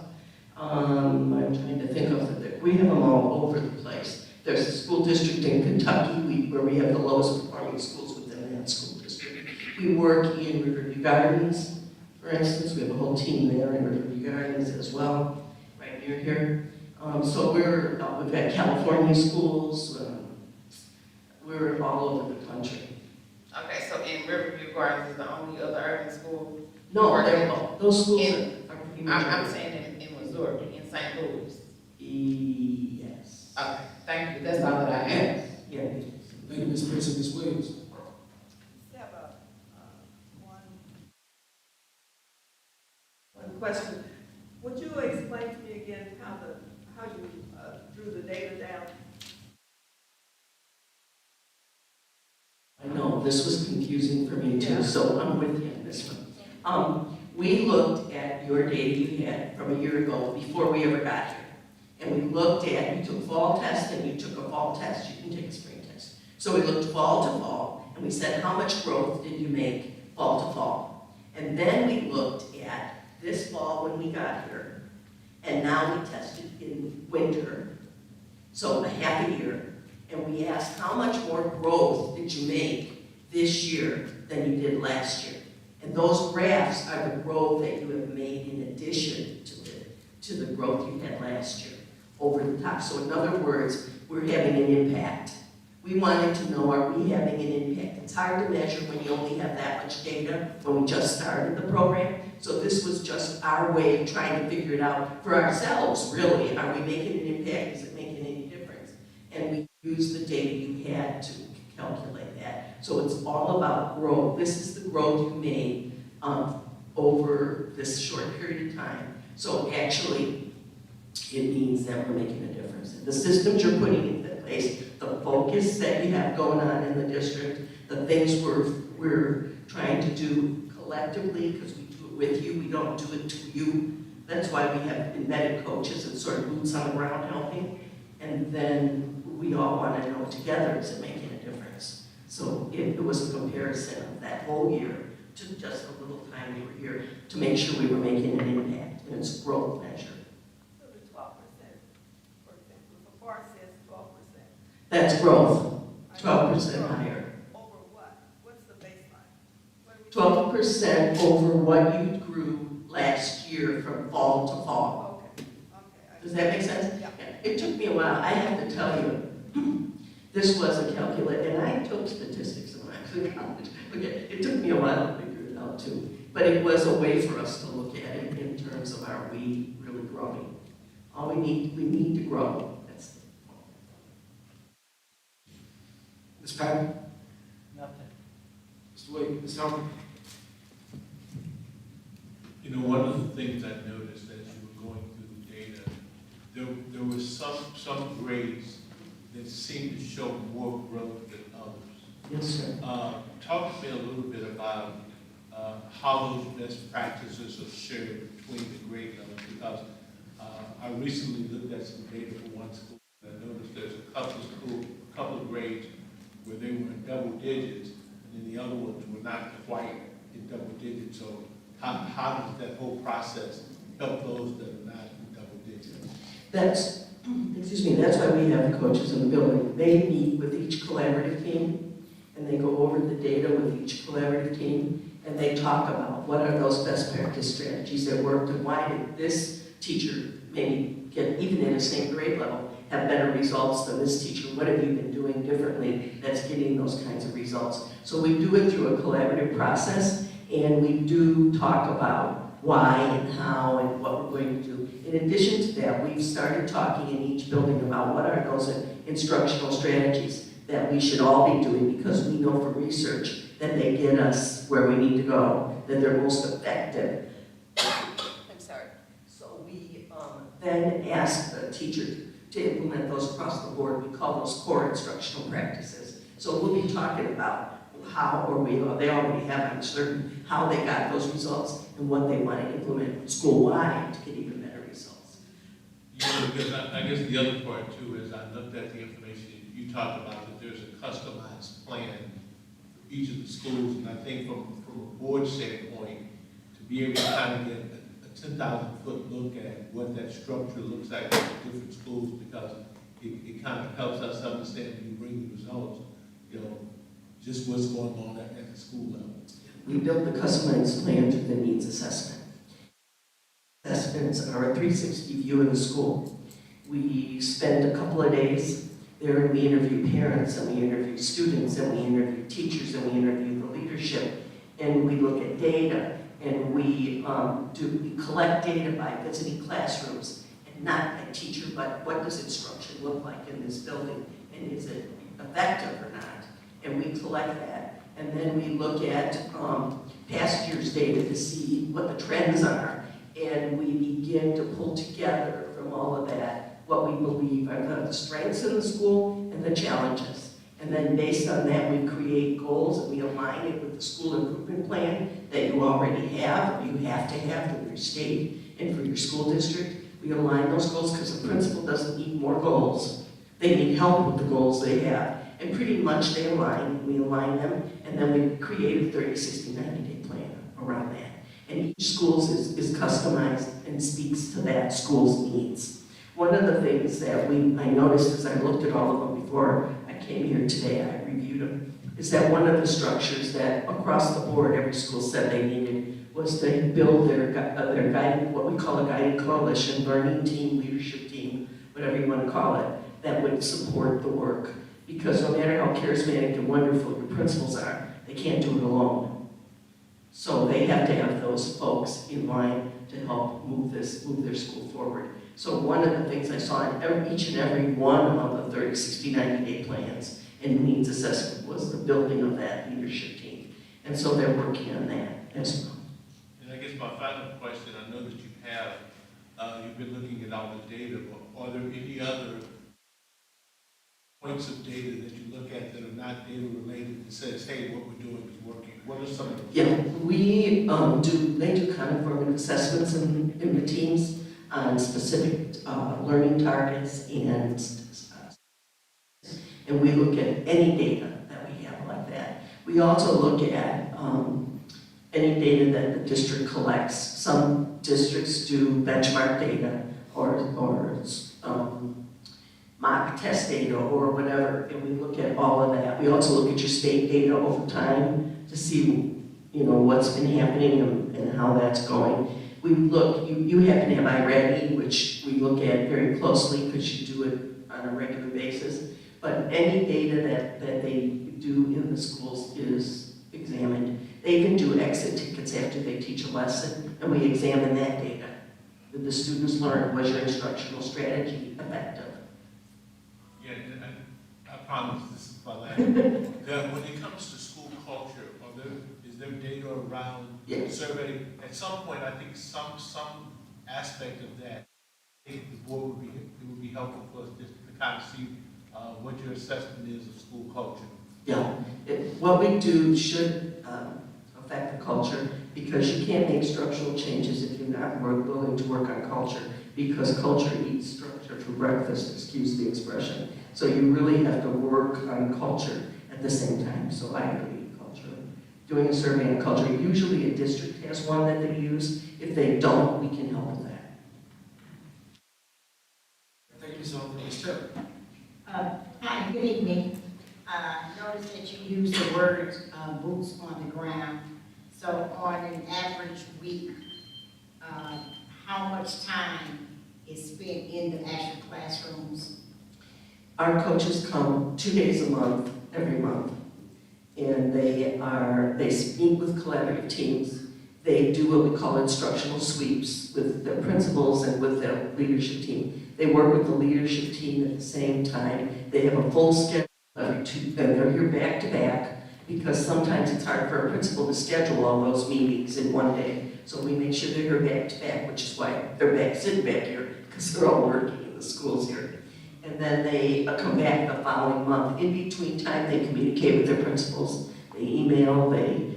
I'm trying to think of it. We have them all over the place. There's a school district in Kentucky where we have the lowest performing schools within that school district. We work in Riverview Gardens, for instance. We have a whole team there in Riverview Gardens as well, right near here. So we've got California schools. We're all over the country. Okay, so in Riverview Gardens is the only other urban school? No, those schools are pretty much. I'm saying in Missouri, in St. Louis. Yes. Okay, thank you. That's all that I have. Yeah. Thank you, Ms. Pearson. Ms. Williams. One question. Would you explain to me again how you drew the data down? I know, this was confusing for me too, so I'm with you on this one. We looked at your data you had from a year ago before we ever got here. And we looked at, you took fall test and you took a fall test, you can take a spring test. So we looked fall to fall and we said, how much growth did you make fall to fall? And then we looked at this fall when we got here, and now we tested in winter, so a half a year, and we asked how much more growth did you make this year than you did last year? And those graphs are the growth that you have made in addition to the growth you had last year over the top. So in other words, we're having an impact. We wanted to know, are we having an impact? It's hard to measure when you only have that much data when we just started the program. So this was just our way of trying to figure it out for ourselves, really. Are we making an impact? Is it making any difference? And we used the data you had to calculate that. So it's all about growth. This is the growth you made over this short period of time. So actually, it means that we're making a difference. The systems you're putting into place, the focus that you have going on in the district, the things we're trying to do collectively, because we do it with you, we don't do it to you. That's why we have embedded coaches and sort of boots on the ground helping. And then we all want to know together, is it making a difference? So it was a comparison of that whole year to just a little time we were here to make sure we were making an impact, and it's a growth measure. So the 12%, for example, if a bar says 12%. That's growth, 12% higher. Over what? What's the baseline? 12% over what you grew last year from fall to fall. Okay. Does that make sense? Yeah. It took me a while. I have to tell you, this was a calculation, and I took statistics when I was in college. Okay, it took me a while to figure it out too. But it was a way for us to look at it in terms of, are we really growing? We need to grow. That's the point. Ms. Patton. Nothing. Ms. Humphrey? You know, one of the things I noticed as you were going through the data, there were some grades that seemed to show more growth than others. Yes, sir. Talk to me a little bit about how those best practices are shared between the grade levels, because I recently looked at some data for one school, and I noticed there's a couple of grades where they were in double digits, and then the other ones were not quite in double digits. So how does that whole process help those that are not in double digits? That's why we have coaches in the building. They meet with each collaborative team, and they go over the data with each collaborative team, and they talk about what are those best practice strategies that worked, and why did this teacher maybe get, even in the same grade level, have better results than this teacher? What have you been doing differently that's getting those kinds of results? So we do it through a collaborative process, and we do talk about why and how and what we're going to do. In addition to that, we've started talking in each building about what are those instructional strategies that we should all be doing, because we know from research that they get us where we need to go, that they're most effective. I'm sorry. So we then ask the teacher to implement those across the board. We call those core instructional practices. So we'll be talking about how, they already have, I'm certain, how they got those results and what they want to implement school-wide to get even better results. You know, because I guess the other part too is I looked at the information you talked about, that there's a customized plan for each of the schools, and I think from a board standpoint, to be able to kind of get a 10,000-foot look at what that structure looks like in different schools, because it kind of helps us understand when you bring the results, you know, just what's going on at the school level. We built the customized plan through the needs assessment. Assessments are a 360 view of the school. We spend a couple of days there, and we interview parents, and we interview students, and we interview teachers, and we interview the leadership, and we look at data, and we collect data by visiting classrooms, and not a teacher, but what does instruction look like in this building, and is it effective or not? And we collect that, and then we look at past year's data to see what the trends are, and we begin to pull together from all of that what we believe are the strengths in the school and the challenges. And then based on that, we create goals, and we align it with the school improvement plan that you already have, or you have to have for your state and for your school district. We align those goals because the principal doesn't need more goals. They need help with the goals they have. And pretty much they align, we align them, and then we create a 30, 60, 90-day plan around that. And each school is customized and speaks to that school's needs. One of the things that I noticed as I looked at all of them before I came here today, I reviewed them, is that one of the structures that across the board every school said they needed was to build their guiding, what we call a guiding coalition, learning team, leadership team, whatever you want to call it, that would support the work. Because no matter how charismatic and wonderful your principals are, they can't do it alone. So they have to have those folks in line to help move their school forward. So one of the things I saw in each and every one of the 30, 60, 90-day plans and needs assessment was the building of that leadership team. And so they're working on that as well. And I guess my final question, I know that you have, you've been looking at all the data, but are there any other points of data that you look at that are not data related that says, hey, what we're doing is working? What are some of those? Yeah, they do kind of formative assessments in the teams on specific learning targets, and we look at any data that we have like that. We also look at any data that the district collects. Some districts do benchmark data or mock test data or whatever, and we look at all of that. We also look at your state data over time to see, what's been happening and how that's going. We look, you happen to have iReady, which we look at very closely because you do it on a regular basis. But any data that they do in the schools is examined. They even do exit tickets after they teach a lesson, and we examine that data. Did the students learn? Was your instructional strategy effective? Yeah, I promise this is my last. When it comes to school culture, is around Yes. survey. At some point, I think some aspect of that, I think the board it would be helpful for us just to kind of see what your assessment is of school culture. Yeah, what we do should affect the culture, because you can't make structural changes if you're not willing to work on culture, because culture eats structure for breakfast, excuse the expression. So you really have to work on culture at the same time. So I agree, culture. Doing a survey on culture, usually a district has one that they use. If they don't, we can help with that. Thank you so much, Ms. Taylor. Hi, good evening. Notice that you use the word boots on the ground. So on an average week, how much time is spent in the actual classrooms? Our coaches come 2 days a month, every month, and they meet with collaborative teams. They do what we call instructional sweeps with the principals and with the leadership team. They work with the leadership team at the same time. They have a full schedule every and they're here back to back, because sometimes it's hard for a principal to schedule all those meetings in one day. So we make sure they're here back to back, which is why they're sitting back here, because they're all working in the schools here. And then they come back the following month. In between time, they communicate with their principals. They email,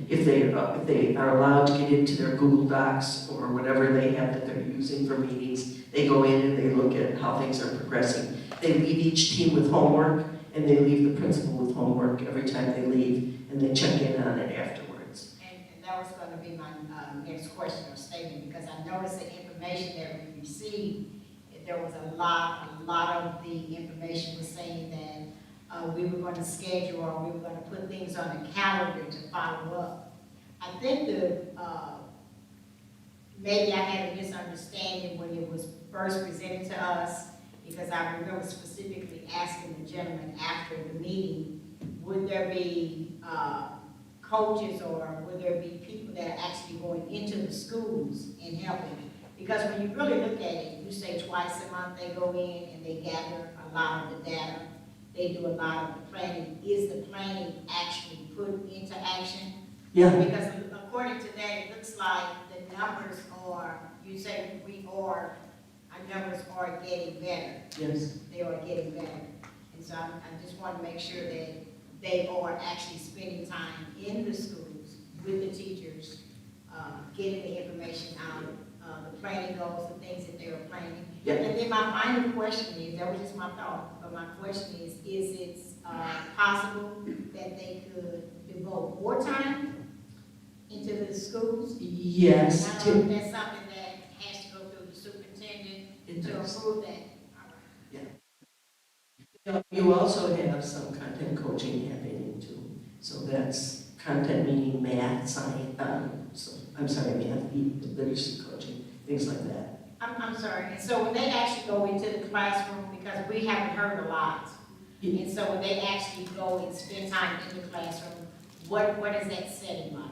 if they are allowed to get into their Google Docs or whatever they have that they're using for meetings, they go in and they look at how things are progressing. They leave each team with homework, and they leave the principal with homework every time they leave, and they check in on it afterwards. And that was going to be my next question or statement, because I noticed the information that we received, there was a lot of the information was saying that we were going to schedule, or we were going to put things on a calendar to follow up. I think maybe I had a misunderstanding when it was first presented to us, because I remember specifically asking the gentleman after the meeting, would there be coaches, or would there be people that are actually going into the schools and helping? Because when you really look at it, you say twice a month they go in and they gather a lot of the data. They do a lot of the planning. Is the planning actually put into action? Yeah. Because according to that, it looks like the numbers are, you say our numbers are getting better. Yes. They are getting better. And so I just want to make sure that they are actually spending time in the schools with the teachers, getting the information out, the planning goals, the things that they are planning. Yeah. And then my final question is, that was just my thought, but my question is it possible that they could devote more time into the schools? Yes. I don't know if that's something that has to go through the superintendent to approve that. You also have some content coaching happening too. So that's content meaning math, science, math, literacy coaching, things like that. I'm sorry, and so when they actually go into the classroom, because we haven't heard a lot, and so when they actually go and spend time in the classroom, what is that setting like?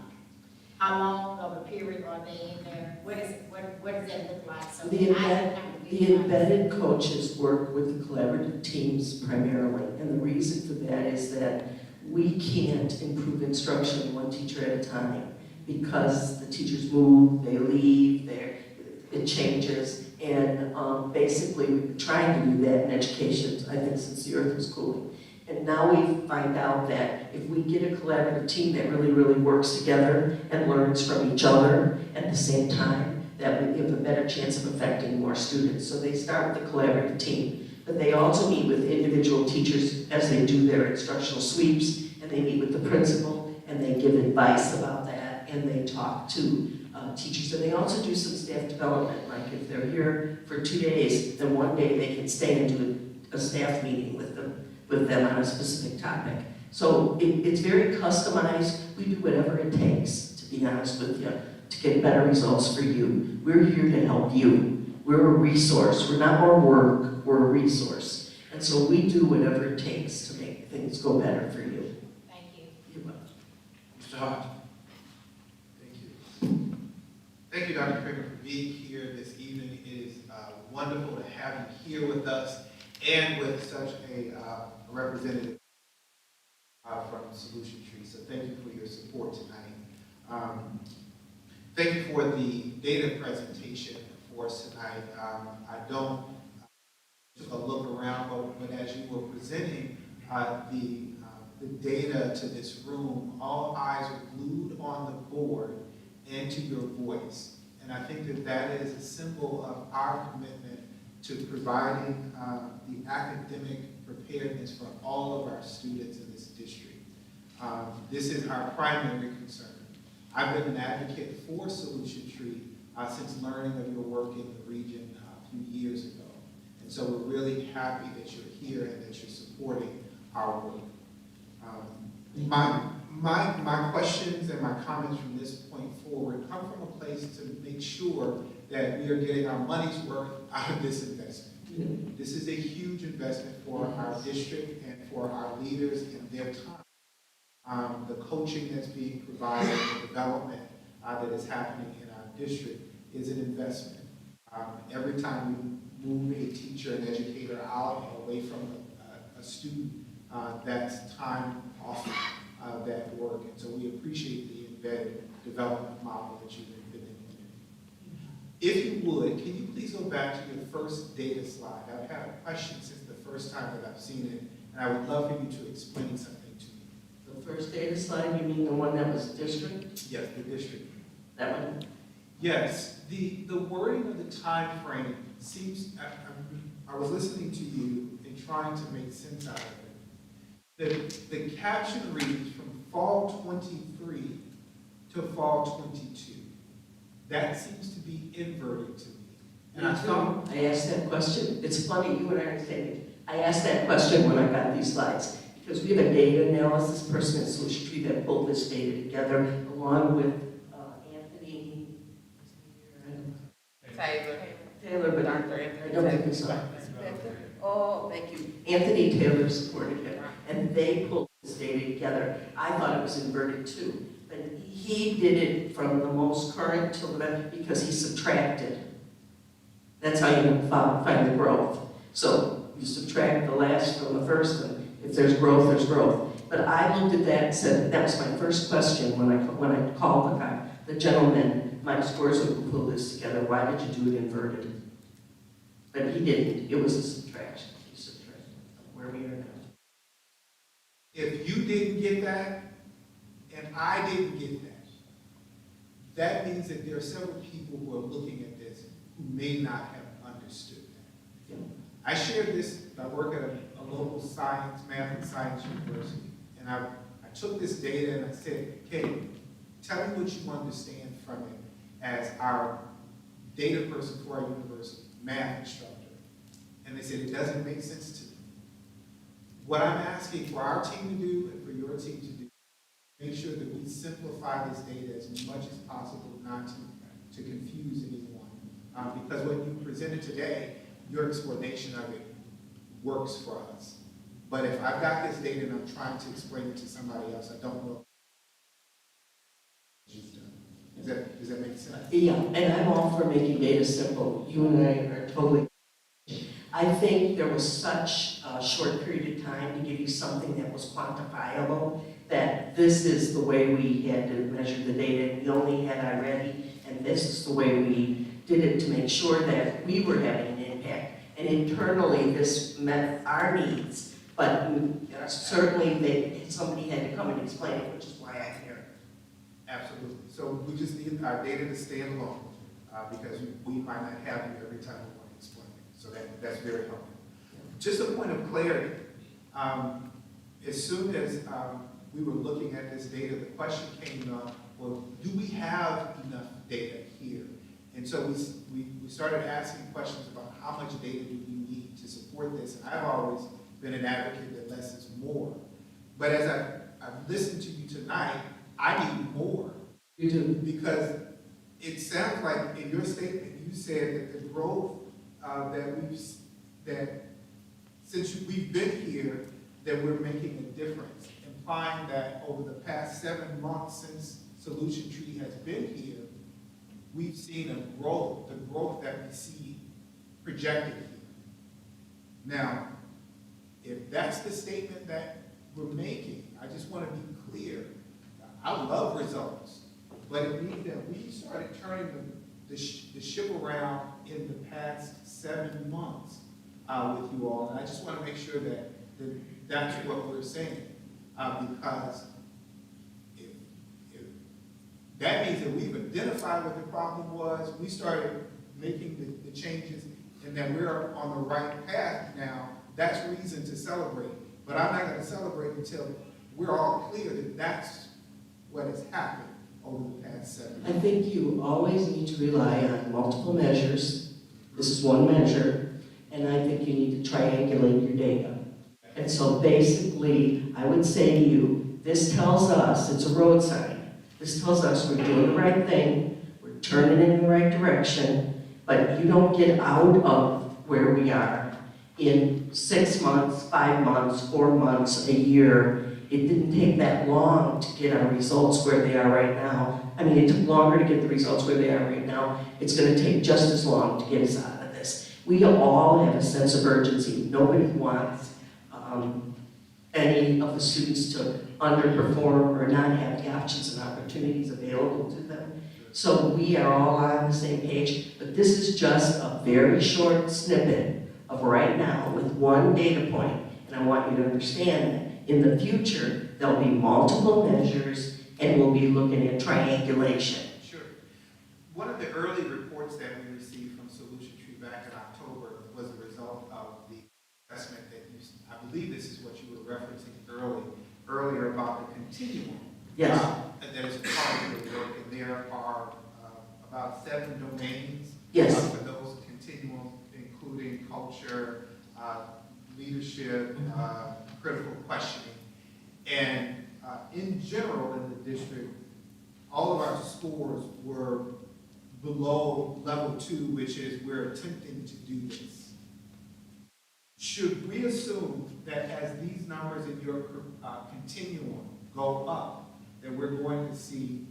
How long of a period are they in there? What does that look like? So The embedded coaches work with the collaborative teams primarily, and the reason for that is that we can't improve instruction one teacher at a time, because the teachers move, they leave, it changes, and basically we've been trying to do that in education, I think, since the earth was cooling. And now we find out that if we get a collaborative team that really, really works together and learns from each other at the same time, that we have a better chance of affecting more students. So they start with the collaborative team, but they also meet with individual teachers as they do their instructional sweeps, and they meet with the principal, and they give advice about that, and they talk to teachers, and they also do some staff development. Like if they're here for 2 days, then one day they can stay and do a staff meeting with them on a specific topic. So it's very customized. We do whatever it takes, to be honest with you, to get better results for you. We're here to help you. We're a resource. We're not more work, we're a resource. And so we do whatever it takes to make things go better for you. Thank you. You're welcome. Mr. Hodge. Thank you. Thank you, Dr. Kramer, for being here this evening. It is wonderful to have you here with us and with such a representative from Solution Tree. So thank you for your support tonight. Thank you for the data presentation for us tonight. I don't took a look around, but as you were presenting the data to this room, all eyes are glued on the board and to your voice. And I think that that is a symbol of our commitment to providing the academic preparedness for all of our students in this district. This is our primary concern. I've been an advocate for Solution Tree since learning of your work in the region a few years ago. And so we're really happy that you're here and that you're supporting our work. My questions and my comments from this point forward come from a place to make sure that we are getting our money's worth out of this investment. This is a huge investment for our district and for our leaders in their time. The coaching that's being provided, the development that is happening in our district is an investment. Every time we move a teacher and educator out and away from a student, that's time off that work. And so we appreciate the embedded development model that you've been implementing. If you would, can you please go back to your first data slide? I've had a question since the first time that I've seen it, and I would love for you to explain something to me. The first data slide, you mean the one that was district? Yes, the district. That one? Yes, the wording of the time frame seems, I was listening to you and trying to make sense out of it. The caption reads from fall 23 to fall 22. That seems to be inverted to me. And I thought, I asked that question. It's funny, you and I are saying it. I asked that question when I got these slides, because we have a data analysis person at Solution Tree that pulled this data together, along with Anthony Taylor, but I don't think it's on. Oh, thank you. Anthony Taylor supported him, and they pulled this data together. I thought it was inverted too, but he did it from the most current to the, because he subtracted. That's how you find the growth. So you subtract the last from the first, and if there's growth, there's growth. But I looked at that and said, that was my first question when I called the guy, the gentleman, Mike Squirzo, who pulled this together. Why did you do it inverted? But he didn't. It was a subtraction. He subtracted where we are now. if you didn't get that, and I didn't get that, that means that there are several people who are looking at this who may not have understood that. I shared this, I work at a local science, math and science university, and I took this data and I said, okay, tell me what you understand from it as our data person for our university, math instructor. And they said, it doesn't make sense to me. What I'm asking for our team to do and for your team to do, make sure that we simplify this data as much as possible, not to confuse anyone. Because what you presented today, your explanation of it works for us. But if I've got this data and I'm trying to explain it to somebody else, I don't know. Does that make sense? Yeah, and I'm all for making data simple. You and I are totally. I think there was such a short period of time to give you something that was quantifiable, that this is the way we had to measure the data. We only had iReady, and this is the way we did it to make sure that we were having an impact. And internally, this met our needs, but certainly somebody had to come and explain it, which is why I'm here. Absolutely. So we just need our data to stand alone, because we might not have it every time we want to explain it. So that's very helpful. Just a point of clarity. As soon as we were looking at this data, the question came up, well, do we have enough data here? And so we started asking questions about how much data do we need to support this. And I've always been an advocate that less is more. But as I've listened to you tonight, I need more. You do. Because it sounds like in your statement, you said that the growth that since we've been here, that we're making a difference, implying that over the past 7 months since Solution Tree has been here, we've seen a growth, the growth that we see projected here. Now, if that's the statement that we're making, I just want to be clear. I love results, but it means that we started turning the ship around in the past 7 months with you all. And I just want to make sure that that's what we're saying, because if that means that we've identified what the problem was, we started making the changes, and that we're on the right path now, that's reason to celebrate. But I'm not going to celebrate until we're all clear that that's what has happened over the past 7 I months. think you always need to rely on multiple measures. This is one measure, and I think you need to triangulate your data. And so basically, I would say to you, this tells us, it's a road sign. This tells us we're doing the right thing, we're turning in the right direction, but you don't get out of where we are in 6 months, 5 months, 4 months, a year. It didn't take that long to get our results where they are right now. I mean, it took longer to get the results where they are right now. It's going to take just as long to get us out of this. We all have a sense of urgency. Nobody wants any of the students to underperform or not have the options and opportunities available to them. So we are all on the same page, but this is just a very short snippet of right now with one data point, and I want you to understand that in the future, there'll be multiple measures, and we'll be looking at triangulation. Sure. One of the early reports that we received from Solution Tree back in October was a result of the assessment that I believe this is what you were referencing earlier about the continuum. Yes. That is part of your work, and there are about 7 domains. Yes. For those continuums, including culture, leadership, critical questioning. And in general in the district, all of our scores were below level 2, which is we're attempting to do this. Should we assume that as these numbers in your continuum go up, that we're going to see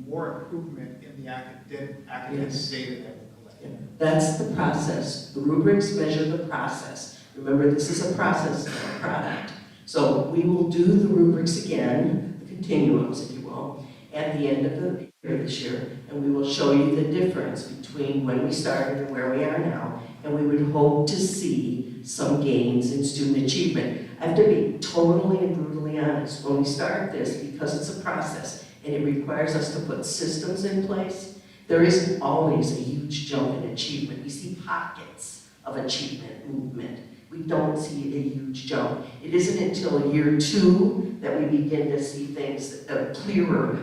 more improvement in the academic Yes. data that we collect? That's the process. The rubrics measure the process. Remember, this is a process, not a product. So we will do the rubrics again, the continuums, if you will, at the end of the year this year, and we will show you the difference between when we started and where we are now, and we would hope to see some gains in student achievement. I have to be totally and brutally honest. When we start this, because it's a process and it requires us to put systems in place, there isn't always a huge jump in achievement. We see pockets of achievement movement. We don't see a huge jump. It isn't until year 2 that we begin to see things a clearer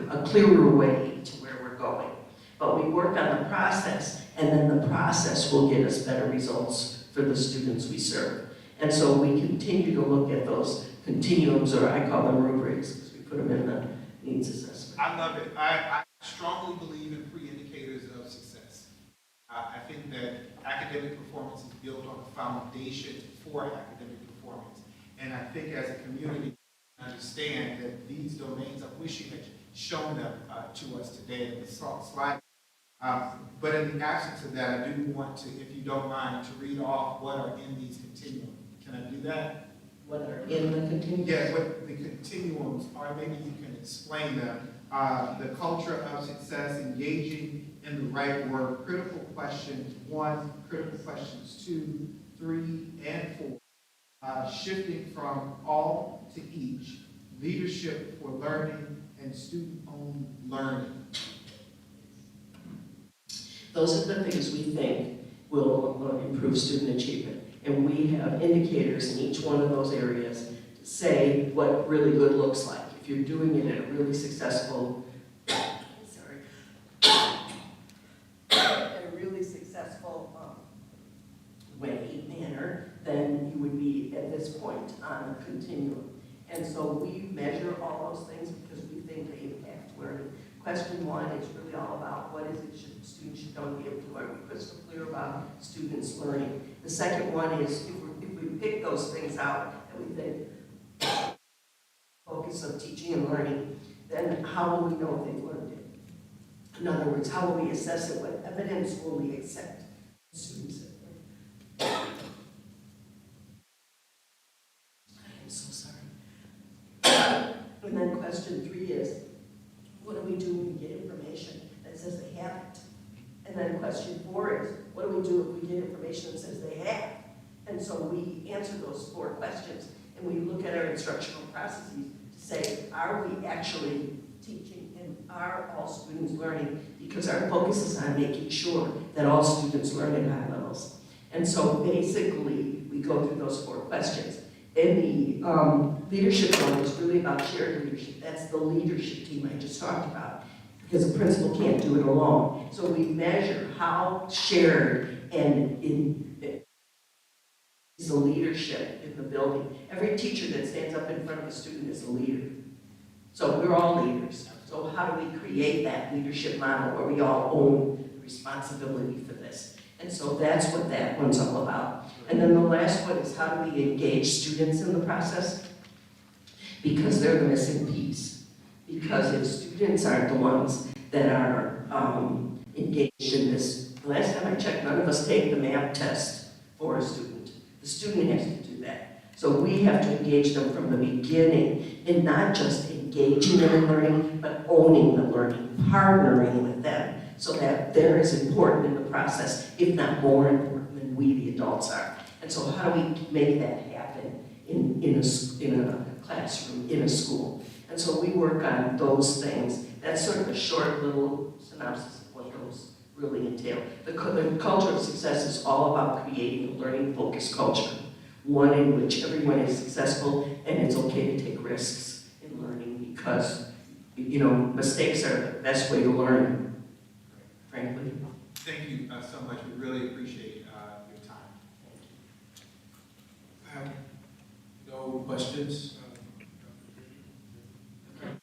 way to where we're going. But we work on the process, and then the process will get us better results for the students we serve. And so we continue to look at those continuums, or I call them rubrics, because we put them in the needs assessment. I love it. I strongly believe in pre-indicators of success. I think that academic performance is built on a foundation for academic performance. And I think as a community, we understand that these domains, I wish you had shown them to us today in the slide. But in the absence of that, I do want to, if you don't mind, to read off what are in these continuums. Can I do that? What are in the continuums? Yeah, what the continuums are, maybe you can explain them. The culture of success, engaging in the right work, critical questions 1, critical questions 2, 3, and 4, shifting from all to each, leadership for learning, and student-owned learning. Those are the things we think will improve student achievement. And we have indicators in each one of those areas to say what really good looks like. If you're doing it in a really successful, manner, then you would be at this point on the continuum. And so we measure all those things because we think they impact learning. Question 1 is really all about what is it students should don't be able to learn. We're crystal clear about students learning. The second one is if we pick those things out and we think focus of teaching and learning, then how will we know if they've learned it? In other words, how will we assess it? What evidence will we accept students have learned? I am so sorry. And then question 3 is, what do we do when we get information question 4 is, what do we do if we get information that says they have? And so we answer those 4 questions, and we look at our instructional processes to say, are we actually teaching, and are all students learning? Because our focus is on making sure that all students learn at high levels. And so basically, we go through those 4 questions. And the leadership role is really about shared leadership. That's the leadership team I just talked about, because a principal can't do it alone. So we measure how shared and is the leadership in the building. Every teacher that stands up in front of a student is a leader. So we're all leaders. So how do we create that leadership model where we all own the responsibility for this? And so that's what that one's all about. And then the last one is, how do we engage students in the process? Because they're the missing piece. Because if students aren't the ones that are engaged in this, the last time I checked, none of us take the math test for a student. The student has to do that. So we have to engage them from the beginning, and not just engaging them in learning, but owning the learning, partnering with them, so that they're as important in the process, if not more important than we, the adults, are. And so how do we make that happen in a classroom, in a school? And so we work on those things. That's sort of a short little synopsis of what those really entail. The culture of success is all about creating a learning-focused culture, one in which everyone is successful and it's okay to take risks in learning, because, you know, mistakes are the best way to learn, frankly. Thank you so much. We really appreciate your time. I have no questions.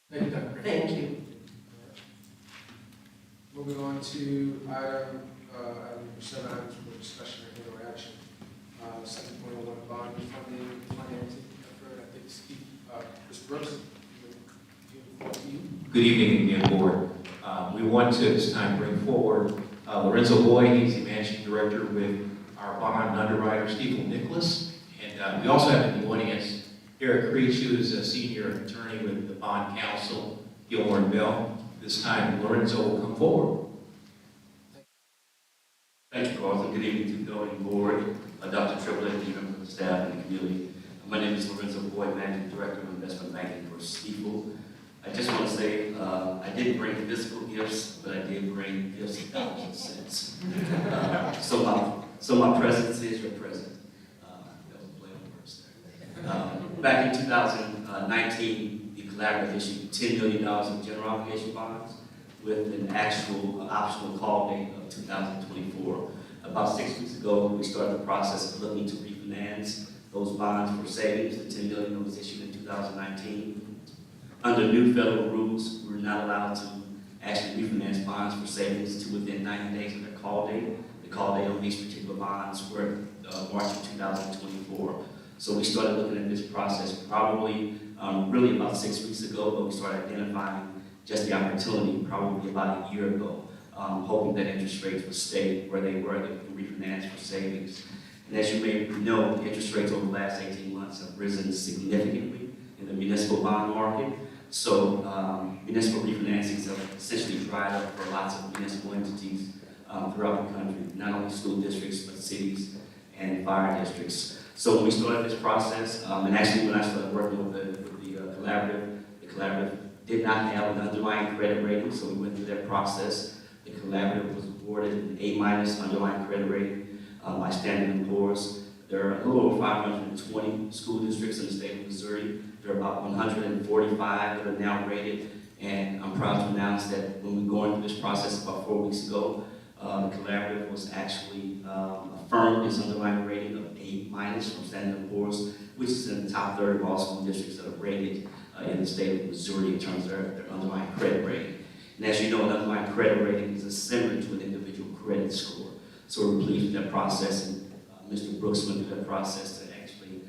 Thank you, Dr. Green. Thank you. Moving on to item number 7, items for discussion or interaction. 7.01 bond funding financing effort. I think Mr. Brooks, you. Good evening again, board. We want to this time bring forward Lorenzo Boyd. He's the managing director with our bond underwriter, Stephen Nicholas. And we also have in the audience Eric Creech, who is a senior attorney with the bond counsel, Gilmore and Bell. This time, Lorenzo will come forward. Thank you, Arthur. Good evening to the governing board, Dr. Triplett, and members of the staff and the community. My name is Lorenzo Boyd, Managing Director of Investment Banking for Stifel. I just want to say I didn't bring physical gifts, but I did bring gifts of dollars and cents. So my presence is your present. That was a play on words there. Back in 2019, the collaborative issued $10 million of general obligation bonds with an actual optional call date of 2024. About 6 weeks ago, we started the process of looking to refinance those bonds for savings. The $10 million that was issued in 2019. Under new federal rules, we're not allowed to actually refinance bonds for savings to within 90 days of their call date. The call date on these particular bonds were March of 2024. So we started looking at this process probably really about 6 weeks ago, but we started identifying just the opportunity probably about a year ago, hoping that interest rates would stay where they were, that we can refinance for savings. And as you may know, interest rates over the last 18 months have risen significantly in the municipal bond market. So municipal refinancings have essentially dried up for lots of municipal entities throughout the country, not only school districts, but cities and fire districts. So when we started this process, and actually when I started working with the collaborative did not have an underlying credit rating, so we went through that process. The collaborative was awarded an A- underlying credit rating by Standard & Poor's. There are a little over 520 school districts in the state of Missouri. There are about 145 that are now rated, and I'm proud to announce that when we were going through this process about 4 weeks ago, the collaborative was actually affirmed its underlying rating of A- from Standard & Poor's, which is in the top third of all school districts that are rated in the state of Missouri in terms of their underlying credit rating. And as you know, an underlying credit rating is similar to an individual credit score. So we're pleased with that process, and Mr. Brooks went through that process to actually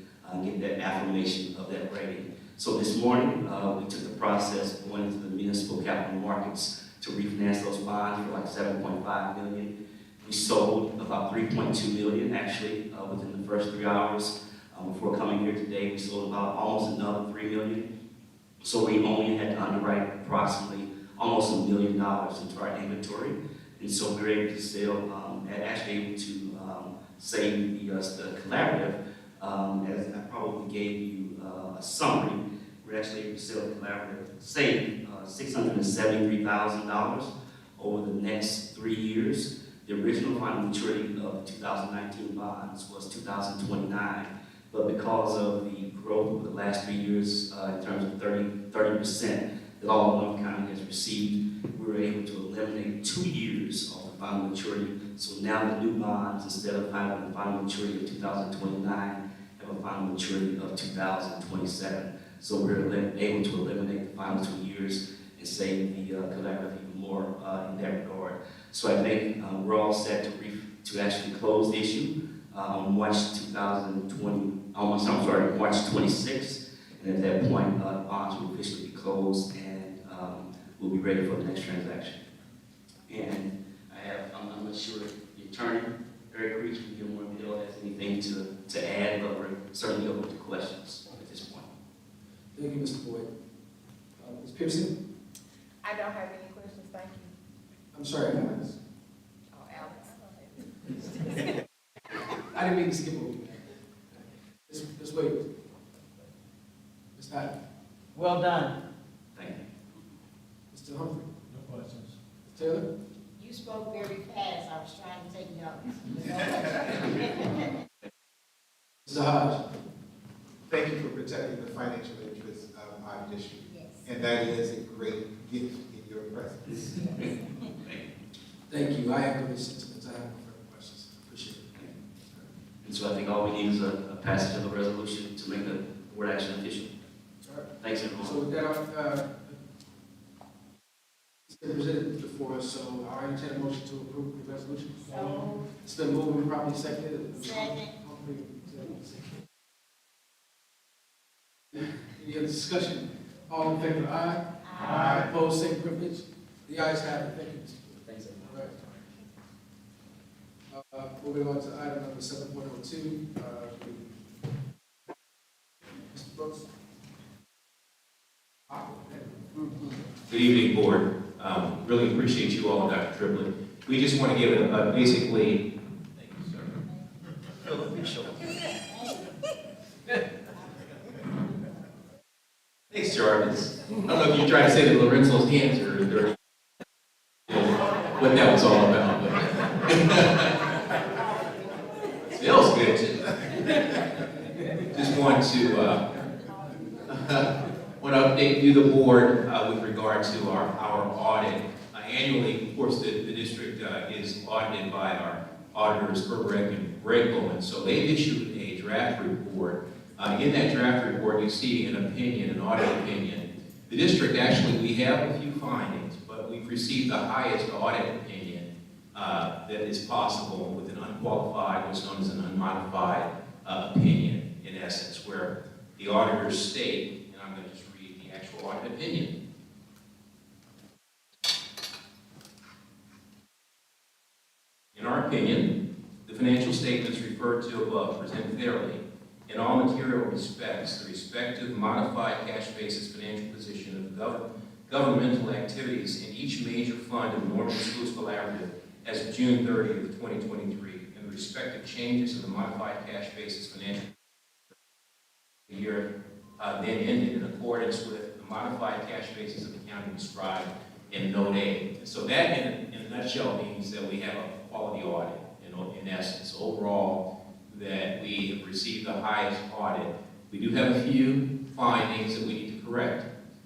get that affirmation of that rating. So this morning, we took the process of going into the municipal capital markets to refinance those bonds for like $7.5 million. We sold about $3.2 million actually within the first 3 hours. Before coming here today, we sold about almost another $3 million. So we only had to underwrite approximately almost $1 million into our inventory. And so we were able to sell, and actually able to save the collaborative, as I probably gave you a summary, we're actually able to sell the collaborative, save $673,000 over the next 3 years. The original final maturity of 2019 bonds was 2029, but because of the growth over the last 3 years in terms of 30% that all of Norfolk County has received, we were able to eliminate 2 years of the final maturity. So now the new bonds, instead of having a final maturity of 2029, have a final maturity of 2027. So we're able to eliminate the final 2 years and save the collaborative even more in that regard. So I think we're all set to actually close the issue on March 26th. And at that point, the bonds will officially be closed and we'll be ready for the next transaction. And I'm not sure if the attorney, Eric Reach, from Gilmore Bill, has anything to add, but we're certainly open to questions at this point. Thank you, Mr. Boyd. Ms. Pearson? I don't have any questions, thank you. I'm sorry, Alex. Oh, Alex. I didn't mean to skip over you. Ms. Williams? Ms. Patton? Well done. Thank you. Mr. Humphrey? No questions. Ms. Taylor? You spoke very fast, I was trying to take notes. Mr. Hodge? Thank you for protecting the financial interests of our district. Yes. And that is a great gift in your presence. Thank you. I echo the sentiments. I have no further questions. Appreciate it. And so I think all we need is a passage of the resolution to make the board action official. All right. Thanks, everyone. So with that, it's been presented before us, so I'll entertain a motion to approve the resolution. So, It's been moved and properly seconded. second. Any other discussion? All in favor, aye? Aye. Opposed, same privilege? The ayes have it. Thank you, Mr. Boyd. Thanks, everyone. All right. Moving on to item number 7.02. Mr. Brooks? Good evening, board. Really appreciate you all, Dr. Triplett. We just want to give basically, thank you, sir. Thanks, Jarvis. I don't know if you're trying to say that Lorenzo's hands are dirty. What that was all about, but smells good too. Just want to update you, the board, with regard to our audit. Annually, of course, the district is audited by our auditors, Berberek and Greg Bowman. So they've issued a draft report. In that draft report, you see an opinion, an audit opinion. The district, actually, we have a few findings, but we've received the highest audit opinion that is possible with an unqualified, what's known as an unmodified opinion, in essence, where the auditors state, and I'm going to just read the actual audit opinion. In our opinion, the financial statements referred to above present fairly, in all material respects, the respective modified cash basis financial position of governmental activities in each major fund of Norfolk Schools Collaborative as of June 30th, 2023, and the respective changes of the modified cash basis financial the year then ended in accordance with the modified cash basis of accounting described in Note A. So that, in a nutshell, means that we have a quality audit, in essence. Overall, that we have received the highest audit. We do have a few findings that we need to correct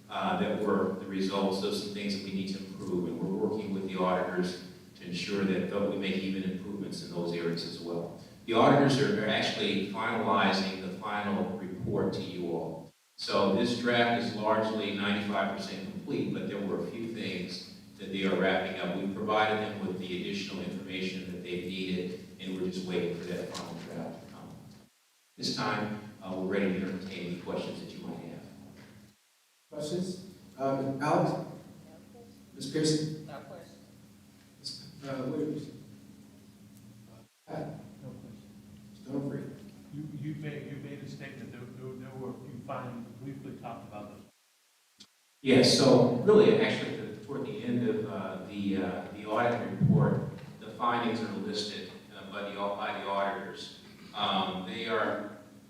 that were the results of some things that we need to improve, and we're working with the auditors to ensure that we make even improvements in those areas as well. The auditors are actually finalizing the final report to you all. So this draft is largely 95% complete, but there were a few things that they are wrapping up. We've provided them with the additional information that they needed, and we're just waiting for that final draft to come. This time, we're ready to entertain any questions that you might have. Questions? Alex? Ms. Pearson? No question. Ms. Williams? Pat? No question. Mr. Humphrey? You made a statement, there were a few findings, briefly talked about those. Yes, so really, actually, toward the end of the audit report, the findings are listed by the auditors.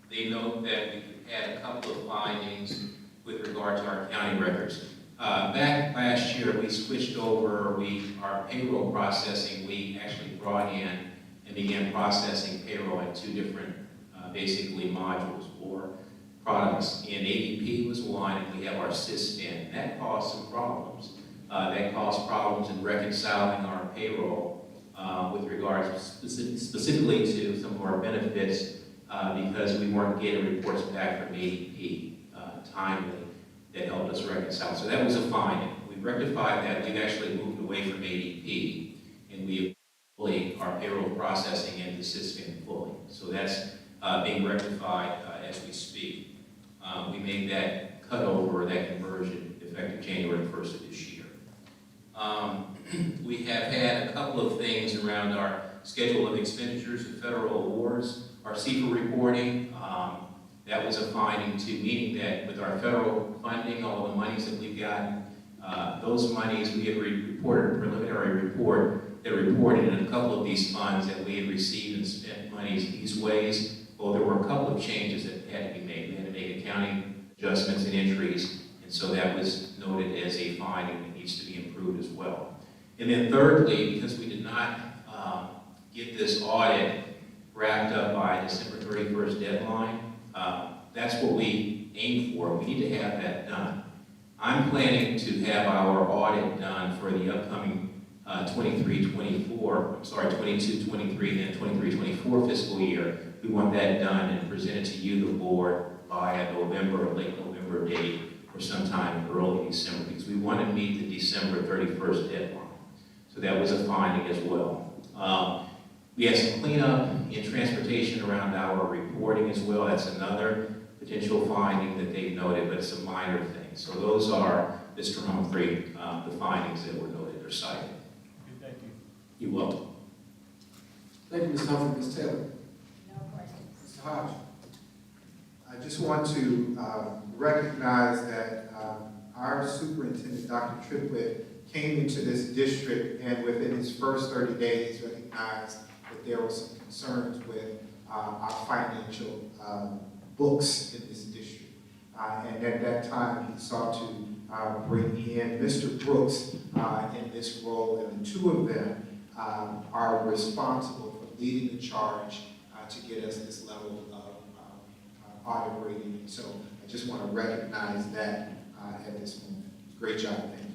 They note that we had a couple of findings with regard to our county records. Back last year, we switched over, our payroll processing, we actually brought in and began processing payroll in two different, basically modules or products. And ADP was one, and we have our SysFin. And that caused some problems. That caused problems in reconciling our payroll with regards specifically to some of our benefits because we weren't getting reports back from ADP timely that helped us reconcile. So that was a finding. We rectified that. We've actually moved away from ADP, and we fully our payroll processing into SysFin fully. So that's being rectified as we speak. We made that cut over, that conversion, effective January 1st of this year. We have had a couple of things around our schedule of expenditures and federal awards, our CFA reporting. That was a finding too, meaning that with our federal funding, all of the monies that we've gotten, those monies, we have reported a preliminary report that reported in a couple of these funds that we had received and spent monies these ways. Well, there were a couple of changes that had to be made. We had to make accounting adjustments and entries, and so that was noted as a finding that needs to be improved as well. And then thirdly, because we did not get this audit wrapped up by December 31st deadline, that's what we aim for. We need to have that done. I'm planning to have our audit done for the upcoming 22-23, and then 23-24 fiscal year. We want that done and presented to you, the board, by a November or late November date or sometime in early December, because we want to meet the December 31st deadline. So that was a finding as well. We had some cleanup in transportation around our reporting as well. That's another potential finding that they noted, but some minor things. So those are, Mr. Humphrey, the findings that were noted or cited. Okay, thank you. You're welcome. Thank you, Ms. Humphrey. Ms. Taylor. No questions. Mr. Hodge. I just want to recognize that our superintendent, Dr. Triplett, came into this district and within his first 30 days recognized that there were some concerns with our financial books in this district. And at that time, he sought to bring in Mr. Brooks in this role, and the two of them are responsible for leading the charge to get us this level of audit rating. So I just want to recognize that at this moment. Great job, thank you.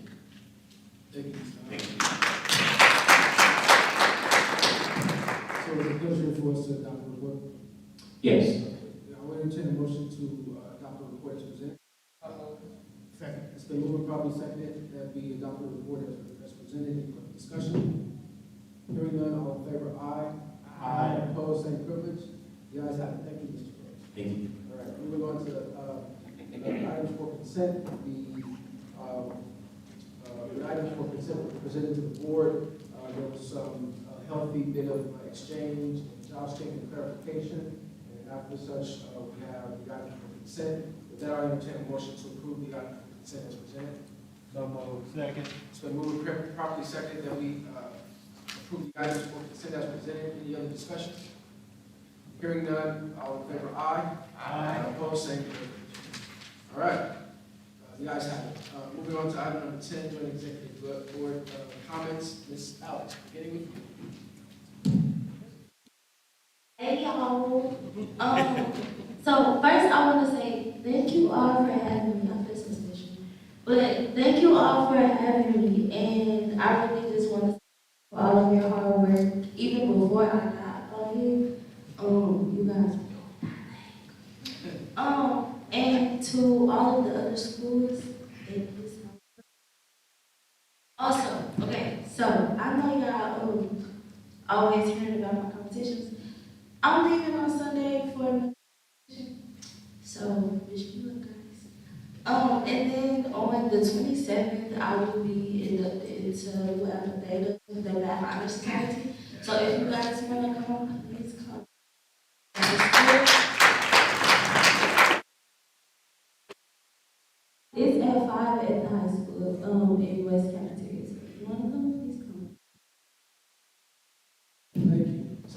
Thank you, Mr. Hodge. Thank you. So it's a pleasure for us to adopt the report. Yes. I will entertain a motion to adopt the report as presented. Second. It's been moved and probably seconded that we adopt the report as presented. Any further discussion? Hearing none, all in favor, aye. Aye. Opposed, same privilege. The ayes have it. Thank you, Mr. Brooks. Thank you. All right, moving on to items for consent. The items for consent were presented to the board. There was some healthy bit of exchange, job and clarification. And after such, we have the items for consent. With that, I entertain a motion to approve the items for consent as presented. So moved. Second. It's been moved and properly seconded that we approve the items for consent as presented. Any other discussion? Hearing none, all in favor, aye. Aye. Opposed, same privilege. All right. The ayes have it. Moving on to item number 10, joint executive board comments. Ms. Alex, beginning with you. Hey y'all. So first I want to say thank you all for having me. I feel so special. But thank you all for having me. And I really just want to thank you for all of your hard work. Even before I got on here, you guys were doing that. And to all of the other schools, also, okay, so I know y'all always hearing about my competitions. I'm leaving on Sunday for a competition, so wish me luck, guys. And then on the 27th, I will be inducted into Alpha Beta, the Math Honor Society. So if you guys want to come, please come. It's at 5 at the high school in West Cafeteria. So if you want to come, please come.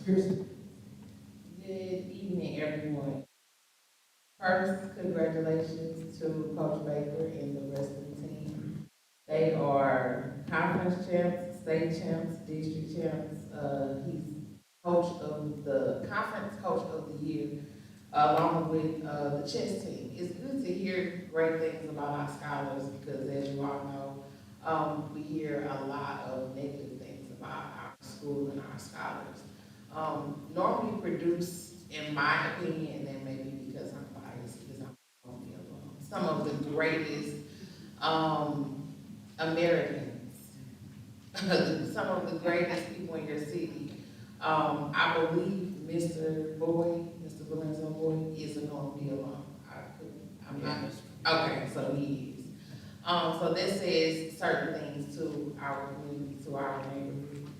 Pearson. Good evening, everyone. First, congratulations to Coach Baker and the rest of the team. They are conference champs, state champs, district champs. He's coach of the conference coach of the year, along with the chess team. It's good to hear great things about our scholars because, as you all know, we hear a lot of negative things about our school and our scholars. Normally produce, in my opinion, and maybe because I'm biased, because I'm only alone, some of the greatest Americans, some of the greatest people in your city. I believe Mr. Lorenzo Boyd is a Normandy alum. I'm not, okay, so he is. So this says certain things to our community, to our neighborhoods.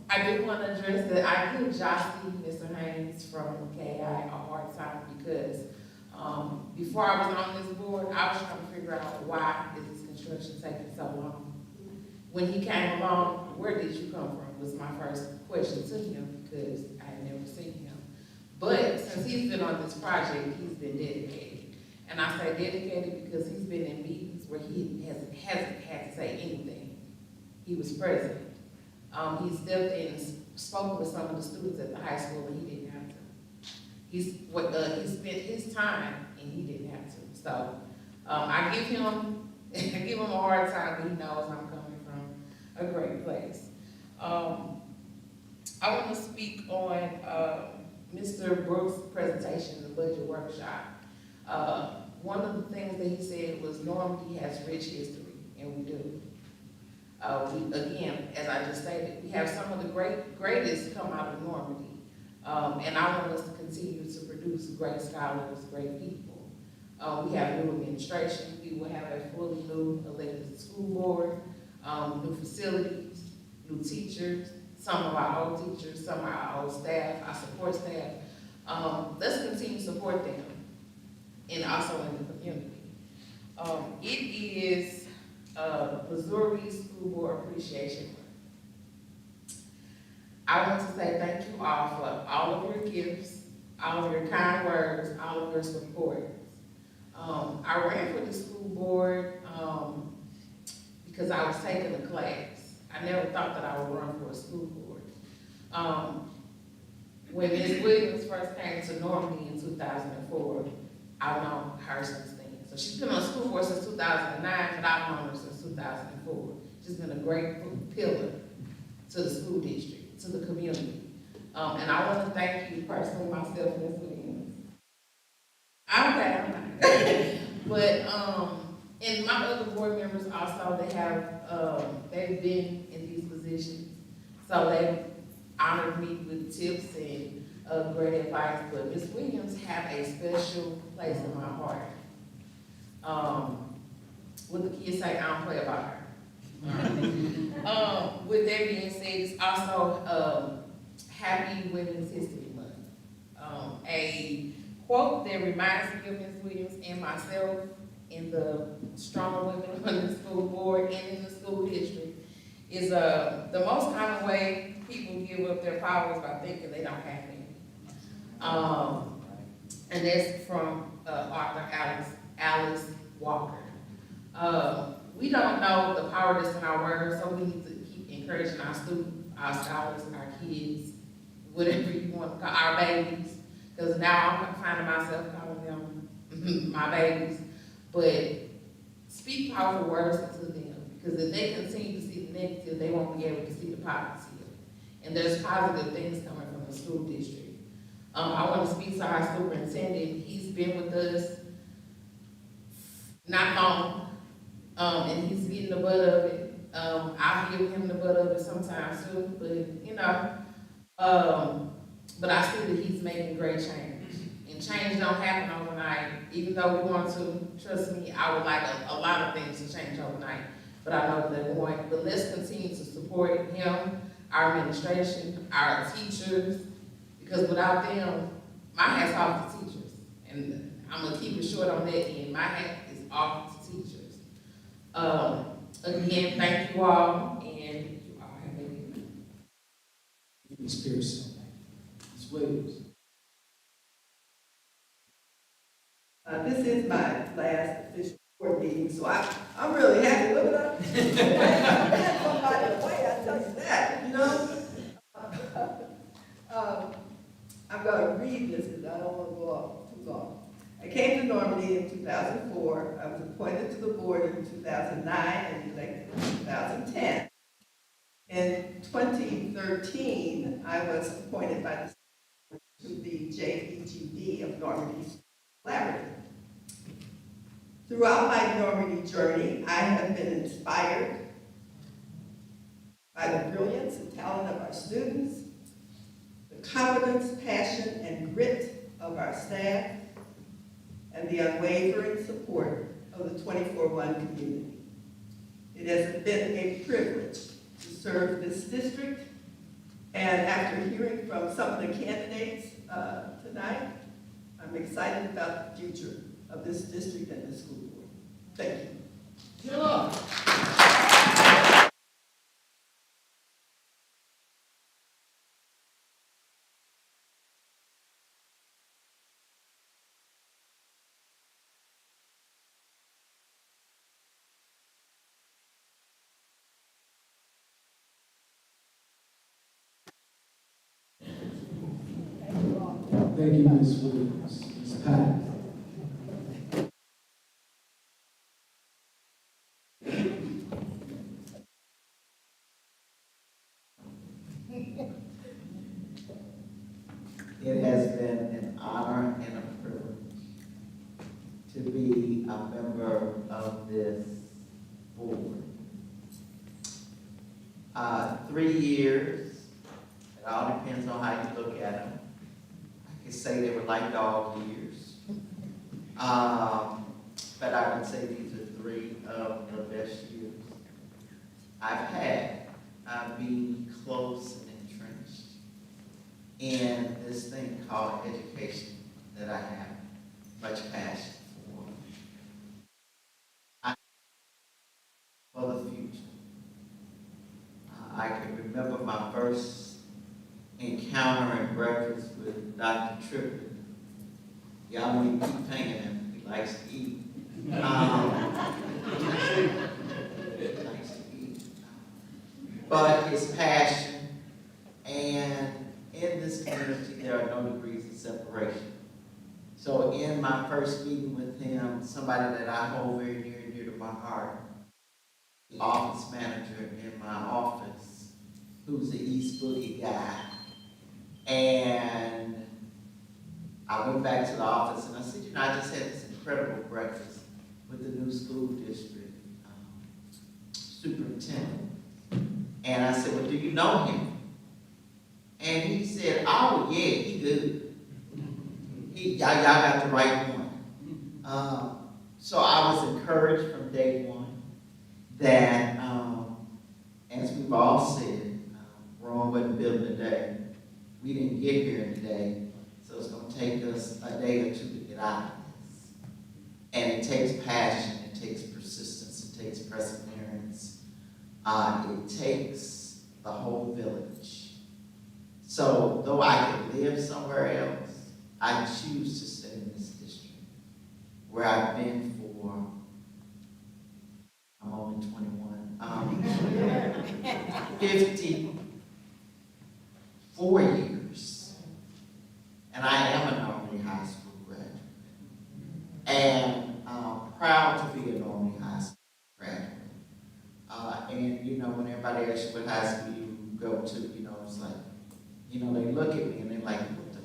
I do want to address that I give Jossie, Mr. Haynes from KI a hard time because before I was on this board, I was trying to figure out why is this construction taking so long. When he came along, where did you come from was my first question to him because I had never seen him. But since he's been on this project, he's been dedicated. And I say dedicated because he's been in meetings where he hasn't had to say anything. He was present. He stepped in and spoke with some of the students at the high school and he didn't have to. He spent his time and he didn't have to. So I give him a hard time, but he knows I'm coming from a great place. I want to speak on Mr. Brooks' presentation, the budget workshop. One of the things that he said was Normandy has rich history, and we do. Again, as I just stated, we have some of the greatest come out of Normandy. And I want us to continue to produce great scholars, great people. We have new administration. We will have a fully new elected school board, new facilities, new teachers, some of our old teachers, some of our old staff, our support staff. Let's continue to support them and also in the community. It is Missouri School Board Appreciation Month. I want to say thank you all for all of your gifts, all of your kind words, all of your support. I ran for the school board because I was taking a class. I never thought that I would run for a school board. When Ms. Williams first came to Normandy in 2004, I've known her since then. So she's been on the school board since 2009, but I've known her since 2004. She's been a great pillar to the school district, to the community. And I want to thank you personally, myself, Ms. Williams. I'm glad. But, and my other board members also, they've been in these positions. So they honored me with tips and great advice. But Ms. Williams have a special place in my heart. What the kids say, I don't play about her. With that being said, it's also Happy Women's History Month. A quote that reminds me of Ms. Williams and myself in the strong women on the school board and in the school district is the most common way people give up their powers by thinking they don't have any. And that's from author Alice Walker. We don't know the power that's in our words, so we need to keep encouraging our students, our scholars, our kids, whatever you want to call our babies, because now I'm finding myself calling them my babies. But speak powerful words into them, because if they continue to see the negative, they won't be able to see the positive. And there's positive things coming from the school district. I want to speak to our superintendent. He's been with us not long, and he's getting the butt of it. I'll give him the butt of it sometimes too, but you know, but I see that he's making great change. And change don't happen overnight, even though we want to. Trust me, I would like a lot of things to change overnight, but I know that they won't. But let's continue to support him, our administration, our teachers, because without them, my hat's off to teachers. And I'm gonna keep it short on that end. My hat is off to teachers. Again, thank you all, and you all have a good night. Ms. Pearson. Ms. Williams. This is my last official board meeting, so I'm really happy. Look at that. I had somebody away, I tell you that, you know? I'm going to read this because I don't want to go off too long. I came to Normandy in 2004. I was appointed to the board in 2009 and elected in 2010. In 2013, I was appointed by the to the JEGD of Normandy Collaborative. Throughout my Normandy journey, I have been inspired by the brilliance and talent of our students, the competence, passion, and grit of our staff, and the unwavering support of the 24-1 community. It has been a privilege to serve this district, and after hearing from some of the candidates tonight, I'm excited about the future of this district and this school board. Thank you. Thank you, Ms. Williams. Ms. Patton. It has been an honor and a privilege to be a member of this board. 3 years, it all depends on how you look at them. I could say they were like dog years. But I would say these are 3 of the best years I've had. Being close and entrenched in this thing called education that I have much passion for the future. I can remember my first encounter and breakfast with Dr. Triplett. Y'all know you keep paying him, he likes to eat. He likes to eat. But his passion, and in this community, there are no degrees of separation. So in my first meeting with him, somebody that I hold very near and dear to my heart, the office manager in my office, who's the East Boogie guy, and I went back to the office and I said, you know, I just had this incredible breakfast with the new school district superintendent. And I said, well, do you know him? And he said, oh, yeah, he good. Y'all got the right one. So I was encouraged from day one that, as we've all said, Rome wasn't built in a day. We didn't get here in a day, so it's going to take us a day or 2 to get out of this. And it takes passion, it takes persistence, it takes perseverance. It takes the whole village. So though I could live somewhere else, I choose to stay in this district where I've been for, I'm only 21, 54 years. And I am a Normandy High School graduate. And proud to be a Normandy High School graduate. And you know, when everybody asks you what high school you go to, you know, it's like, you know, they look at me and they're like, what the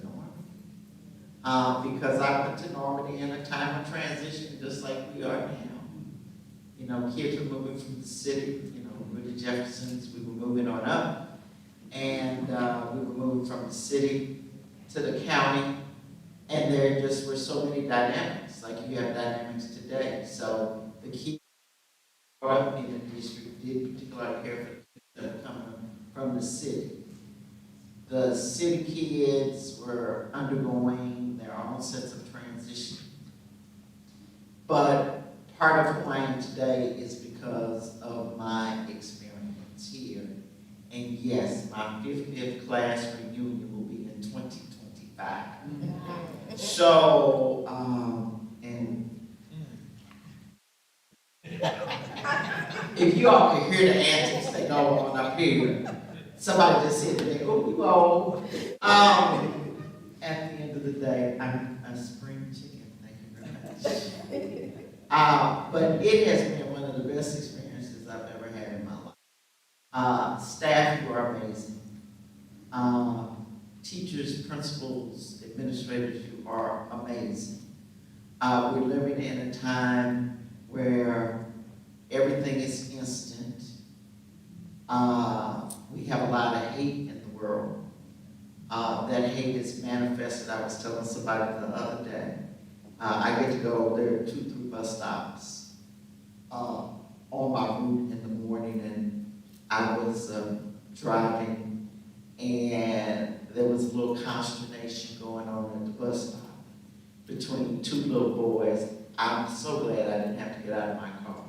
Normandy? Because I went to Normandy in a time of transition just like we are now. You know, kids were moving from the city, you know, we were the Jeffersons, we were moving on up. And we were moving from the city to the county. And there just were so many dynamics, like you have dynamics today. So the kids brought up in the district did particularly care for kids that are coming from the city. The city kids were undergoing their own sense of transition. But part of who I am today is because of my experience here And yes, my 50th class reunion will be in 2025. So, and if you all can hear the antics that go on up here, somebody just said to me, oh, you old. At the end of the day, I'm a spring chicken, thank you very much. But it has been one of the best experiences I've ever had in my life. Staff who are amazing. Teachers, principals, administrators who are amazing. We're living in a time where everything is instant. We have a lot of hate in the world. That hate is manifested. I was telling somebody the other day. I get to go, there are 2-3 bus stops on my route in the morning, and I was driving, and there was a little consternation going on at the bus stop between 2 little boys. I'm so glad I didn't have to get out of my car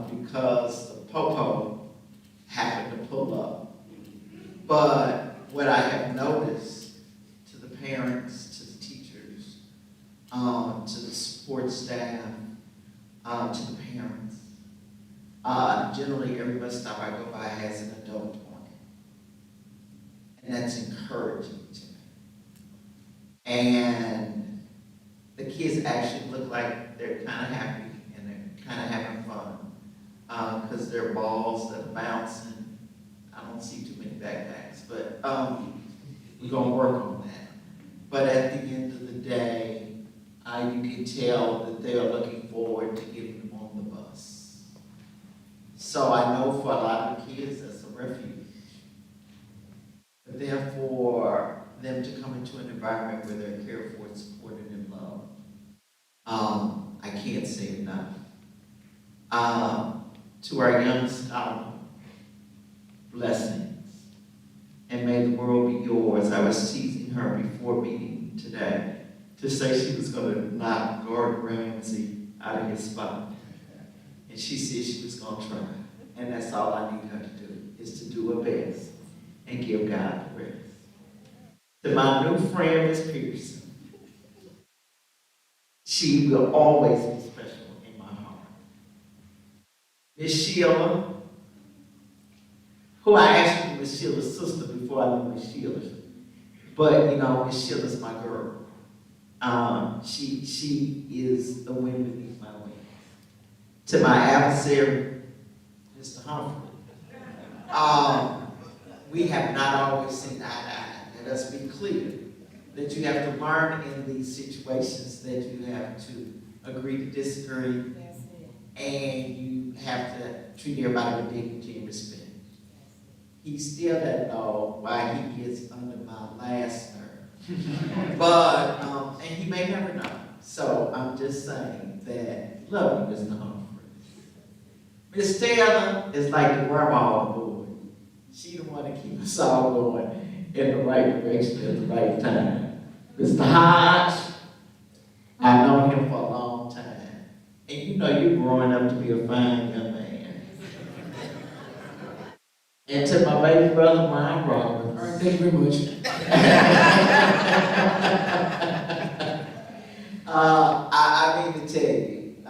because the popo happened to pull up. But what I have noticed to the parents, to the teachers, to the support staff, to the parents, generally every bus stop I go by has an adult on it. And that's encouraging to me. And the kids actually look like they're kind of happy and they're kind of having fun because there are balls that are bouncing. I don't see too many backpacks, but we're going to work on that. But at the end of the day, you can tell that they are looking forward to getting on the bus. So I know for a lot of kids, that's a refuge. But therefore, them to come into an environment where they're cared for, supported, and loved, I can't say enough. To our young scholar, blessings, and may the world be yours. I was teasing her before meeting today to say she was going to knock Gordon Ramsay out of his spot. And she said she was going to try. And that's all I need her to do, is to do her best and give God the rest. To my new friend, Miss Pearson, she will always be special in my heart. Miss Sheila, who I actually knew Miss Sheila's sister before I knew Miss Sheila. But, you know, Miss Sheila's my girl. She is the wind beneath my wings. To my adversary, Mr. Humphrey, we have not always seen eye to eye. Let us be clear that you have to learn in these situations that you have to agree to disagree, and you have to treat everybody with dignity and respect. He still doesn't know why he gets under my last nerve. But, and he may never know. So I'm just saying that, love you, Mr. Humphrey. Miss Taylor is like the grandma on the board. She the one that keeps us all going in the right direction at the right time. Mr. Hodge, I've known him for a long time. And you know you're growing up to be a fine young man. And to my baby brother, Brian Roberts. All right, thank you very much. I need to tell you, I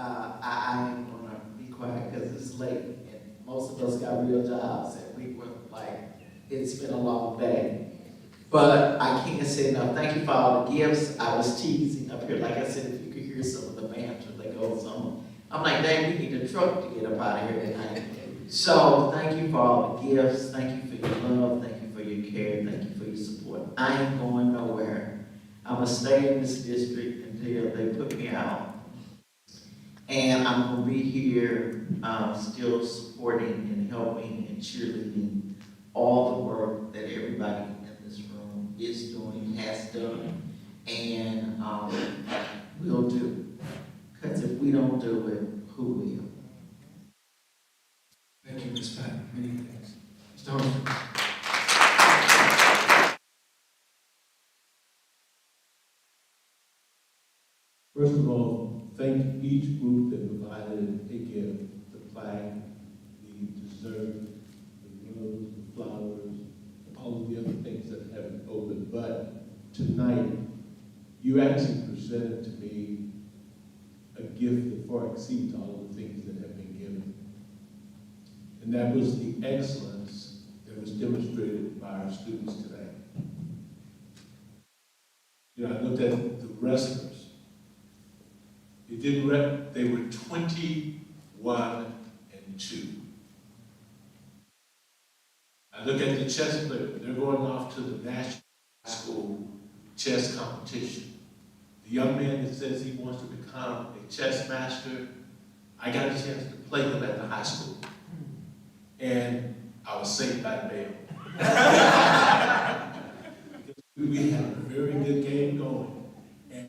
am going to be quiet because it's late. And most of us got real jobs and we were like, it's been a long day. But I can't say enough. Thank you for all the gifts. I was teasing up here. Like I said, if you could hear some of the banter that goes on. I'm like, dang, we need a truck to get up out of here tonight. So thank you for all the gifts. Thank you for your love. Thank you for your care. Thank you for your support. I ain't going nowhere. I'm going to stay in this district until they put me out. And I'm going to be here still supporting and helping and cheerleading all the work that everybody in this room is doing, has done, and will do. Because if we don't do it, who will? Thank you, Ms. Pat. Many thanks. Mr. Humphrey. First of all, thank each group that provided a gift, the plaque, the dessert, the rose, you actually presented to me a gift that far exceeds all of the things that have been given. And that was the excellence that was demonstrated by our students today. You know, I looked at the wrestlers. It didn't they were 21 and 2. I look at the chess players. They're going off to the national high school chess competition. The young man that says he wants to become a chess master, I got a chance to play him at the high school. And I was saved by the bell. We had a very good game going. And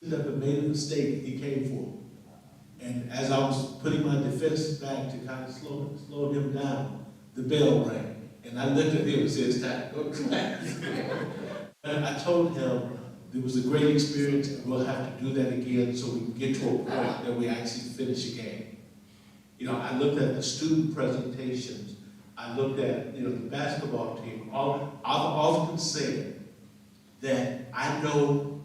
he never made a mistake, he came for it. And as I was putting my defense back to kind of slow him down, the bell rang. And I looked at him and said, it's time to go to class. And I told him it was a great experience and we'll have to do that again so we can get to a point that we actually finish a game. You know, I looked at the student presentations. I looked at, you know, the basketball team. I've often said that I know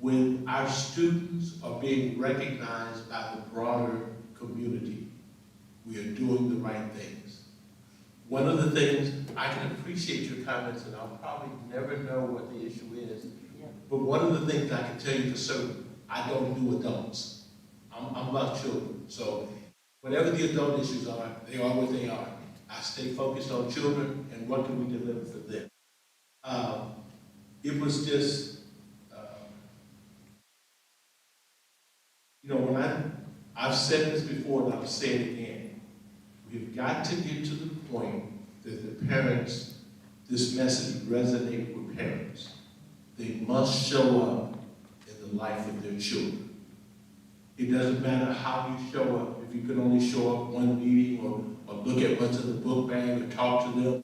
when our students are being recognized by the broader community, we are doing the right things. One of the things, I can appreciate your comments, and I'll probably never know what the issue is, but one of the things I can tell you for certain, I don't do adults. I'm about children. So whatever the adult issues are, they are what they are. I stay focused on children and what can we deliver for them. It was just, you know, when I've said this before and I'll say it again, we've got to get to the point that the parents, this message resonate with parents. They must show up in the life of their children. It doesn't matter how you show up. If you can only show up one meeting or look at what's in the book bag or talk to them.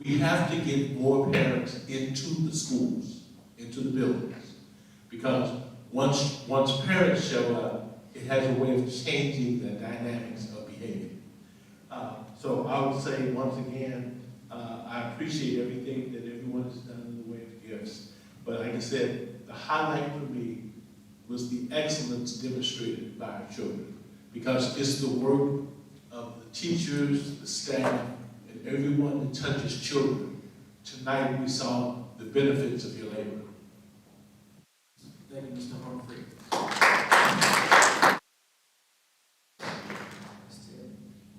We have to get more parents into the schools, into the buildings. Because once parents show up, it has a way of changing the dynamics of behavior. So I would say once again, I appreciate everything that everyone has done in the way of gifts. But like I said, the highlight for me was the excellence demonstrated by our children. Because it's the work of the teachers, the staff, and everyone that touches children. Tonight we saw the benefits of your labor. Thank you, Mr. Humphrey.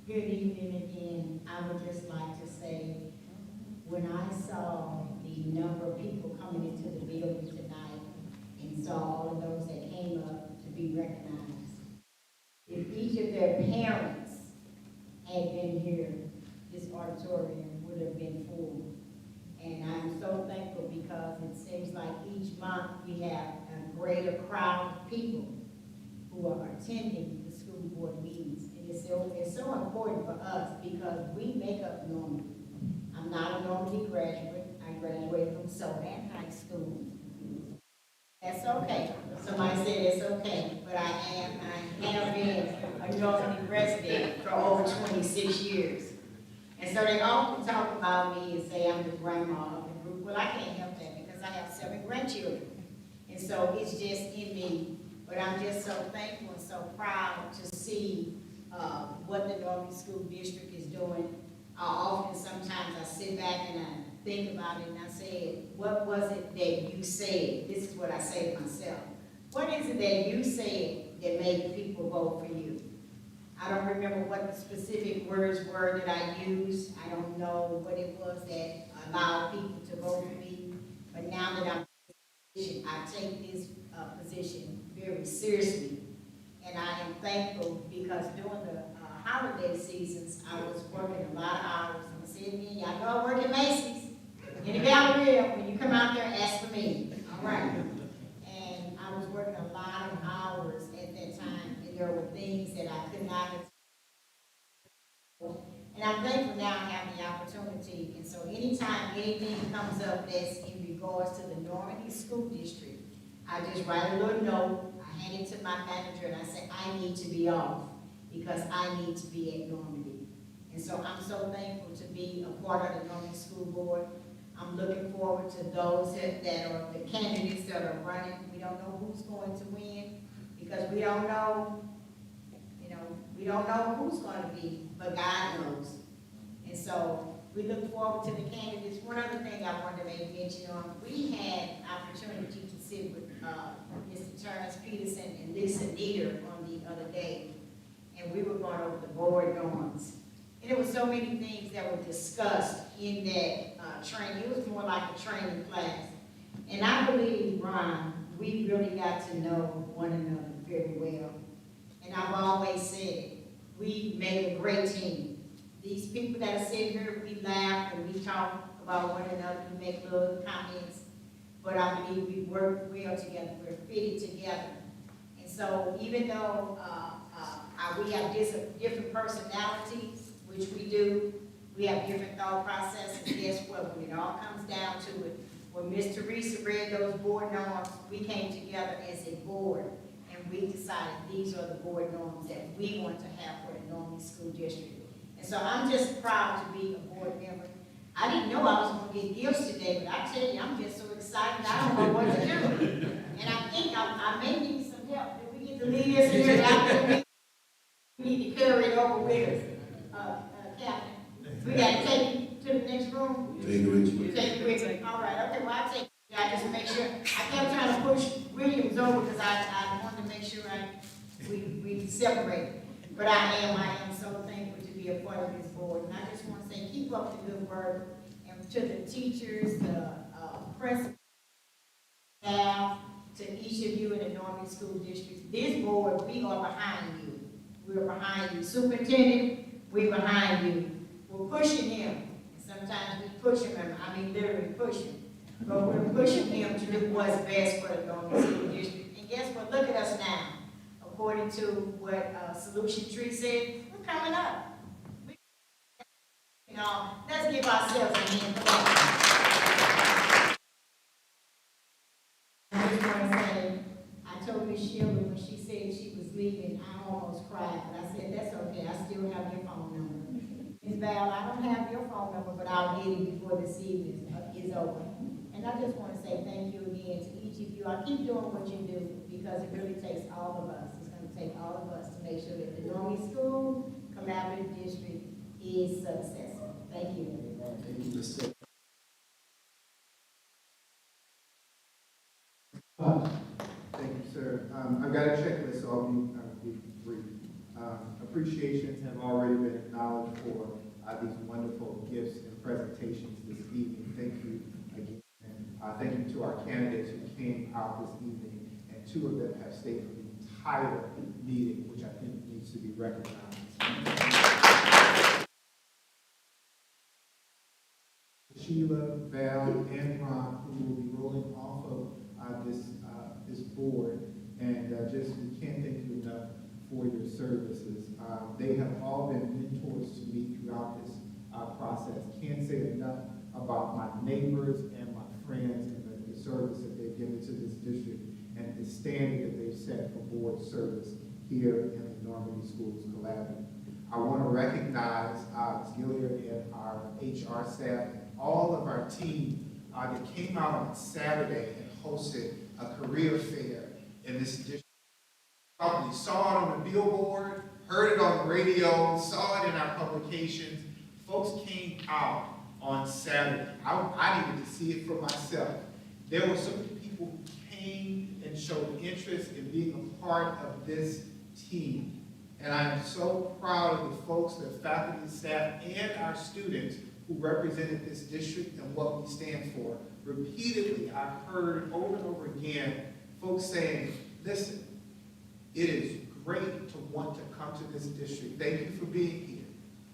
Good evening again. I would just like to say, when I saw the number of people coming into the building tonight and saw all of those that came up to be recognized, if each of their parents had been here, this auditorium would have been full. And I'm so thankful because it seems like each month we have a greater crowd of people who are attending the school board meetings. And it's so important for us because we make up Normandy. I'm not a Normandy graduate. I graduated from Sohan High School. That's okay. Somebody said it's okay, but I have been a Normandy resident for over 26 years. And so they often talk about me and say I'm the grandma of the group. Well, I can't help that because I have 7 grandchildren. And so it's just in me. But I'm just so thankful and so proud to see what the Normandy School District is doing. Sometimes I sit back and I think about it and I say, what was it that you said? This is what I say to myself. What is it that you said that made people vote for you? I don't remember what the specific words were that I used. I don't know what it was that allowed people to vote for me. But now that I'm in this position, I take this position very seriously. And I am thankful because during the holiday seasons, I was working a lot of hours. I'm sitting in, y'all know I work at Macy's. In the Galleria, when you come out there, ask for me. All right. And I was working a lot of hours at that time, and there were things that I could not attend. And I'm thankful now I have the opportunity. And so anytime anything comes up that's in regards to the Normandy School District, I just write a little note, I hand it to my manager, and I say, I need to be off because I need to be at Normandy. And so I'm so thankful to be a part of the Normandy School Board. I'm looking forward to those that are the candidates that are running. We don't know who's going to win because we don't know, we don't know who's going to be, but God knows. And so we look forward to the candidates. One other thing I wanted to make mention on, we had opportunity to sit with Mr. Terrence Peterson and Lisa Nieder on the other day, and we were going over the board norms. And there were so many things that were discussed in that training. It was more like a training class. And I believe, Ron, we really got to know one another very well. And I've always said, we make a great team. These people that are sitting here, we laugh and we talk about one another, we make little comments. But I believe we work well together, we're fitted together. And so even though we have different personalities, which we do, we have different thought processes, guess what? When it all comes down to it, when Ms. Teresa read those board norms, we came together as a board and we decided these are the board norms that we want to have for the Normandy School District. And so I'm just proud to be a board member. I didn't know I was going to get gifts today, but I tell you, I'm just so excited, I don't know what to do. And I think I may need some help. Did we get the leaders here? We need to carry it over with us, Captain. We got to take it to the next room. Take it with you. Take it with you. All right, okay, well, I'll take it. I just make sure, I kept trying to push Williams over because I wanted to make sure we separate. But I am so thankful to be a part of this board. And I just want to say, keep up the good work. And to the teachers, the principals, staff, to each of you in the Normandy School District, this board, we are behind you. We're behind you. Superintendent, we're behind you. We're pushing him. And sometimes we push him, I mean literally push him. But we're pushing him to do what's best for the Normandy School District. And guess what? Look at us now. According to what Solution Tree said, we're coming up. Let's give ourselves a hand. Come on. I just want to say, I told Ms. Sheila when she said she was leaving, I almost cried. But I said, that's okay, I still have your phone number. Ms. Val, I don't have your phone number, but I'll get it before this evening is over. And I just want to say thank you again to each of you. I keep doing what you do because it really takes all of us. It's going to take all of us to make sure that the Normandy School Collaborative District is successful. Thank you. Thank you, Mr. Thank you, sir. I've got a checklist, so I'll be brief. Appreciations have already been acknowledged for these wonderful gifts and presentations this evening. Thank you again. Thank you to our candidates who came out this evening, and 2 of them have stayed for the entire meeting, which I think needs to be recognized. Sheila, Val, and Ron, who will be rolling off of this board, and just we can't thank you enough for your services. They have all been mentors to me throughout this process. Can't say enough about my neighbors and my friends and the service that they've given to this district and the standard that they've set for board service here in the Normandy Schools Collaborative. I want to recognize Ms. Gilliard and our HR staff and all of our team that came out on Saturday and hosted a career fair in this district. Probably saw it on the billboard, heard it on the radio, saw it in our publications. Folks came out on Saturday. I needed to see it for myself. There were so many people who came and showed interest in being a part of this team. And I am so proud of the folks, the faculty, staff, and our students who represented this district and what we stand for. Repeatedly, I've heard over and over again folks saying, listen, it is great to want to come to this district. Thank you for being here.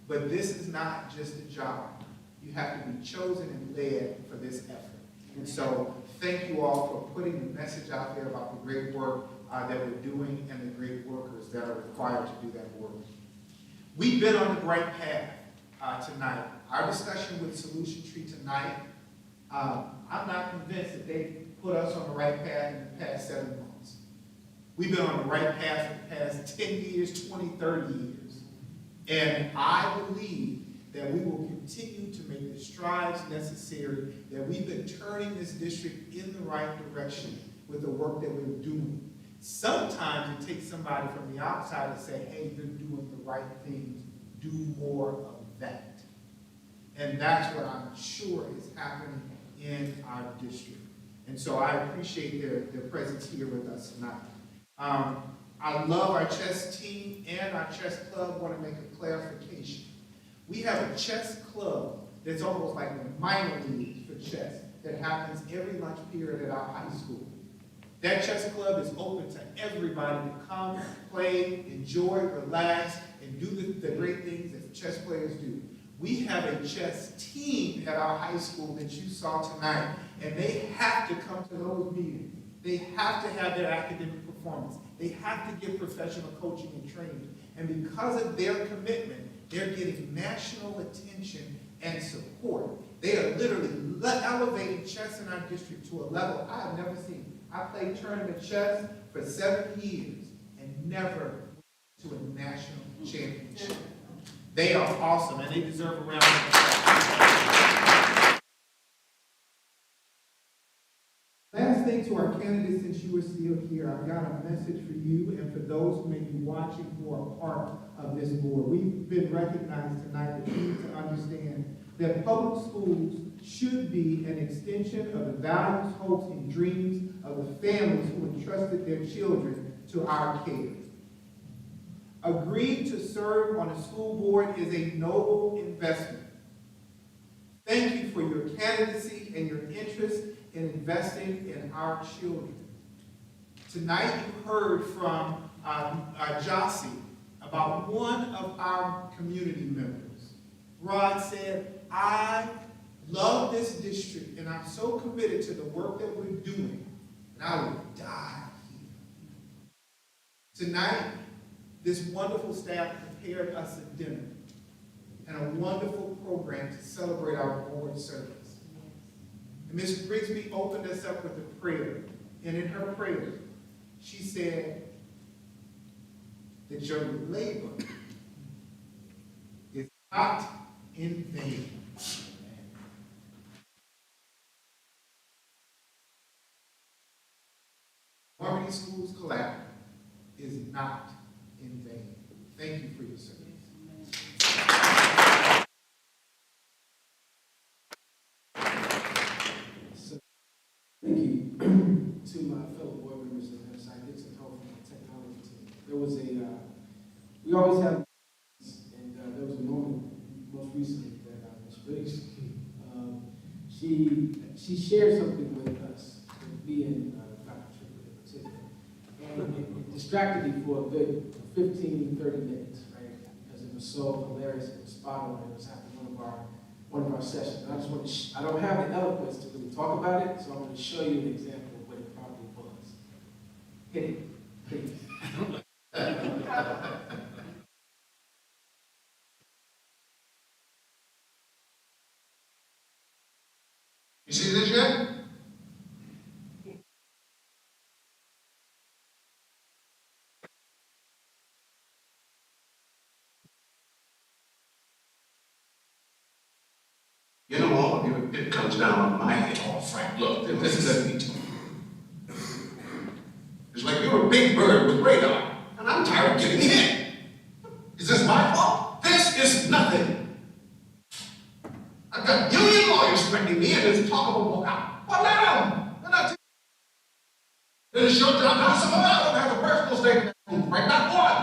But this is not just a job. You have to be chosen and led for this effort. And so thank you all for putting the message out there about the great work that we're doing and the great workers that are required to do that work. We've been on the right path tonight. Our discussion with Solution Tree tonight, I'm not convinced that they put us on the right path in the past 7 months. We've been on the right path for the past 10 years, 20, 30 years. And I believe that we will continue to make the strides necessary, that we've been turning this district in the right direction with the work that we're doing. Sometimes it takes somebody from the outside to say, hey, you're doing the right things, do more of that. And that's what I'm sure is happening in our district. And so I appreciate their presence here with us tonight. I love our chess team and our chess club. I want to make a clarification. We have a chess club that's almost like the minor league for chess that happens every lunch period at our high school. That chess club is open to everybody to come, play, enjoy, relax, and do the great things that chess players do. We have a chess team at our high school that you saw tonight, and they have to come to those meetings. They have to have their academic performance. They have to get professional coaching and training. And because of their commitment, they're getting national attention and support. They are literally elevating chess in our district to a level I have never seen. I played tournament chess for 7 years and never went to a national championship. They are awesome, and they deserve a round of applause. Last thing to our candidates, since you were still here, I've got a message for you and for those who may be watching who are part of this board. We've been recognized tonight that you need to understand that public schools should be an extension of the values, hopes, and dreams of the families who entrusted their children to our care. Agreeing to serve on a school board is a noble investment. Thank you for your candidacy and your interest in investing in our children. Tonight you heard from Jossie about one of our community members. Rod said, I love this district and I'm so committed to the work that we're doing, and I would die here. Tonight, this wonderful staff prepared us a dinner and a wonderful program to celebrate our board service. And Ms. Grigsby opened us up with a prayer, and in her prayer, she said that your labor is not in vain. Harmony Schools Collaborative is not in vain. Thank you for your service. So, thank you to my fellow board members of the Science Dixon Health and Technology team. There was we always have, and there was a moment most recently that Ms. Briggs, she shared something with us, with me and Dr. Triplett in particular. And it distracted me for a good 15, 30 minutes, right? Because it was so hilarious, it was spot on, it was after one of our sessions. And I just want to, I don't have the eloquence to really talk about it, so I'm going to show you an example of what it probably was. Hit it, please. You see this yet? You know, all of you, it comes down on my head. Oh, Frank, look, this is a detail. It's like you're a big bird with radar, and I'm tired of getting hit. Is this my fault? This is nothing. I've got union lawyers threatening me, and there's talk of a walkout. Well, let them. They're not. Then it's your job now. Some of them have a personal statement, right? Not one.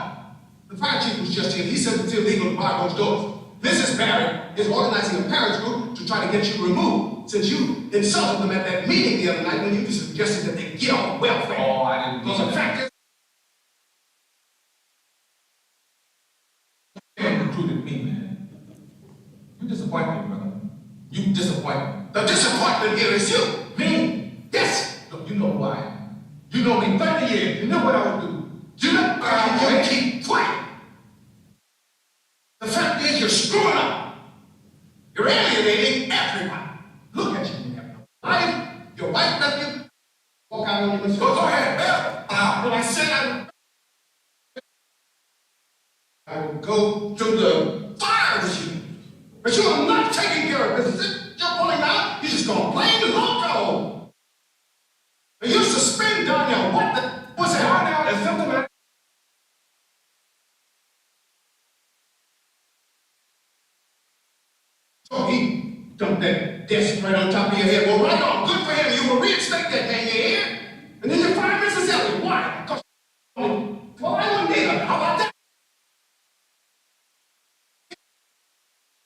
The fire chief was just here. He said it's illegal to bar those doors. Mrs. Barrett is organizing a parents group to try to get you removed, since you insulted them at that meeting the other night when you suggested that they get on welfare. Oh, I didn't mean that. The fact is, you recruited me, man. You disappoint me, brother. You disappoint me. The disappointment here is you. Me? Yes. Look, you know who I am. You know me 30 years. You know what I would do. You know, you keep quiet. The fact is, you're screwing up. You're alienating everyone. Look at you. You have no life. Your wife left you. Walk out on you. Go ahead. Well, when I said I would go to the fire with you. you are not taking care of business. You're pulling out, you're just gonna blame the local. And you suspend Donnell, what the, was it? Donnell is symptomatic. So he dumped that desk right on top of your head. Well, right on, good for him. You will reinstate that thing in your ear. And then you fire Mrs. Elliott. Why? Because, well, I wouldn't need her. How about that?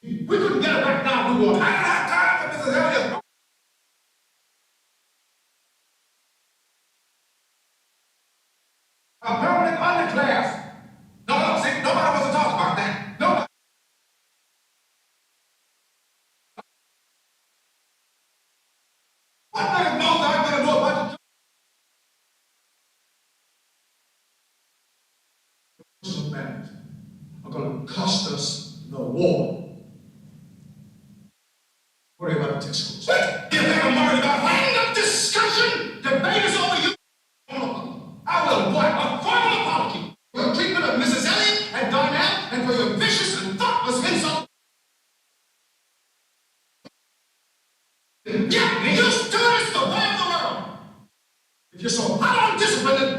We couldn't get her back now if we want. I don't have time for Mrs. Elliott. A permanent underclass. No, see, nobody wants to talk about that. Nobody. What kind of knows I'm going to do about personal matters are going to cost us the war. Worry about the schools. You think I'm worried about lining up discussion? Debate is over you. I will what? A formal apology for your treatment of Mrs. Elliott and Darnell and for your vicious and thoughtless insult. Yeah, you students, the way of the world. If you're so hot on discipline,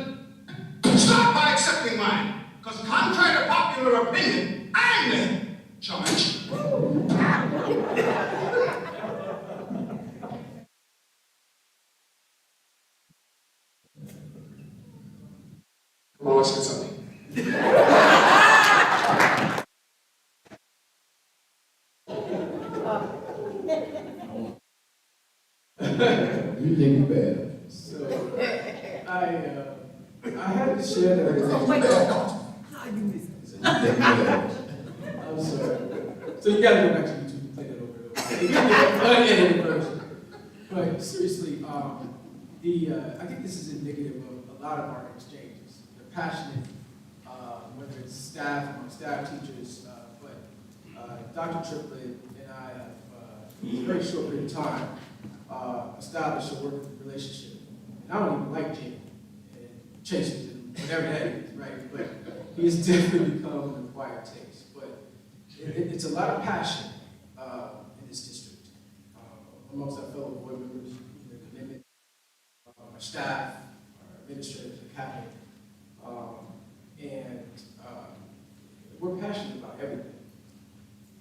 then start by accepting mine. Because contrary to popular opinion, I'm in charge. Come on, let's get something. You think you bad. So, I had to share that. Oh, wait, I'm sorry. So you gotta go back to YouTube and play that over. Unedited version. But seriously, I think this is indicative of a lot of our exchanges. They're passionate, whether it's staff, among staff teachers, but Dr. Triplett and I have, in a very short period of time, established a working relationship. And I don't even like Jake and Chase and whatever that is, right? But he has definitely become an acquired taste. But it's a lot of passion in this district amongst our fellow board members, their commitment, our staff, our administrators, the cabinet, and we're passionate about everything.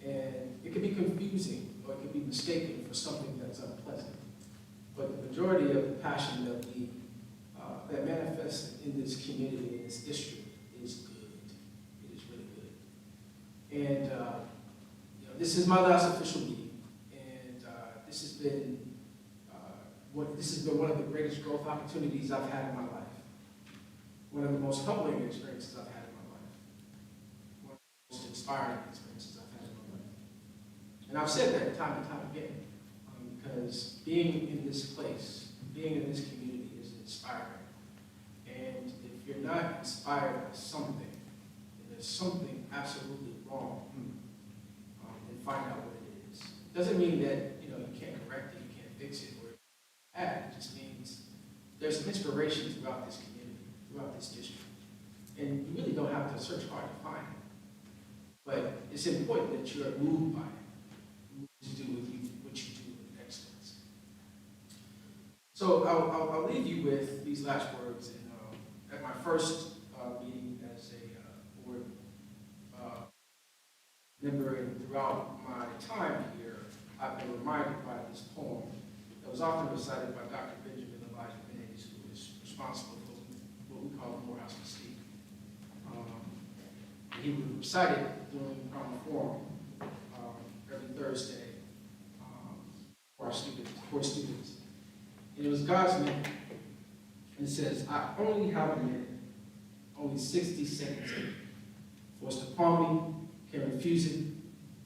And it can be confusing or it can be mistaken for something that's unpleasant. But the majority of the passion that manifests in this community, in this district, is good. It is really good. And this is my last official meeting, and this has been one of the greatest growth opportunities I've had in my life. One of the most humbling experiences I've had in my life. One of the most inspiring experiences I've had in my life. And I've said that time and time again, because being in this place, being in this community is inspiring. And if you're not inspired by something, then there's something absolutely wrong, then find out what it is. Doesn't mean that you can't correct it, you can't fix it, or add. It just means there's inspiration throughout this community, throughout this district. And you really don't have to search hard to find it. But it's important that you're moved by it, moved to do with what you do with excellence. So I'll leave you with these last words. And at my first meeting as a board member, and throughout my time here, I've been reminded by this poem that was often recited by Dr. Benjamin Elijah Benitez, who is responsible for what we call the Morehouse Mystique. He would recite it during the Common Forum every Thursday for our students. And it was God's name. And it says, I only have a minute, only 60 seconds in it. Forced upon me, can't refuse it,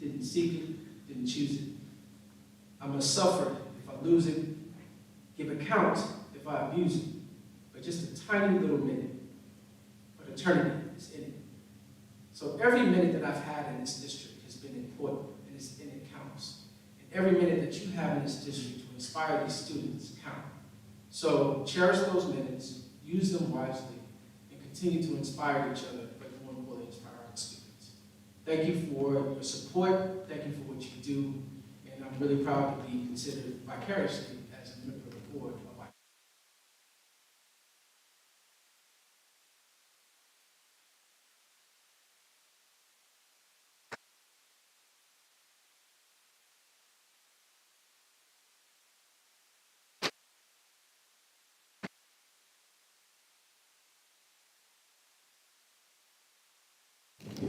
didn't seek it, didn't choose it. I must suffer if I lose it, give account if I abuse it. But just a tiny little minute, but eternity is in it. So every minute that I've had in this district has been important, and it counts. And every minute that you have in this district to inspire these students count. So cherish those minutes, use them wisely, and continue to inspire each other, but more importantly, inspire our students. Thank you for your support, thank you for what you do, and I'm really proud to be considered vicariously as a member of the board of White.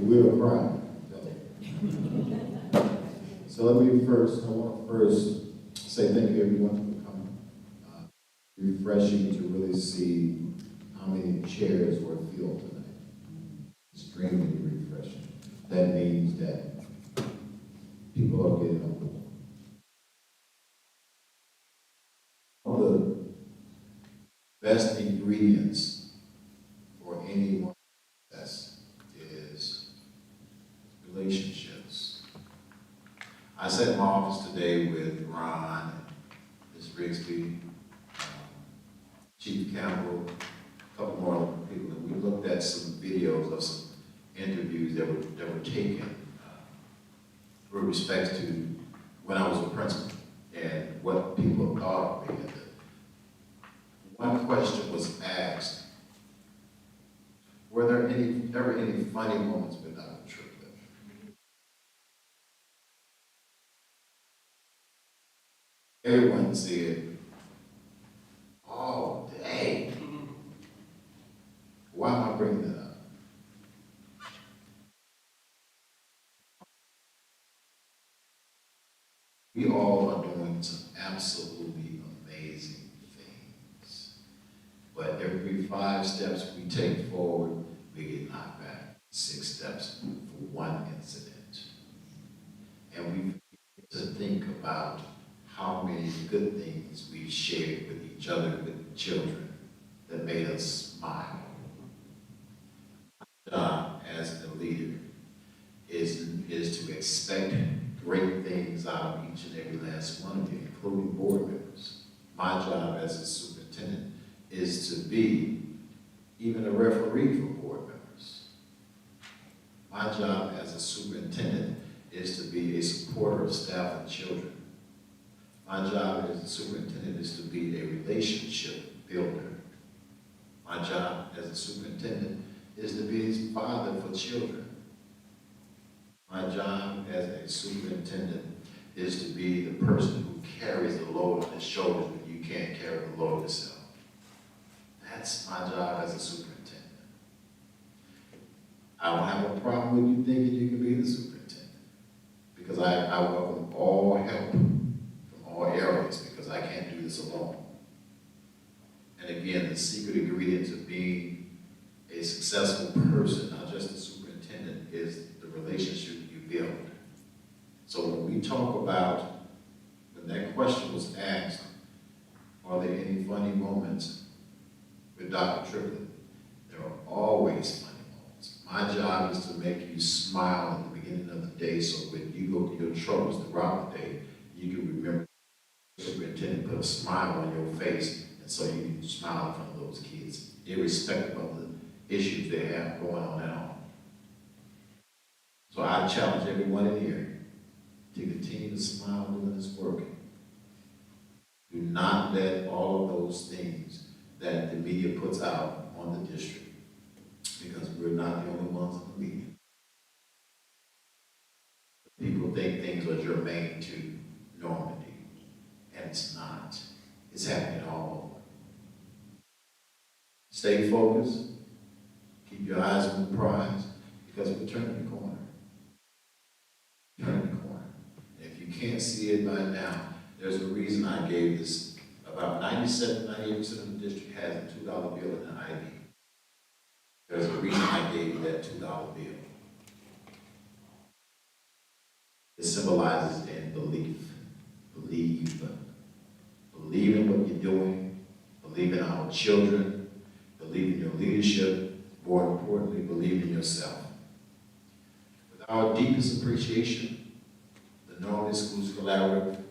We will cry. So let me first, I want to first say thank you everyone for coming. Refreshing to really see how many chairs were filled tonight. Extremely refreshing. That means that people are getting on board. One of the best ingredients for anyone success is relationships. I sat in my office today with Ron and Ms. Rigsby, Chief Campbell, a couple more people, and we looked at some videos of some interviews that were taken with respect to when I was a principal and what people thought of me. And one question was asked, were there ever any funny moments with Dr. Triplett? Everyone said, oh, dang. Why am I bringing that up? We all are doing some absolutely amazing things. But every 5 steps we take forward, we get knocked back 6 steps for one incident. And we have to think about how many good things we've shared with each other, with children, that made us smile. My job as a leader is to expect great things out of each and every last one of you, including board members. My job as a superintendent is to be even a referee for board members. My job as a superintendent is to be a supporter of staff and children. My job as a superintendent is to be a relationship builder. My job as a superintendent is to be his father for children. My job as a superintendent is to be the person who carries the load on his shoulders when you can't carry the load yourself. That's my job as a superintendent. I don't have a problem with you thinking you can be the superintendent, because I welcome all help from all areas, because I can't do this alone. And again, the secret ingredient to being a successful person, not just a superintendent, is the relationship you build. So when we talk about, when that question was asked, are there any funny moments with Dr. Triplett? There are always funny moments. My job is to make you smile at the beginning of the day, so when you go through your troubles throughout the day, you can remember the superintendent put a smile on your face, and so you can smile in front of those kids, irrespective of the issues they have going on at home. So I challenge everyone in here to continue to smile doing this work. Do not let all of those things that the media puts out on the district, because we're not the only ones in the media. People think things are germane to Normandy, and it's not. It's happening all over. Stay focused. Keep your eyes on the prize, because we're turning the corner. Turning the corner. And if you can't see it by now, there's a reason I gave this. About 98% of the district has a $2 bill in an ID. There's a reason I gave you that $2 bill. It symbolizes in belief. Believe. Believe in what you're doing. Believe in our children. Believe in your leadership. More importantly, believe in yourself. With our deepest appreciation, the Normandy Schools Collaborative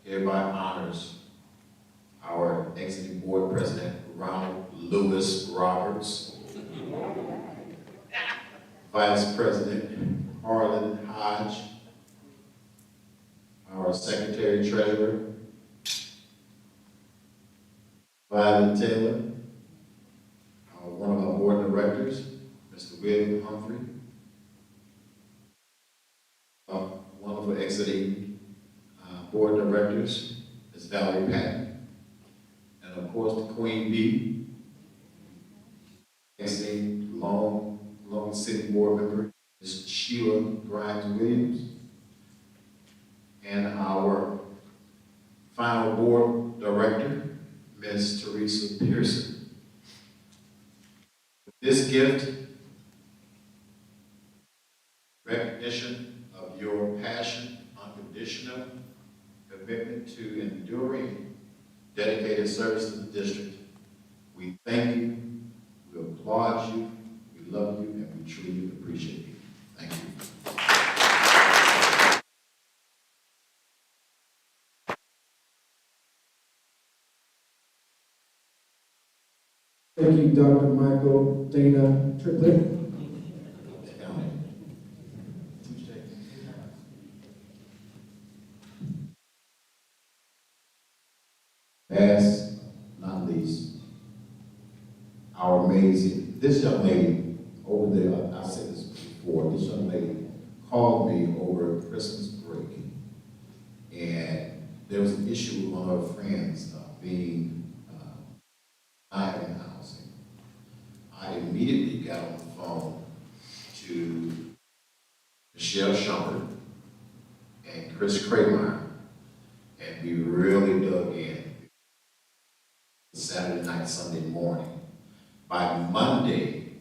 hereby honors our exiting board president, Ronald Lewis Roberts, Vice President Harlan Hodge, our Secretary Treasurer, Violet Taylor, one of our board directors, Mr. William Humphrey, wonderful exiting board directors, Ms. Valerie Patton, and of course the Queen Bee, exiting long city board member, Ms. Sheila Grimes Williams, and our final board director, Ms. Teresa Pearson. This gift, recognition of your passion, unconditional commitment to enduring, dedicated service to the district. We thank you, we applaud you, we love you, and we truly appreciate you. Thank you. Thank you, Dr. Michael Dana Triplett. Last, not least, our amazing, this young lady over there, I said this before, this young lady called me over Christmas break, and there was an issue with one of her friends not having housing. I immediately got on the phone to Michelle Shumpert and Chris Kramer, and we really dug in. Saturday night, Sunday morning. By Monday,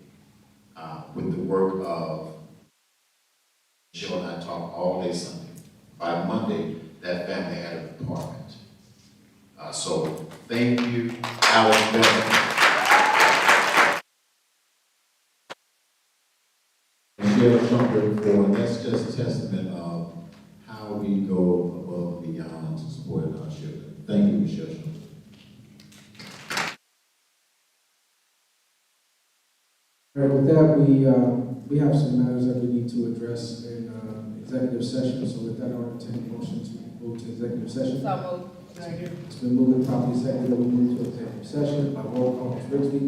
with the work of Michelle and I talked all day Sunday. By Monday, that family had an apartment. So thank you, Alex Bell. Michelle Shumpert, for that's just a testament of how we go above and beyond to support our children. Thank you, Michelle Shumpert. All right, with that, we have some matters that we need to address in executive session. So with that, I'll entertain a motion to move to executive session. So moved. It's been moved and properly seconded that we move to executive session by roll call. Ms. Rigsby.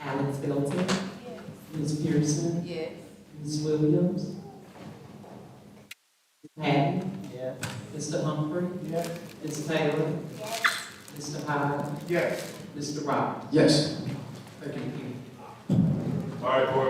Alex Belton. Ms. Pearson. Yes. Ms. Williams. Patton. Yes. Mr. Humphrey. Yes. Ms. Taylor. Mr. Howard. Yes. Mr. Roberts. Yes. Thank you. All right, board.